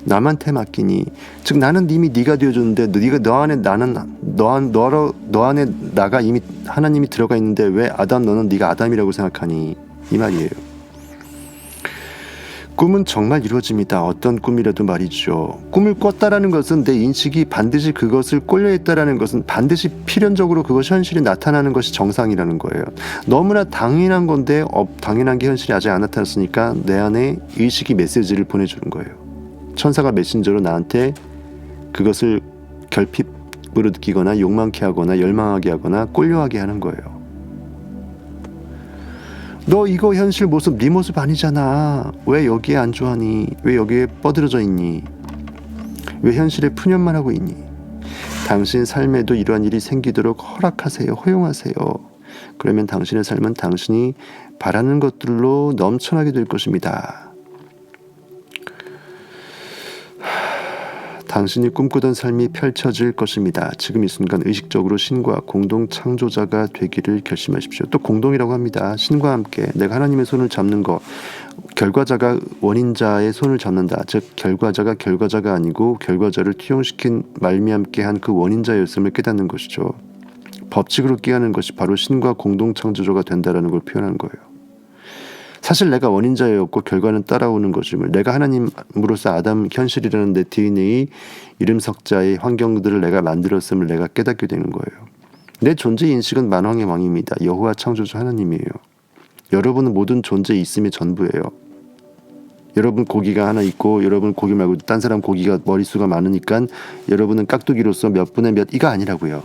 남한테 맡기니? 즉 나는 이미 네가 되어줬는데 네가 너 안에 나는 너 안에 나가 이미 하나님이 들어가 있는데 왜 아담 너는 네가 아담이라고 생각하니? 이 말이에요. 꿈은 정말 이루어집니다. 어떤 꿈이라도 말이죠. 꿈을 꿨다라는 것은 내 인식이 반드시 그것을 꼴려 있다라는 것은 반드시 필연적으로 그것이 현실이 나타나는 것이 정상이라는 거예요. 너무나 당연한 건데 당연한 게 현실이 아직 안 나타났으니까 내 안에 의식이 메시지를 보내주는 거예요. 천사가 메신저로 나한테 그것을 결핍으로 느끼거나 욕망케 하거나 열망하게 하거나 꼴려하게 하는 거예요. 너 이거 현실 모습 네 모습 아니잖아. 왜 여기에 안주하니? 왜 여기에 뻗어져 있니? 왜 현실에 푸념만 하고 있니? 당신 삶에도 이러한 일이 생기도록 허락하세요. 허용하세요. 그러면 당신의 삶은 당신이 바라는 것들로 넘쳐나게 될 것입니다. 당신이 꿈꾸던 삶이 펼쳐질 것입니다. 지금 이 순간 의식적으로 신과 공동 창조자가 되기를 결심하십시오. 또 공동이라고 합니다. 신과 함께 내가 하나님의 손을 잡는 것, 결과자가 원인자의 손을 잡는다. 즉 결과자가 아니고 결과자를 투영시킨 말미암게 한 그 원인자였음을 깨닫는 것이죠. 법칙으로 깨닫는 것이 바로 신과 공동 창조자가 된다라는 걸 표현하는 거예요. 사실 내가 원인자였고 결과는 따라오는 것임을, 내가 하나님으로서 아담 현실이라는 내 DNA 이름 석자의 환경들을 내가 만들었음을 내가 깨닫게 되는 거예요. 내 존재 인식은 만왕의 왕입니다. 여호와 창조주 하나님이에요. 여러분은 모든 존재 있음의 전부예요. 여러분 고기가 하나 있고 여러분 고기 말고 딴 사람 고기가 머릿수가 많으니까 여러분은 깍두기로서 몇 분의 몇 이가 아니라고요.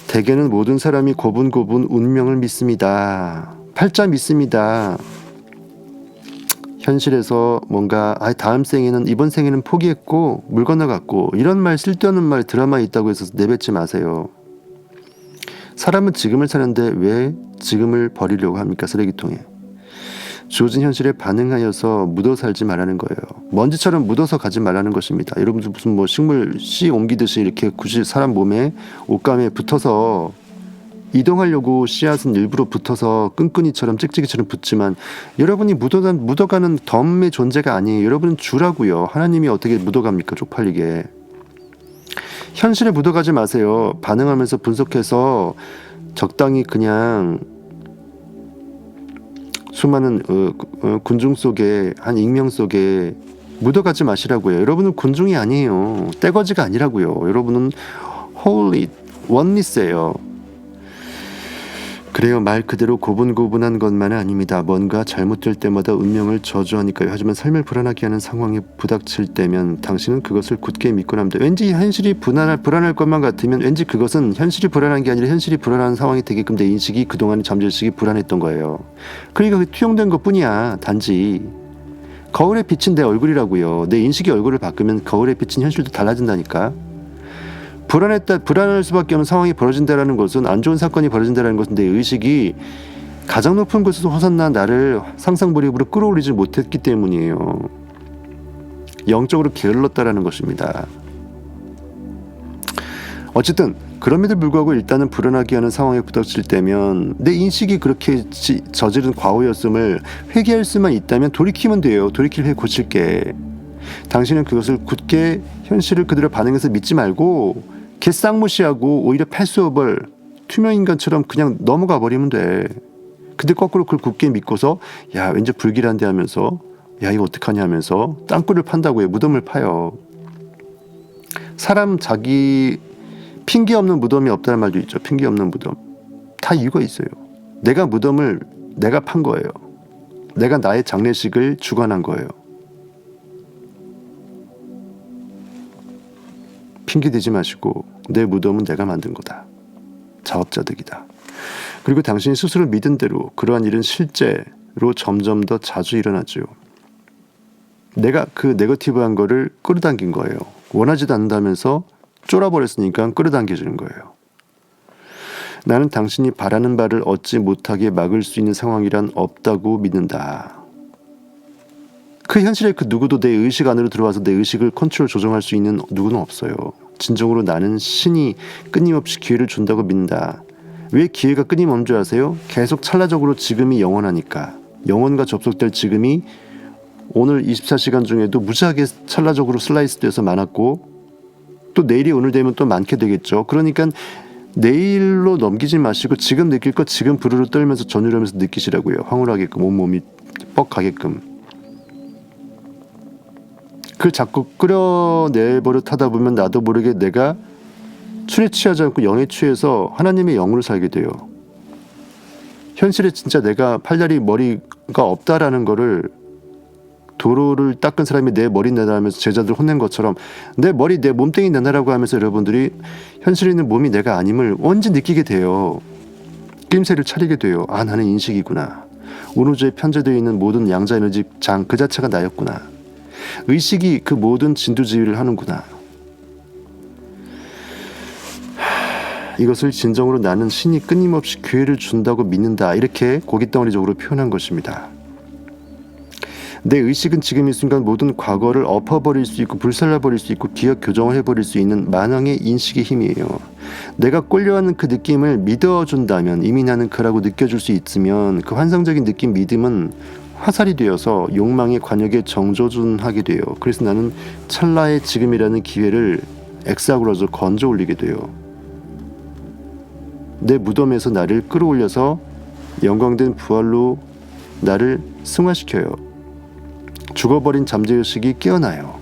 대개는 모든 사람이 고분고분 운명을 믿습니다. 팔자 믿습니다. 현실에서 뭔가 다음 생에는 이번 생에는 포기했고 물 건너갔고 이런 말 쓸데없는 말 드라마에 있다고 해서 내뱉지 마세요. 사람은 지금을 사는데 왜 지금을 버리려고 합니까? 쓰레기통에. 주어진 현실에 반응하여서 묻어 살지 말라는 거예요. 먼지처럼 묻어서 가지 말라는 것입니다. 여러분들 무슨 뭐 식물 씨 옮기듯이 이렇게 굳이 사람 몸에 옷감에 붙어서 이동하려고 씨앗은 일부러 붙어서 끈끈이처럼 찍찍이처럼 붙지만 여러분이 묻어가는 덤의 존재가 아니에요. 여러분은 주라고요. 하나님이 어떻게 묻어갑니까? 쪽팔리게. 현실에 묻어가지 마세요. 반응하면서 분석해서 적당히 그냥 수많은 군중 속에 한 익명 속에 묻어가지 마시라고요. 여러분은 군중이 아니에요. 떼거지가 아니라고요. 여러분은 holy, oneness예요. 그래요. 말 그대로 고분고분한 것만은 아닙니다. 뭔가 잘못될 때마다 운명을 저주하니까요. 하지만 삶을 불안하게 하는 상황에 부닥칠 때면 당신은 그것을 굳게 믿고 납니다. 왠지 현실이 불안할 것만 같으면 왠지 그것은 현실이 불안한 게 아니라 현실이 불안한 상황이 되게끔 내 인식이 그동안 잠재의식이 불안했던 거예요. 그러니까 그게 투영된 것뿐이야. 단지 거울에 비친 내 얼굴이라고요. 내 인식이 얼굴을 바꾸면 거울에 비친 현실도 달라진다니까. 불안할 수밖에 없는 상황이 벌어진다라는 것은, 안 좋은 사건이 벌어진다라는 것은 내 의식이 가장 높은 곳에서 허선난 나를 상상몰입으로 끌어올리지 못했기 때문이에요. 영적으로 게을렀다라는 것입니다. 어쨌든 그럼에도 불구하고 일단은 불안하게 하는 상황에 부닥칠 때면 내 인식이 그렇게 저지른 과오였음을 회개할 수만 있다면 돌이키면 돼요. 돌이킬 회 고칠게. 당신은 그것을 굳게 현실을 그대로 반응해서 믿지 말고 개쌍무시하고 오히려 패스오벌 투명인간처럼 그냥 넘어가 버리면 돼. 근데 거꾸로 그걸 굳게 믿고서 야 왠지 불길한데 하면서 야 이거 어떡하냐 하면서 땅굴을 판다고 해. 무덤을 파요. 사람 자기 핑계 없는 무덤이 없다는 말도 있죠. 핑계 없는 무덤. 다 이유가 있어요. 내가 무덤을 내가 판 거예요. 내가 나의 장례식을 주관한 거예요. 핑계 대지 마시고 내 무덤은 내가 만든 거다. 자업자득이다. 그리고 당신이 스스로 믿은 대로 그러한 일은 실제로 점점 더 자주 일어나죠. 내가 그 네거티브한 거를 끌어당긴 거예요. 원하지도 않는다면서 쫄아버렸으니까 끌어당겨주는 거예요. 나는 당신이 바라는 바를 얻지 못하게 막을 수 있는 상황이란 없다고 믿는다. 그 현실에 그 누구도 내 의식 안으로 들어와서 내 의식을 컨트롤 조정할 수 있는 누구는 없어요. 진정으로 나는 신이 끊임없이 기회를 준다고 믿는다. 왜 기회가 끊임없는 줄 아세요? 계속 찰나적으로 지금이 영원하니까. 영원과 접속될 지금이 오늘 24시간 중에도 무지하게 찰나적으로 슬라이스 돼서 많았고 또 내일이 오늘 되면 또 많게 되겠죠. 그러니까 내일로 넘기지 마시고 지금 느낄 거 지금 부르르 떨면서 전율하면서 느끼시라고요. 황홀하게끔 온몸이 뻑가게끔. 그걸 자꾸 끌어내버릇 하다 보면 나도 모르게 내가 술에 취하지 않고 영에 취해서 하나님의 영으로 살게 돼요. 현실에 진짜 내가 팔다리 머리가 없다라는 거를 도로를 닦은 사람이 내 머리 내놔 하면서 제자들 혼낸 것처럼 내 머리 내 몸뚱이 내놔라고 하면서 여러분들이 현실에 있는 몸이 내가 아님을 언제 느끼게 돼요. 낌새를 차리게 돼요. 아 나는 인식이구나. 운우주에 편제되어 있는 모든 양자 에너지 장 그 자체가 나였구나. 의식이 그 모든 진두지휘를 하는구나. 이것을 진정으로 나는 신이 끊임없이 기회를 준다고 믿는다. 이렇게 고깃덩어리적으로 표현한 것입니다. 내 의식은 지금 이 순간 모든 과거를 엎어버릴 수 있고 불살라버릴 수 있고 기억 교정을 해버릴 수 있는 만왕의 인식의 힘이에요. 내가 꼴려하는 그 느낌을 믿어준다면 이미 나는 그라고 느껴줄 수 있으면 그 환상적인 느낌 믿음은 화살이 되어서 욕망의 관역에 정조준하게 돼요. 그래서 나는 찰나의 지금이라는 기회를 엑사그러져 건져 올리게 돼요. 내 무덤에서 나를 끌어올려서 영광된 부활로 나를 승화시켜요. 죽어버린 잠재의식이 깨어나요.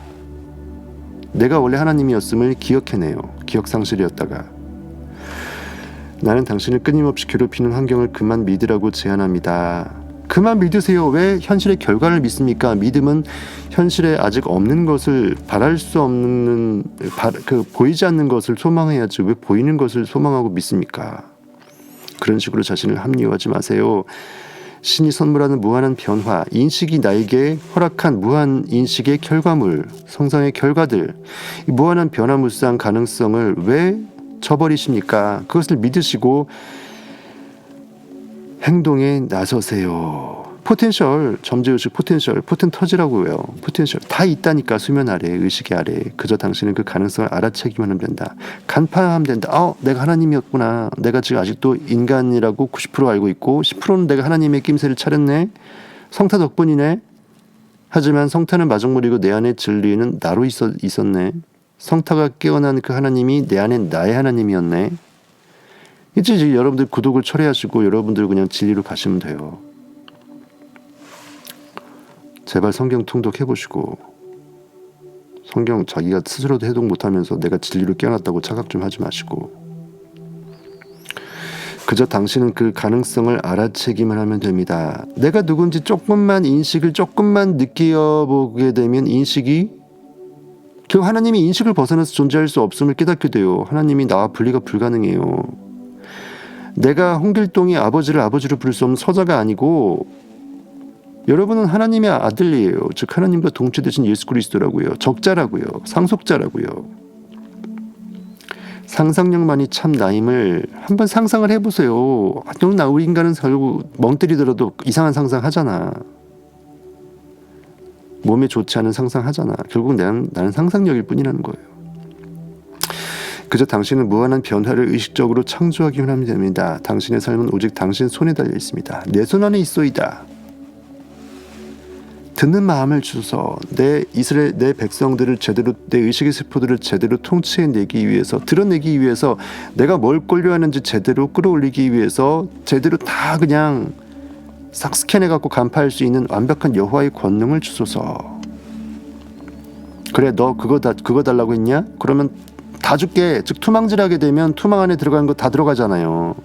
내가 원래 하나님이었음을 기억해내요. 기억상실이었다가. 나는 당신을 끊임없이 괴롭히는 환경을 그만 믿으라고 제안합니다. 그만 믿으세요. 왜 현실의 결과를 믿습니까? 믿음은 현실에 아직 없는 것을 바랄 수 없는 보이지 않는 것을 소망해야지 왜 보이는 것을 소망하고 믿습니까? 그런 식으로 자신을 합리화하지 마세요. 신이 선물하는 무한한 변화, 인식이 나에게 허락한 무한 인식의 결과물, 성장의 결과들, 이 무한한 변화무쌍 가능성을 왜 저버리십니까? 그것을 믿으시고 행동에 나서세요. 포텐셜, 잠재의식 포텐셜, 포텐 터지라고요. 포텐셜 다 있다니까. 수면 아래, 의식의 아래. 그저 당신은 그 가능성을 알아채기만 하면 된다. 간파하면 된다. 내가 하나님이었구나. 내가 지금 아직도 인간이라고 90% 알고 있고 10%는 내가 하나님의 낌새를 차렸네. 성타 덕분이네. 하지만 성타는 마중물이고 내 안에 진리는 나로 있었네. 성타가 깨어난 그 하나님이 내 안에 나의 하나님이었네. 이제 여러분들 구독을 철회하시고 여러분들 그냥 진리로 가시면 돼요. 제발 성경 통독해보시고 성경 자기가 스스로도 해독 못하면서 내가 진리로 깨어났다고 착각 좀 하지 마시고 그저 당신은 그 가능성을 알아채기만 하면 됩니다. 내가 누군지 조금만 인식을 조금만 느껴보게 되면 인식이 결국 하나님이 인식을 벗어나서 존재할 수 없음을 깨닫게 돼요. 하나님이 나와 분리가 불가능해요. 내가 홍길동이 아버지를 아버지로 부를 수 없는 서자가 아니고 여러분은 하나님의 아들이에요. 즉 하나님과 동체되신 예수 그리스도라고요. 적자라고요. 상속자라고요. 상상력만이 참 나임을 한번 상상을 해보세요. 우리 인간은 결국 멍 때리더라도 이상한 상상 하잖아. 몸에 좋지 않은 상상 하잖아. 결국 나는 상상력일 뿐이라는 거예요. 그저 당신은 무한한 변화를 의식적으로 창조하기만 하면 됩니다. 당신의 삶은 오직 당신 손에 달려 있습니다. 내 손 안에 있소이다. 듣는 마음을 주소서. 내 이스라엘 내 백성들을 제대로 내 의식의 세포들을 제대로 통치해내기 위해서 드러내기 위해서 내가 뭘 권려하는지 제대로 끌어올리기 위해서 제대로 다 그냥 싹 스캔해갖고 간파할 수 있는 완벽한 여호와의 권능을 주소서. 그래 너 그거 달라고 했냐? 그러면 다 줄게. 즉 투망질하게 되면 투망 안에 들어가는 거 다 들어가잖아요.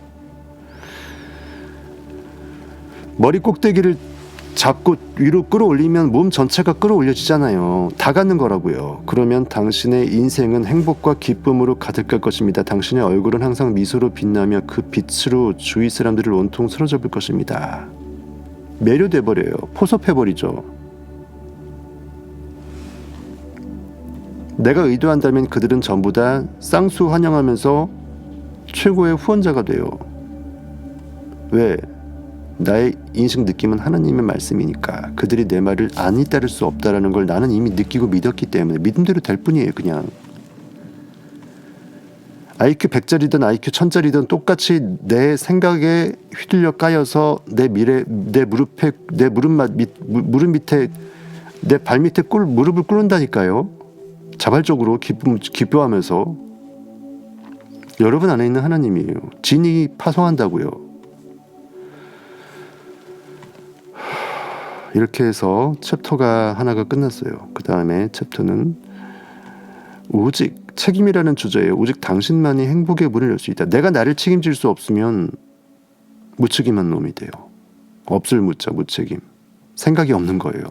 머리 꼭대기를 잡고 위로 끌어올리면 몸 전체가 끌어올려지잖아요. 다 갖는 거라고요. 그러면 당신의 인생은 행복과 기쁨으로 가득할 것입니다. 당신의 얼굴은 항상 미소로 빛나며 그 빛으로 주위 사람들을 온통 사로잡을 것입니다. 매료돼 버려요. 포섭해 버리죠. 내가 의도한다면 그들은 전부 다 쌍수 환영하면서 최고의 후원자가 돼요. 왜? 나의 인식 느낌은 하나님의 말씀이니까 그들이 내 말을 안 잇따를 수 없다라는 걸 나는 이미 느끼고 믿었기 때문에 믿음대로 될 뿐이에요. 그냥 IQ 100짜리든 IQ 1000짜리든 똑같이 내 생각에 휘둘려 까여서 내 미래 내 무릎 밑에 내 발 밑에 무릎을 꿇는다니까요. 자발적으로 기뻐하면서 여러분 안에 있는 하나님이에요. 진이 파송한다고요. 이렇게 해서 챕터가 하나가 끝났어요. 그 다음에 챕터는 오직 책임이라는 주제예요. 오직 당신만이 행복의 문을 열 수 있다. 내가 나를 책임질 수 없으면 무책임한 놈이 돼요. 없을 무자 무책임. 생각이 없는 거예요.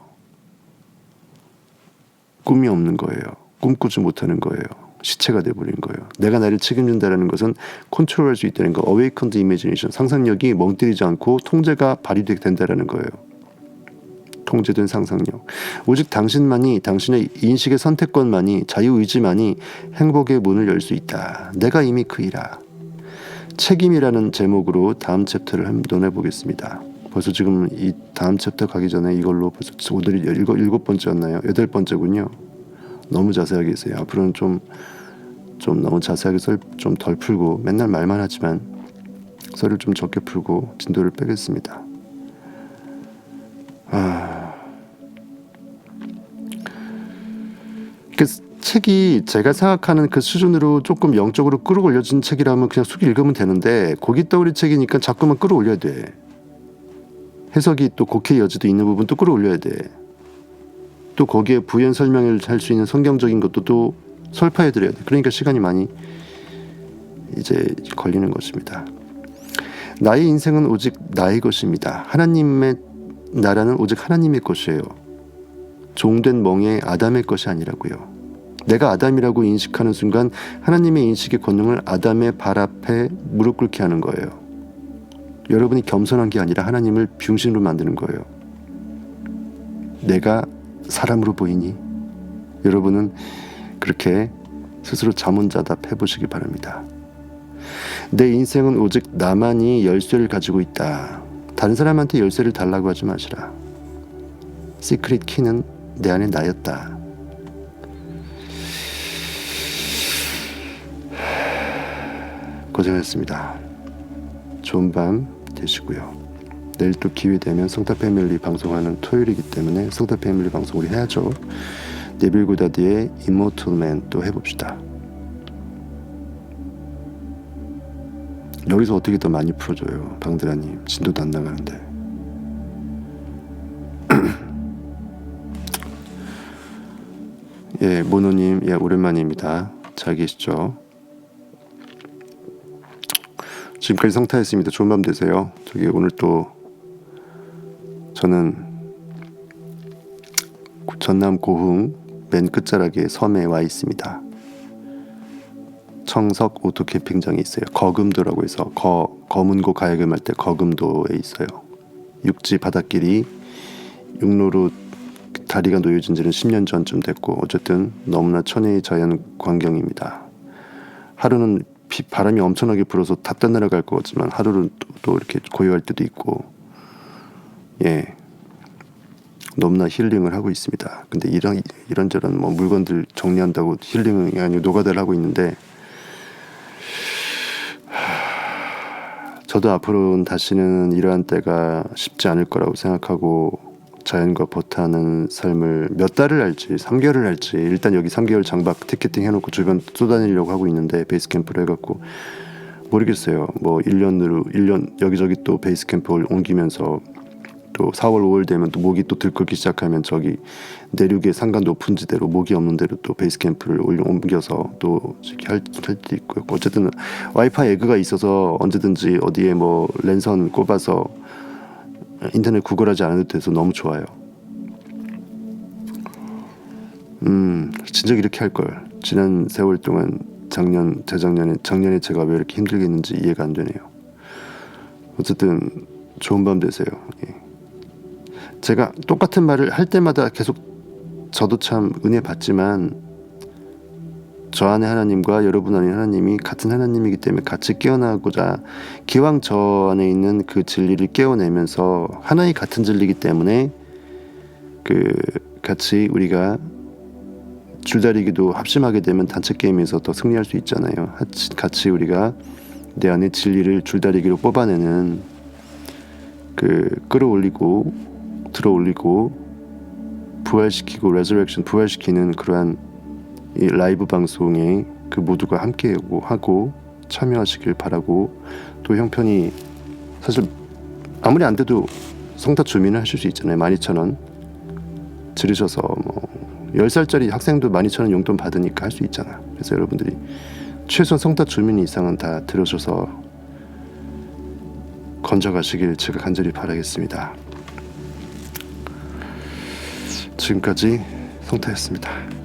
꿈이 없는 거예요. 꿈꾸지 못하는 거예요. 시체가 돼버린 거예요. 내가 나를 책임진다는 것은 컨트롤할 수 있다는 거. Awakened Imagination. 상상력이 멍때리지 않고 통제가 발휘되게 된다는 거예요. 통제된 상상력. 오직 당신만이 당신의 인식의 선택권만이 자유의지만이 행복의 문을 열 수 있다. 내가 이미 그이라. 책임이라는 제목으로 다음 챕터를 논해 보겠습니다. 벌써 지금 이 다음 챕터 가기 전에 이걸로 벌써 오늘이 7번째였나요? 8번째군요. 너무 자세하게 했어요. 앞으로는 좀 너무 자세하게 좀 덜 풀고 맨날 말만 하지만 썰을 좀 적게 풀고 진도를 빼겠습니다. 그 책이 제가 생각하는 그 수준으로 조금 영적으로 끌어올려진 책이라면 그냥 쑥 읽으면 되는데 고기 떠우리 책이니까 자꾸만 끌어올려야 돼. 해석이 또 곡해 여지도 있는 부분 또 끌어올려야 돼. 또 거기에 부연 설명을 할 수 있는 성경적인 것도 또 설파해드려야 돼. 그러니까 시간이 많이 이제 걸리는 것입니다. 나의 인생은 오직 나의 것입니다. 하나님의 나라는 오직 하나님의 것이에요. 종된 멍에 아담의 것이 아니라고요. 내가 아담이라고 인식하는 순간 하나님의 인식의 권능을 아담의 발 앞에 무릎 꿇게 하는 거예요. 여러분이 겸손한 게 아니라 하나님을 병신으로 만드는 거예요. 내가 사람으로 보이니? 여러분은 그렇게 스스로 자문자답 해보시기 바랍니다. 내 인생은 오직 나만이 열쇠를 가지고 있다. 다른 사람한테 열쇠를 달라고 하지 마시라. 시크릿 키는 내 안에 나였다. 고생하셨습니다. 좋은 밤 되시고요. 내일 또 기회 되면 성타 패밀리 방송하는 토요일이기 때문에 성타 패밀리 방송 우리 해야죠. 네빌 고다드의 Immortal Man 또 해봅시다. 여기서 어떻게 더 많이 풀어줘요, 방드라님. 진도도 안 나가는데. 예, 모노님, 예, 오랜만입니다. 잘 계시죠? 지금까지 성타였습니다. 좋은 밤 되세요. 저기 오늘 또 저는 전남 고흥 맨 끝자락에 섬에 와 있습니다. 청석 오토 캠핑장에 있어요. 거금도라고 해서 검은고 가야금 할 때 거금도에 있어요. 육지 바닷길이 육로로 다리가 놓여진 지는 10년 전쯤 됐고 어쨌든 너무나 천혜의 자연 광경입니다. 하루는 바람이 엄청나게 불어서 다 떠내려갈 것 같지만 하루는 또 이렇게 고요할 때도 있고 예 너무나 힐링을 하고 있습니다. 근데 이런저런 뭐 물건들 정리한다고 힐링이 아니고 노가다를 하고 있는데 저도 앞으로는 다시는 이러한 때가 쉽지 않을 거라고 생각하고 자연과 버타는 삶을 몇 달을 할지 3개월을 할지 일단 여기 3개월 장박 티켓팅 해놓고 주변 쏘다니려고 하고 있는데 베이스 캠프를 해갖고 모르겠어요. 뭐 1년 여기저기 또 베이스 캠프를 옮기면서 또 4월 5월 되면 또 모기 또 들끓기 시작하면 저기 내륙의 산간 높은 지대로 모기 없는 데로 또 베이스 캠프를 옮겨서 또 이렇게 할 수도 있고요. 어쨌든 와이파이 에그가 있어서 언제든지 어디에 뭐 랜선 꼽아서 인터넷 구걸하지 않아도 돼서 너무 좋아요. 진작 이렇게 할 걸. 지난 세월 동안 작년에 제가 왜 이렇게 힘들게 했는지 이해가 안 되네요. 어쨌든 좋은 밤 되세요. 예. 제가 똑같은 말을 할 때마다 계속 저도 참 은혜 받지만 저 안에 하나님과 여러분 안에 하나님이 같은 하나님이기 때문에 같이 깨어나고자 기왕 저 안에 있는 그 진리를 깨어내면서 하나의 같은 진리이기 때문에 그 같이 우리가 줄다리기도 합심하게 되면 단체 게임에서 더 승리할 수 있잖아요. 같이 우리가 내 안에 진리를 줄다리기로 뽑아내는 그 끌어올리고 들어올리고 부활시키고 레저렉션 부활시키는 그러한 이 라이브 방송에 그 모두가 함께 하고 참여하시길 바라고 또 형편이 사실 아무리 안 돼도 성타 주민을 하실 수 있잖아요. 12,000원 들으셔서 뭐 10살짜리 학생도 12,000원 용돈 받으니까 할 수 있잖아. 그래서 여러분들이 최소한 성타 주민 이상은 다 들으셔서 건져가시길 제가 간절히 바라겠습니다. 지금까지 성타였습니다.